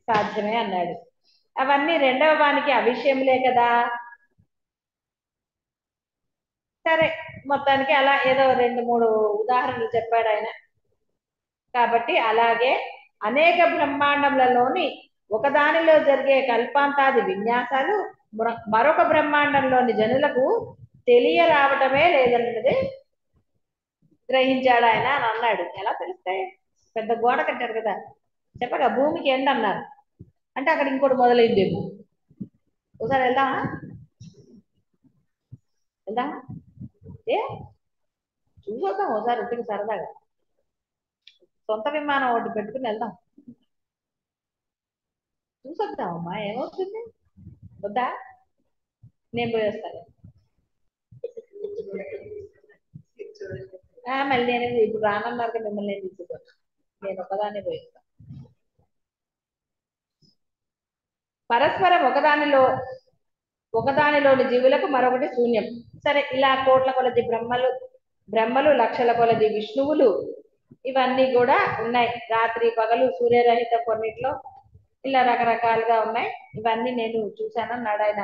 సాధ్యమే అన్నాడు. అవన్నీ రెండవ వానికి అవిషయంలే కదా. సరే, మొత్తానికి అలా ఏదో 2-3 ఉదాహరణలు చెప్పాడు ఆయన. కాబట్టి అలాగే అనేక బ్రహ్మాండములలోని ఒకదానిలో జరిగే కల్పాంతాది విన్యాసాలు మరొక బ్రహ్మాండంలోని జనులకు తెలియరావటమే లేదన్నది గ్రహించాడు ఆయన అని అన్నాడు. ఎలా తెలుస్తాయి? పెద్ద గోడ కట్టారు కదా, చెప్పగా భూమికి ఎండ్ అన్నారు అంటే అక్కడ ఇంకోటి మొదలైందేమో. ఒకసారి వెళ్దామా? వెళ్దామా? ఏ చూసొద్దాం ఒకసారి, ఒట్టికి సరదాగా సొంత విమానం ఒకటి పెట్టుకుని వెళ్దాం, చూసొద్దామమ్మా, ఏమవుతుంది? వద్దా? నేను పోయేస్తాను. మళ్ళీ నేను ఇప్పుడు రానన్నారు కదా, మిమ్మల్ని నేను తీసుకుంటాను, నేను ఒకదాన్ని పోయిస్తాను. పరస్పరం ఒకదానిలోని జీవులకు మరొకటి శూన్యం. సరే, ఇలా కోట్ల కొలది బ్రహ్మలు, లక్షల కొలది విష్ణువులు, ఇవన్నీ కూడా ఉన్నాయి. రాత్రి పగలు సూర్యరహిత కొన్నిట్లో ఇలా రకరకాలుగా ఉన్నాయి. ఇవన్నీ నేను చూశాను అన్నాడు ఆయన.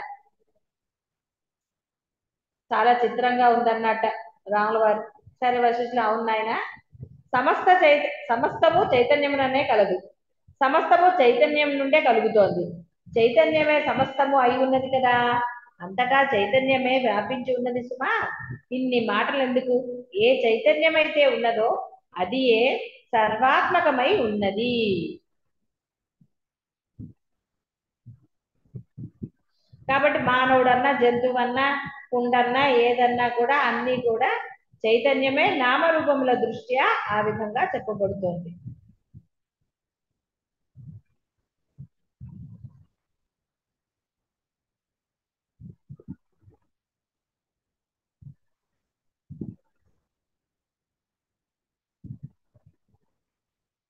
చాలా చిత్రంగా ఉందన్నట్ట రాముల వారు. సరే వశిష్ఠులు, అవును నాయన, సమస్తము చైతన్యముననే కలదు. సమస్తము చైతన్యం నుండే కలుగుతోంది. చైతన్యమే సమస్తము అయి ఉన్నది కదా, అంతటా చైతన్యమే వ్యాపించి ఉన్నది సుమా. ఇన్ని మాటలు ఎందుకు? ఏ చైతన్యమైతే ఉన్నదో అది ఏ సర్వాత్మకమై ఉన్నది. కాబట్టి మానవుడన్నా జంతువన్నా కుండన్నా ఏదన్నా కూడా అన్ని కూడా చైతన్యమే నామరూపముల దృష్ట్యా ఆ విధంగా చెప్పబడుతోంది.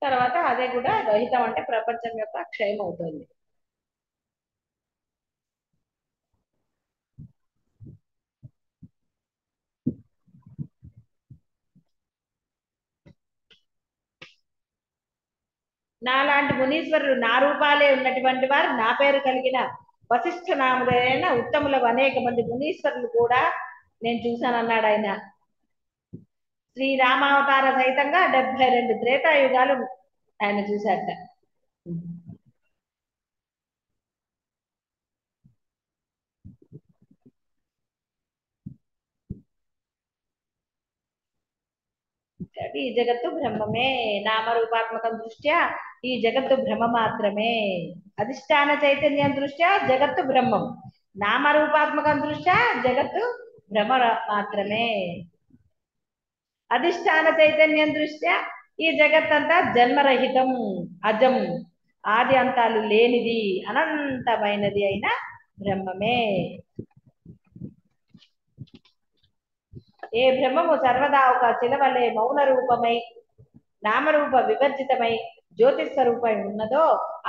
తర్వాత అదే కూడా రహితం అంటే ప్రపంచం యొక్క క్షయం అవుతుంది. నాలాంటి మునీశ్వరులు నా రూపాలే ఉన్నటువంటి వారు, నా పేరు కలిగిన వశిష్ఠ నాములైన ఉత్తములకు అనేక మంది మునీశ్వరులు కూడా నేను చూశానన్నాడు ఆయన. శ్రీరామావతార సహితంగా 72 త్రేతాయుగాలు ఆయన చూశాట. ఈ జగత్తు బ్రహ్మమే. నామరూపాత్మకం దృష్ట్యా ఈ జగత్తు బ్రహ్మ మాత్రమే. అధిష్టాన చైతన్యం దృష్ట్యా జగత్తు బ్రహ్మం. నామరూపాత్మకం దృష్ట్యా జగత్తు భ్రమ మాత్రమే. అధిష్టాన చైతన్యం దృష్ట్యా ఈ జగత్తంతా జన్మరహితం, అజం, ఆది అంతాలు లేనిది, అనంతమైనది అయిన బ్రహ్మమే. ఏ బ్రహ్మము సర్వదా ఒక చిలవలే మౌన రూపమై నామరూప వివర్జితమై జ్యోతిస్వరూపమై ఉన్నదో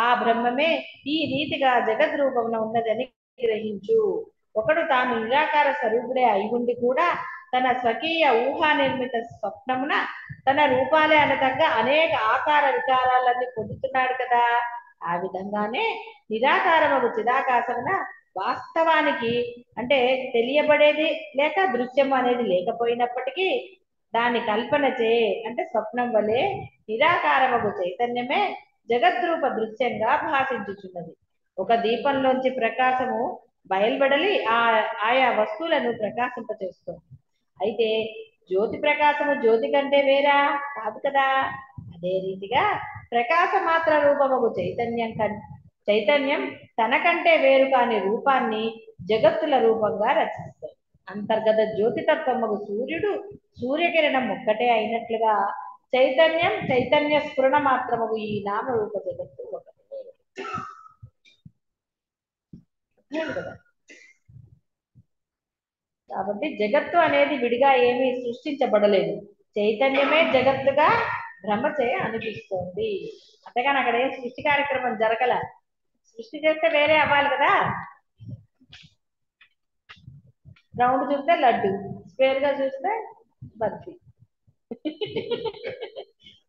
ఆ బ్రహ్మమే ఈ రీతిగా జగద్రూపమున ఉన్నదని గ్రహించు. ఒకడు తాను నిరాకార స్వరూపుడే అయి ఉండి కూడా తన స్వకీయ ఊహా నిర్మిత స్వప్నమున తన రూపాలే అనతగ్గ అనేక ఆకార వికారాలన్నీ పొందుతున్నాడు కదా. ఆ విధంగానే నిరాకారము చిదాకాశమున వాస్తవానికి అంటే తెలియబడేది లేక దృశ్యం అనేది లేకపోయినప్పటికీ దాని కల్పన చే అంటే స్వప్నం వలె నిరాకారము చైతన్యమే జగద్రూప దృశ్యంగా భాషించుచున్నది. ఒక దీపంలోంచి ప్రకాశము బయల్బడలి ఆయా వస్తువులను ప్రకాశింపచేస్తుంది. అయితే జ్యోతి ప్రకాశము జ్యోతి కంటే వేరా కాదు కదా. అదే రీతిగా ప్రకాశ మాత్ర రూపము చైతన్యం తనకంటే వేరు కాని రూపాన్ని జగత్తుల రూపంగా రచిస్తుంది. అంతర్గత జ్యోతితత్వము సూర్యుడు సూర్యకిరణం ఒక్కటే అయినట్లుగా చైతన్యం చైతన్య స్ఫురణ మాత్రము ఈ నామరూప జగత్తు ఒకటే కదా. కాబట్టి జగత్తు అనేది విడిగా ఏమీ సృష్టించబడలేదు. చైతన్యమే జగత్తుగా భ్రమచే అనిపిస్తోంది. అంతేగాని అక్కడ ఏం సృష్టి కార్యక్రమం జరగల. సృష్టి చేస్తే వేరే అవ్వాలి కదా. రౌండ్ చూస్తే లడ్డు, స్క్వేర్ గా చూస్తే బర్ఫీ.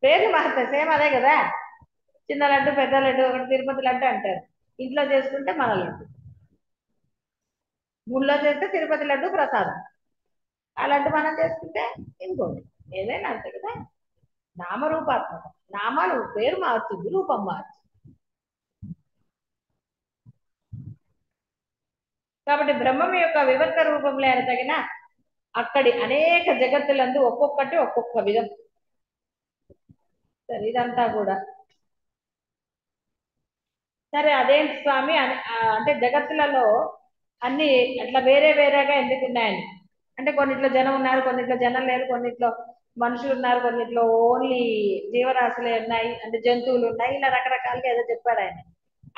పేర్లు మారుతాయి, సేమ్ అదే కదా. చిన్న లడ్డు పెద్ద లడ్డు, ఒకటి తిరుపతి లడ్డు అంటారు. ఇంట్లో చేసుకుంటే మన లడ్డు, గుళ్ళో చేస్తే తిరుపతి లడ్డు ప్రసాదం. ఆ లడ్డు మనం చేసుకుంటే ఇంకోటి. ఏదైనా అంతే కదా. నామరూపాత్మకం. నామాలు పేరు మారుతుంది, రూపం మారుతుంది. కాబట్టి బ్రహ్మం యొక్క వివర్త రూపంలో తగిన అక్కడి అనేక జగత్తులందు ఒక్కొక్కటి ఒక్కొక్క విధం. సరే ఇదంతా కూడా సరే అదేంటి స్వామి అంటే జగత్తులలో అన్ని అట్లా వేరే వేరేగా ఎందుకు ఉన్నాయని అంటే కొన్నిట్లో జనం ఉన్నారు, కొన్నిట్లో జనం లేరు, కొన్నిట్లో మనుషులు ఉన్నారు, కొన్నిట్లో ఓన్లీ జీవరాశులే ఉన్నాయి, అంటే జంతువులు ఉన్నాయి, ఇలా రకరకాలుగా ఏదో చెప్పాడు ఆయన.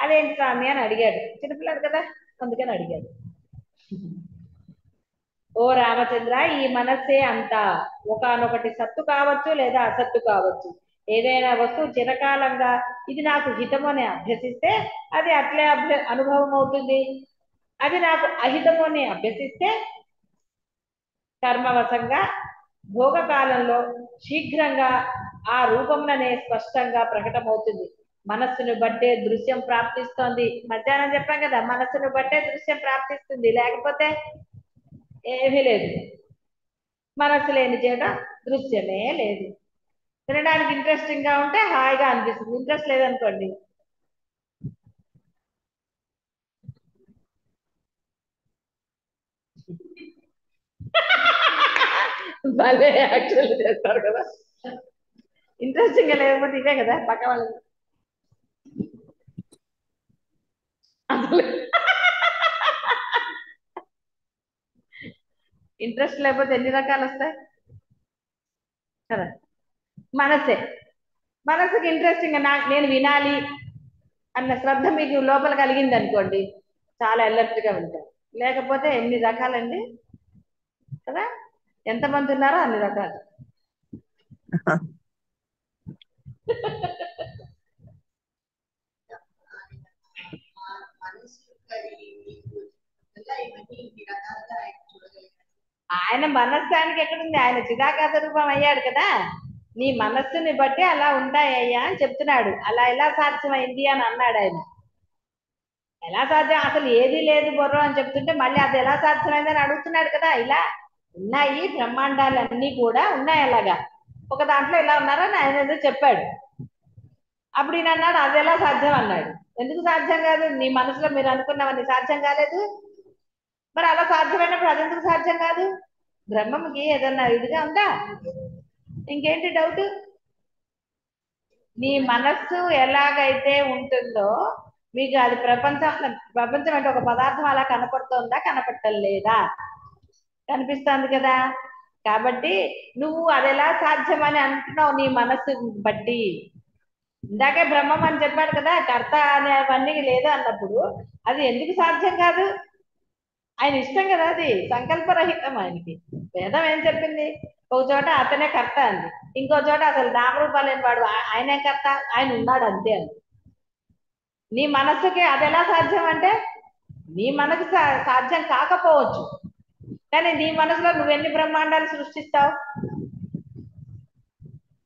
అదేంటి స్వామి అని అడిగాడు. చిన్నపిల్లాడు కదా అందుకని అడిగాడు. ఓ రామచంద్ర, ఈ మనస్సే అంతా. ఒకానొకటి సత్తు కావచ్చు లేదా అసత్తు కావచ్చు. ఏదైనా వస్తువు చిరకాలంగా ఇది నాకు హితము అని అభ్యసిస్తే అది అట్లే అనుభవం అవుతుంది. అది నాకు అహితము అని అభ్యసిస్తే కర్మవశంగా భోగకాలంలో శీఘ్రంగా ఆ రూపంలోనే స్పష్టంగా ప్రకటమవుతుంది. మనస్సును బట్టే దృశ్యం ప్రాప్తిస్తోంది. మధ్యాహ్నం చెప్పాం కదా, మనస్సును బట్టే దృశ్యం ప్రాప్తిస్తుంది, లేకపోతే ఏమీ లేదు. మనస్సు లేని చేత దృశ్యమే లేదు. తినడానికి ఇంట్రెస్టింగ్ గా ఉంటే హాయిగా అనిపిస్తుంది, ఇంట్రెస్ట్ లేదనుకోండి భలే యాక్చువల్ చేస్తారు కదా. ఇంట్రెస్టింగ్ గా లేకపోతే ఇదే కదా పక్క వాళ్ళకి అసలు ఇంట్రెస్ట్ లేకపోతే ఎన్ని రకాలు వస్తాయి కదా. మనసే, మనసుకి ఇంట్రెస్టింగ్ నేను వినాలి అన్న శ్రద్ధ మీకు లోపల కలిగింది అనుకోండి, చాలా alert గా ఉంటారు. లేకపోతే ఎన్ని రకాలండి కదా, ఎంతమంది ఉన్నారో అన్ని రకాలు. ఆయన మనస్సానికి ఎక్కడుంది, ఆయన చిదాకాశ రూపం అయ్యాడు కదా. నీ మనస్సుని బట్టి అలా ఉంటాయ్యా అని చెప్తున్నాడు. అలా ఎలా సాధ్యమైంది అని అన్నాడు ఆయన. ఎలా సాధ్యం, అసలు ఏది లేదు బుర్ర అని చెప్తుంటే మళ్ళీ అది ఎలా సాధ్యమైందని అడుగుతున్నాడు కదా. ఇలా ఉన్నాయి బ్రహ్మాండాలన్నీ కూడా ఉన్నాయి అలాగా, ఒక దాంట్లో ఇలా ఉన్నారని ఆయన ఏదో చెప్పాడు. అప్పుడు ఈయన అన్నాడు అది ఎలా సాధ్యం అన్నాడు. ఎందుకు సాధ్యం కాదు, నీ మనసులో మీరు అనుకున్నవన్నీ సాధ్యం కాలేదు, మరి అలా సాధ్యమైనప్పుడు అది ఎందుకు సాధ్యం కాదు. బ్రహ్మంకి ఏదన్నా ఇదిగా ఉందా, ఇంకేంటి డౌట్. నీ మనస్సు ఎలాగైతే ఉంటుందో మీకు అది ప్రపంచం అంటే ఒక పదార్థం అలా కనపడుతోందా, కనపడటం లేదా, కనిపిస్తుంది కదా. కాబట్టి నువ్వు అది ఎలా సాధ్యమని అంటున్నావు నీ మనస్సు బట్టి. ఇందాకే బ్రహ్మం అని చెప్పాడు కదా, కర్త అనేవన్నీ లేదు అన్నప్పుడు అది ఎందుకు సాధ్యం కాదు. ఆయన ఇష్టం కదా, అది సంకల్పరహితం ఆయనకి. వేదం ఏం చెప్పింది, ఒక చోట అతనే కర్త అంది, ఇంకో చోట అసలు నామరూపాలు లేని వాడు ఆయనే కర్త, ఆయన ఉన్నాడు అంతే అంది. నీ మనస్సుకి అది ఎలా సాధ్యం అంటే, నీ మనసు సాధ్యం కాకపోవచ్చు, కానీ నీ మనసులో నువ్వెన్ని బ్రహ్మాండాలు సృష్టిస్తావు.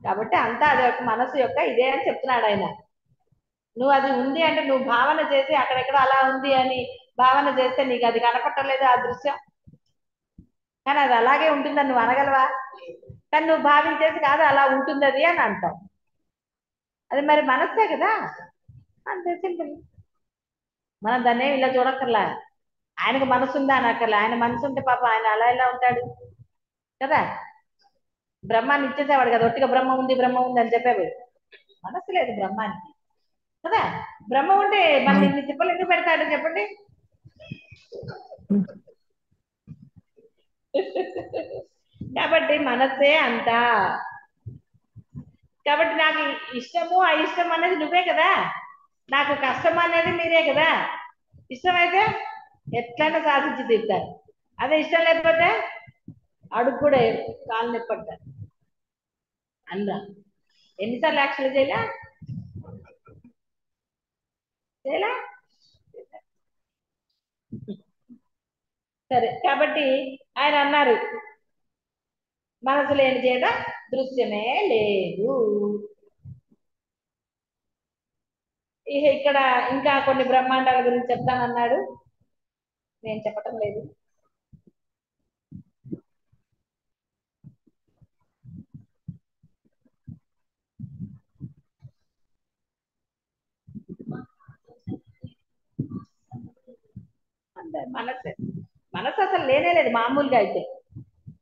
కాబట్టి అంతా అది ఒక మనసు యొక్క ఇదే అని చెప్తున్నాడు ఆయన. నువ్వు అది ఉంది అంటే నువ్వు భావన చేసి అక్కడెక్కడ అలా ఉంది అని భావన చేస్తే నీకు అది కనపట్టలేదు ఆ దృశ్యం, కానీ అది అలాగే ఉంటుందని నువ్వు అనగలవా. కానీ నువ్వు భావించేసి కాదు అలా ఉంటుంది అది అని అంటావు. అది మరి మనస్సే కదా, అంతే సింపుల్. మనం దాన్ని ఇలా చూడక్కర్లా. ఆయనకు మనసు ఉందా అనక్కర్లా, ఆయన మనసు ఉంటే పాప ఆయన అలా ఎలా ఉంటాడు కదా. బ్రహ్మాన్ని ఇచ్చేసేవాడు కదా, ఒట్టిగా బ్రహ్మ ఉంది అని చెప్పేవాడు. మనస్సు లేదు బ్రహ్మానికి కదా. బ్రహ్మ ఉంటే మన ఇన్ని తిప్పలు ఎందుకు పెడతాడు చెప్పండి. కాబట్టి మనస్సే అంతా. కాబట్టి నాకు ఇష్టము అయిష్టం అనేది నువ్వే కదా, నాకు కష్టం అనేది మీరే కదా. ఇష్టమైతే ఎట్లయినా సాధించి తీరుతారు, అదే ఇష్టం లేకపోతే అడుగు కూడా కాలు నొప్పంటారు. అందా ఎన్నిసార్లు యాక్చువల్ చేయలే చేయలే. సరే, కాబట్టి ఆయన అన్నారు మనసు లేని చేత దృశ్యమే లేదు. ఇక్కడ ఇంకా కొన్ని బ్రహ్మాండాల గురించి చెప్తానన్నాడు, నేను చెప్పటం లేదు. మనసు మనసు అసలు లేనే లేదు మామూలుగా అయితే.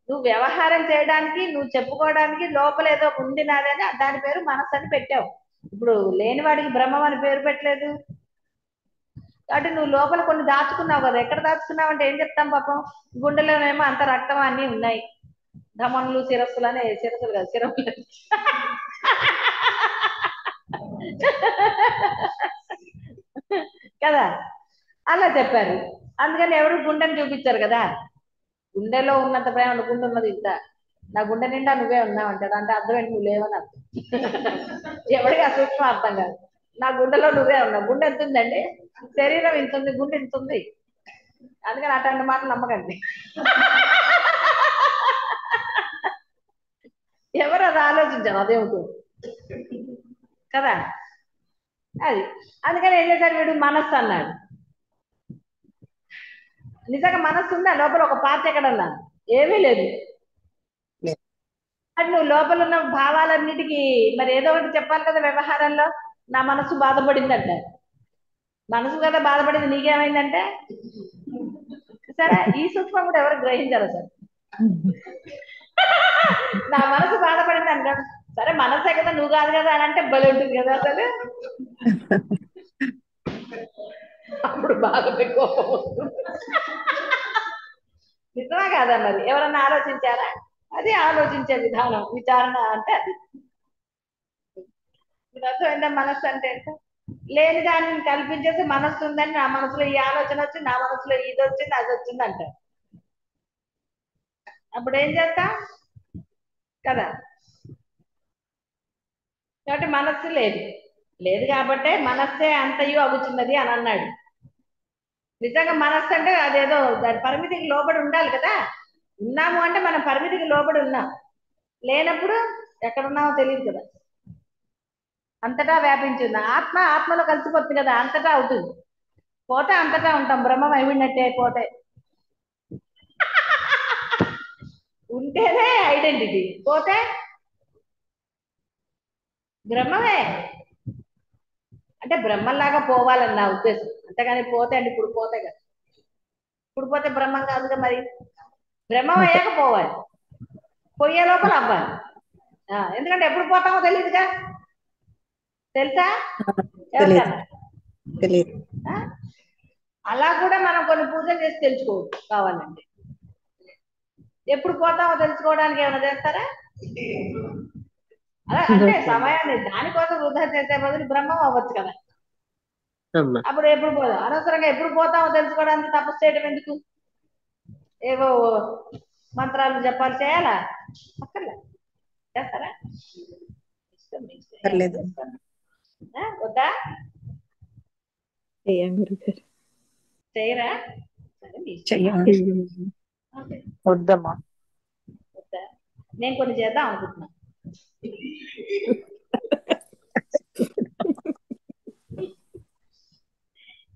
నువ్వు వ్యవహారం చేయడానికి, నువ్వు చెప్పుకోవడానికి లోపల ఏదో ఉంది నాదని దాని పేరు మనసు అని పెట్టావు. ఇప్పుడు లేని వాడికి బ్రహ్మం అని పేరు పెట్టలేదు. కాబట్టి నువ్వు లోపల కొన్ని దాచుకున్నావు కదా, ఎక్కడ దాచుకున్నావు అంటే ఏం చెప్తాం పాపం. గుండెలోనేమో అంత రక్తం అన్ని ఉన్నాయి, ధమనులు శిరస్సులు అనే, శిరస్సులు కాదు శిరస్సులు కదా, అలా చెప్పారు. అందుకని ఎవరు గుండెని చూపించారు కదా. గుండెలో ఉన్నంత ప్రేమ గుండె ఉన్నది ఇంత, నా గుండె నిండా నువ్వే ఉన్నావు అంటాడు, అంటే అర్థం ఏంటి, నువ్వు లేవని అర్థం. ఎవరికి ఆ సూక్ష్మం అర్థం కాదు. నా గుండెలో నువ్వే ఉన్నావు. గుండె ఎంత ఉందండి, శరీరం ఇంత ఉంది, గుండె ఇంత ఉంది. అందుకని అట్లాంటి మాటలు నమ్మకండి. ఎవరు అది ఆలోచించారు అదేమిటో కదా. అది అందుకని ఏం చేశారు వీడు మనస్సు అన్నాడు. నిజంగా మనస్సు ఉందా లోపల? ఒక పార్ట్ ఎక్కడన్నా? ఏమీ లేదు. లేదు. అది నువ్వు లోపల ఉన్న భావాలన్నిటికీ మరి ఏదో ఒకటి చెప్పాలి కదా వ్యవహారంలో. నా మనసు బాధపడిందంట. మనసు కదా బాధపడింది, నీకేమైందంటే సరే ఈ సూక్ష్మం కూడా ఎవరు గ్రహించారు అసలు. నా మనసు బాధపడింది అంట. సరే మనసే కదా, నువ్వు కాదు కదా అని అంటే బలి ఉంటుంది కదా అసలు. అప్పుడు బాగా కోపం వస్తుంది. నిజమా కాదా? మరి ఎవరన్నా ఆలోచించారా? అది ఆలోచించే విధానం, విచారణ అంటే అది. అర్థమైందా? మనస్సు అంటే ఏంటో? లేని దాన్ని కల్పించేసి మనస్సు ఉందని, నా మనసులో ఈ ఆలోచన వచ్చింది, నా మనసులో ఇది వచ్చింది, అది వచ్చింది అంటారు. అప్పుడు ఏం చేస్తా కదా. కాబట్టి మనస్సు లేదు. లేదు కాబట్టే మనస్సే అంతయు అగుచున్నది అని అన్నాడు. నిజంగా మనస్సు అంటే అదేదో దాని పరిమితికి లోబడి ఉండాలి కదా. ఉన్నాము అంటే మనం పరిమితికి లోబడి ఉన్నాం. లేనప్పుడు ఎక్కడున్నామో తెలియదు కదా. అంతటా వ్యాపించింది ఆత్మ. ఆత్మలో కలిసిపోతుంది కదా, అంతటా అవుతుంది. పోతే అంతటా ఉంటాం, బ్రహ్మం అయినట్టే. పోతే ఉంటేనే ఐడెంటిటీ, పోతే బ్రహ్మమే. అంటే బ్రహ్మంలాగా పోవాలని నా ఉద్దేశం, అంతేగాని పోతే అంటే ఇప్పుడు పోతే కదా. ఇప్పుడు పోతే బ్రహ్మం కాదుగా మరి. బ్రహ్మం అంతే. అయ్యాక పోవాలి, పోయే లోపల అవ్వాలి. ఎందుకంటే ఎప్పుడు పోతామో తెలియదుగా. తెలుసా తెలియదు. ఎవరికన్నా? తెలియదు. ఆ? అలా కూడా మనం కొన్ని పూజలు చేసి తెలుసుకోవచ్చు కావాలంటే. ఎప్పుడు పోతామో తెలుసుకోవడానికి ఏమైనా చేస్తారా? అలా అంటే సమయాన్ని దానికోసం వృధా చేసే బదులు బ్రహ్మం అవ్వచ్చు కదా. అమ్మా. అప్పుడు ఎప్పుడు పోదాం అనవసరంగా, ఎప్పుడు పోతామో తెలుసుకోవడానికి తపస్సు చేయడం ఎందుకు? ఏవో మంత్రాలు జపాలు చేయాలా? అక్కర్లే. చేస్తారా? ఇష్టం మీ ఇష్టం. పర్లేదు. వద్దా? చెయ్యం గురుగారు. చేయరా? సరే మీ ఇష్టం. చెయ్యమా? ఓకే. వద్దమ్మా. వద్దా? నేను కొన్ని చేద్దాం అనుకుంటున్నా.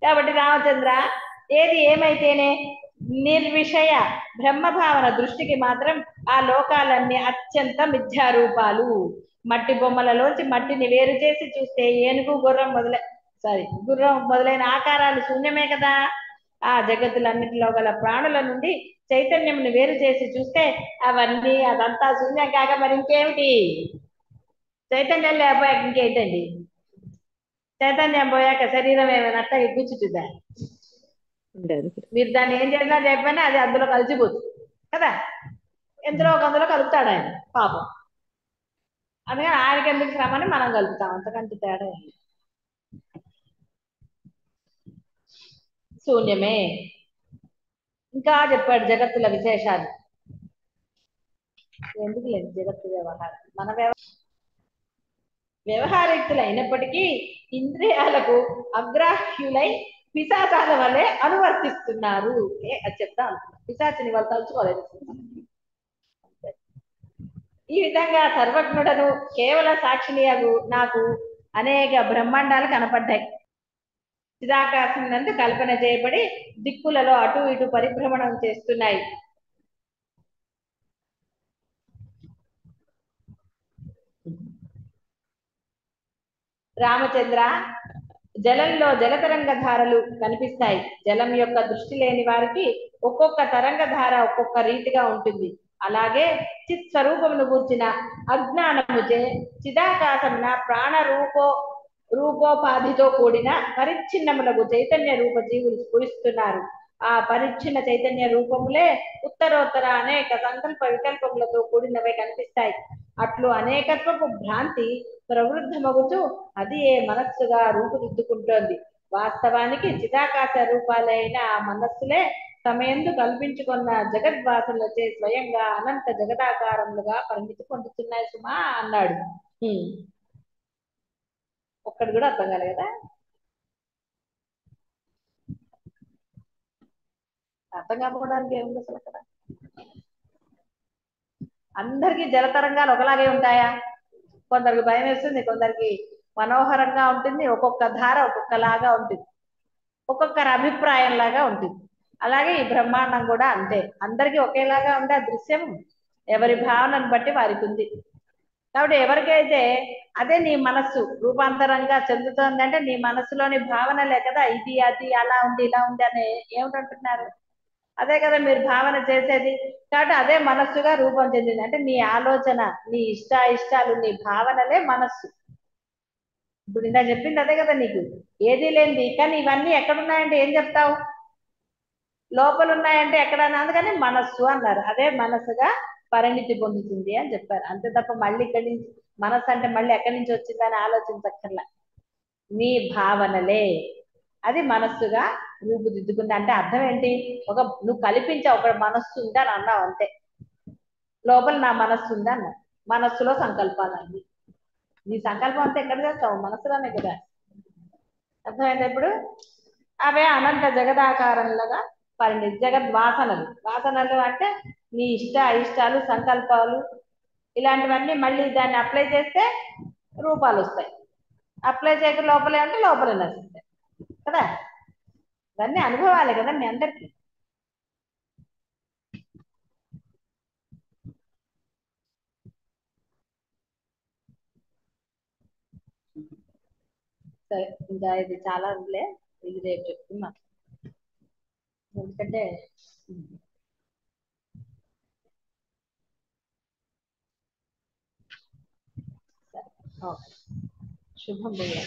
కాబట్టి రామచంద్ర, ఏది ఏమైతేనే నిర్విషయ బ్రహ్మభావన దృష్టికి మాత్రం ఆ లోకాలన్నీ అత్యంత మిథ్యారూపాలు. మట్టి బొమ్మలలోంచి మట్టిని వేరు చేసి చూస్తే ఏనుగు, గుర్రం మొదలైన ఆకారాలు శూన్యమే కదా. ఆ జగత్తులన్నిటిలో గల ప్రాణుల నుండి చైతన్యమును వేరు చేసి చూస్తే అవన్నీ అదంతా శూన్యం కాక మరి ఇంకేమిటి? చైతన్యం లేకపోయాక ఇంకేంటండి? చైతన్యం పోయాక శరీరం ఏమైనా అట్లా గుచ్చుతుందా? ఉండదు. మీరు దాన్ని ఏం చేసినా చెప్పినా అది అందులో కలిసిపోతుంది కదా. ఎందులో ఒక అందులో కలుపుతాడు ఆయన పాపం. అందుకని ఆయనకి ఎందుకు శ్రమని మనం కలుపుతాం, అంతకంటే తేడా ఏం లేదు. శూన్యమే. ఇంకా చెప్పాడు జగత్తుల విశేషాలు. ఎందుకు లేదు జగత్తు వ్యవహారం. మన వ్యవహారయుక్తులు అయినప్పటికీ ఇంద్రియాలకు అగ్రాహ్యులై పిశాచాల వలె అనువర్తిస్తున్నారు. అది చెప్తా అనుకున్నా. పిశాచిని వాళ్ళు తలుచుకోలేదు. ఈ విధంగా సర్వజ్ఞుడను కేవల సాక్షినియగు నాకు అనేక బ్రహ్మాండాలు కనపడ్డాయి. చిదాకాశం నందు కల్పన చేయబడి దిక్కులలో అటు ఇటు పరిభ్రమణం చేస్తున్నాయి. రామచంద్ర, జలంలో జలతరంగ ధారలు కనిపిస్తాయి. జలం యొక్క దృష్టి లేని వారికి ఒక్కొక్క తరంగ ధార ఒక్కొక్క రీతిగా ఉంటుంది. అలాగే చిత్ స్వరూపమును గూర్చిన అజ్ఞానముచే చిదాకాశమున ప్రాణ రూపోపాధితో కూడిన పరిచ్ఛిన్నములకు చైతన్య రూప జీవులు స్ఫురిస్తున్నారు. ఆ పరిచ్ఛిన్న చైతన్య రూపములే ఉత్తరోత్తర అనేక సంకల్ప వికల్పములతో కూడినవై కనిపిస్తాయి. అట్లు అనేకత్వపు భ్రాంతి ప్రవృద్ధమగుతూ అది ఏ మనస్సుగా రూపుదిద్దుకుంటోంది. వాస్తవానికి చిదాకాశ రూపాలైన ఆ మనస్సులే తమయందు కల్పించుకున్న జగద్వాసులచే స్వయంగా అనంత జగదాకారములుగా పరిమితి పొందుతున్నాయి సుమా అన్నాడు. ఒక్కడు కూడా అర్థం కాలే కదా. అర్థం కాకపోవడానికి ఏముంది అసలు అక్కడ? అందరికీ జల తరంగాలు ఒకలాగే ఉంటాయా? కొందరికి భయం వేస్తుంది, కొందరికి మనోహరంగా ఉంటుంది, ఒక్కొక్క ధార ఒక్కొక్కలాగా ఉంటుంది, ఒక్కొక్కరి అభిప్రాయం లాగా ఉంటుంది. అలాగే ఈ బ్రహ్మాండం కూడా అంతే, అందరికీ ఒకేలాగా ఉండే ఆ దృశ్యం ఎవరి భావనను బట్టి వారికి ఉంది. కాబట్టి ఎవరికైతే అదే నీ మనస్సు రూపాంతరంగా చెందుతోంది అంటే నీ మనస్సులోని భావనలే కదా, ఇది అది అలా ఉంది ఇలా ఉంది అని ఏమిటంటున్నారు, అదే కదా మీరు భావన చేసేది. కాబట్టి అదే మనస్సుగా రూపం చెందింది అంటే నీ ఆలోచన, నీ ఇష్టాలు, నీ భావనలే మనస్సు. ఇప్పుడు ఇందా చెప్పింది అదే కదా నీకు, ఏది లేనిది. కానీ ఇవన్నీ ఎక్కడున్నాయంటే ఏం చెప్తావు? లోపల ఉన్నాయంటే ఎక్కడన్నా, అందుకని మనస్సు అన్నారు. అదే మనస్సుగా పరిణితి పొందుతుంది అని చెప్పారు. అంతే తప్ప మళ్ళీ ఇక్కడి నుంచి మనస్సు అంటే మళ్ళీ ఎక్కడి నుంచి వచ్చిందని ఆలోచించక్కర్లా. నీ భావనలే అది మనస్సుగా రూపుదిద్దుకుంది. అంటే అర్థం ఏంటి? నువ్వు కల్పించావు ఒక మనస్సు ఉంది అని అన్నావు అంతే. లోపల నా మనస్సు ఉంది అన్నావు. మనస్సులో సంకల్పాలన్నీ. నీ సంకల్పం అంతా ఎక్కడ చేస్తావు? మనస్సులోనే కదా. అర్థమైంది ఇప్పుడు? అవే అనంత జగదాకారంలాగా పరిణితి. వాసనలు అంటే నీ ఇష్టాలు, సంకల్పాలు ఇలాంటివన్నీ మళ్ళీ దాన్ని అప్లై చేస్తే రూపాలు వస్తాయి. అప్లై చేయక లోపలే అంటే లోపలే నడుస్తాయి కదా. దాన్ని అనుభవాలే కదా మీ అందరికి. సరే, ఇంకా ఇది చాలా ఉందిలే, ఇది రేపు చెప్తున్నా. ఎందుకంటే ఓకే, శుభం భయ్యా.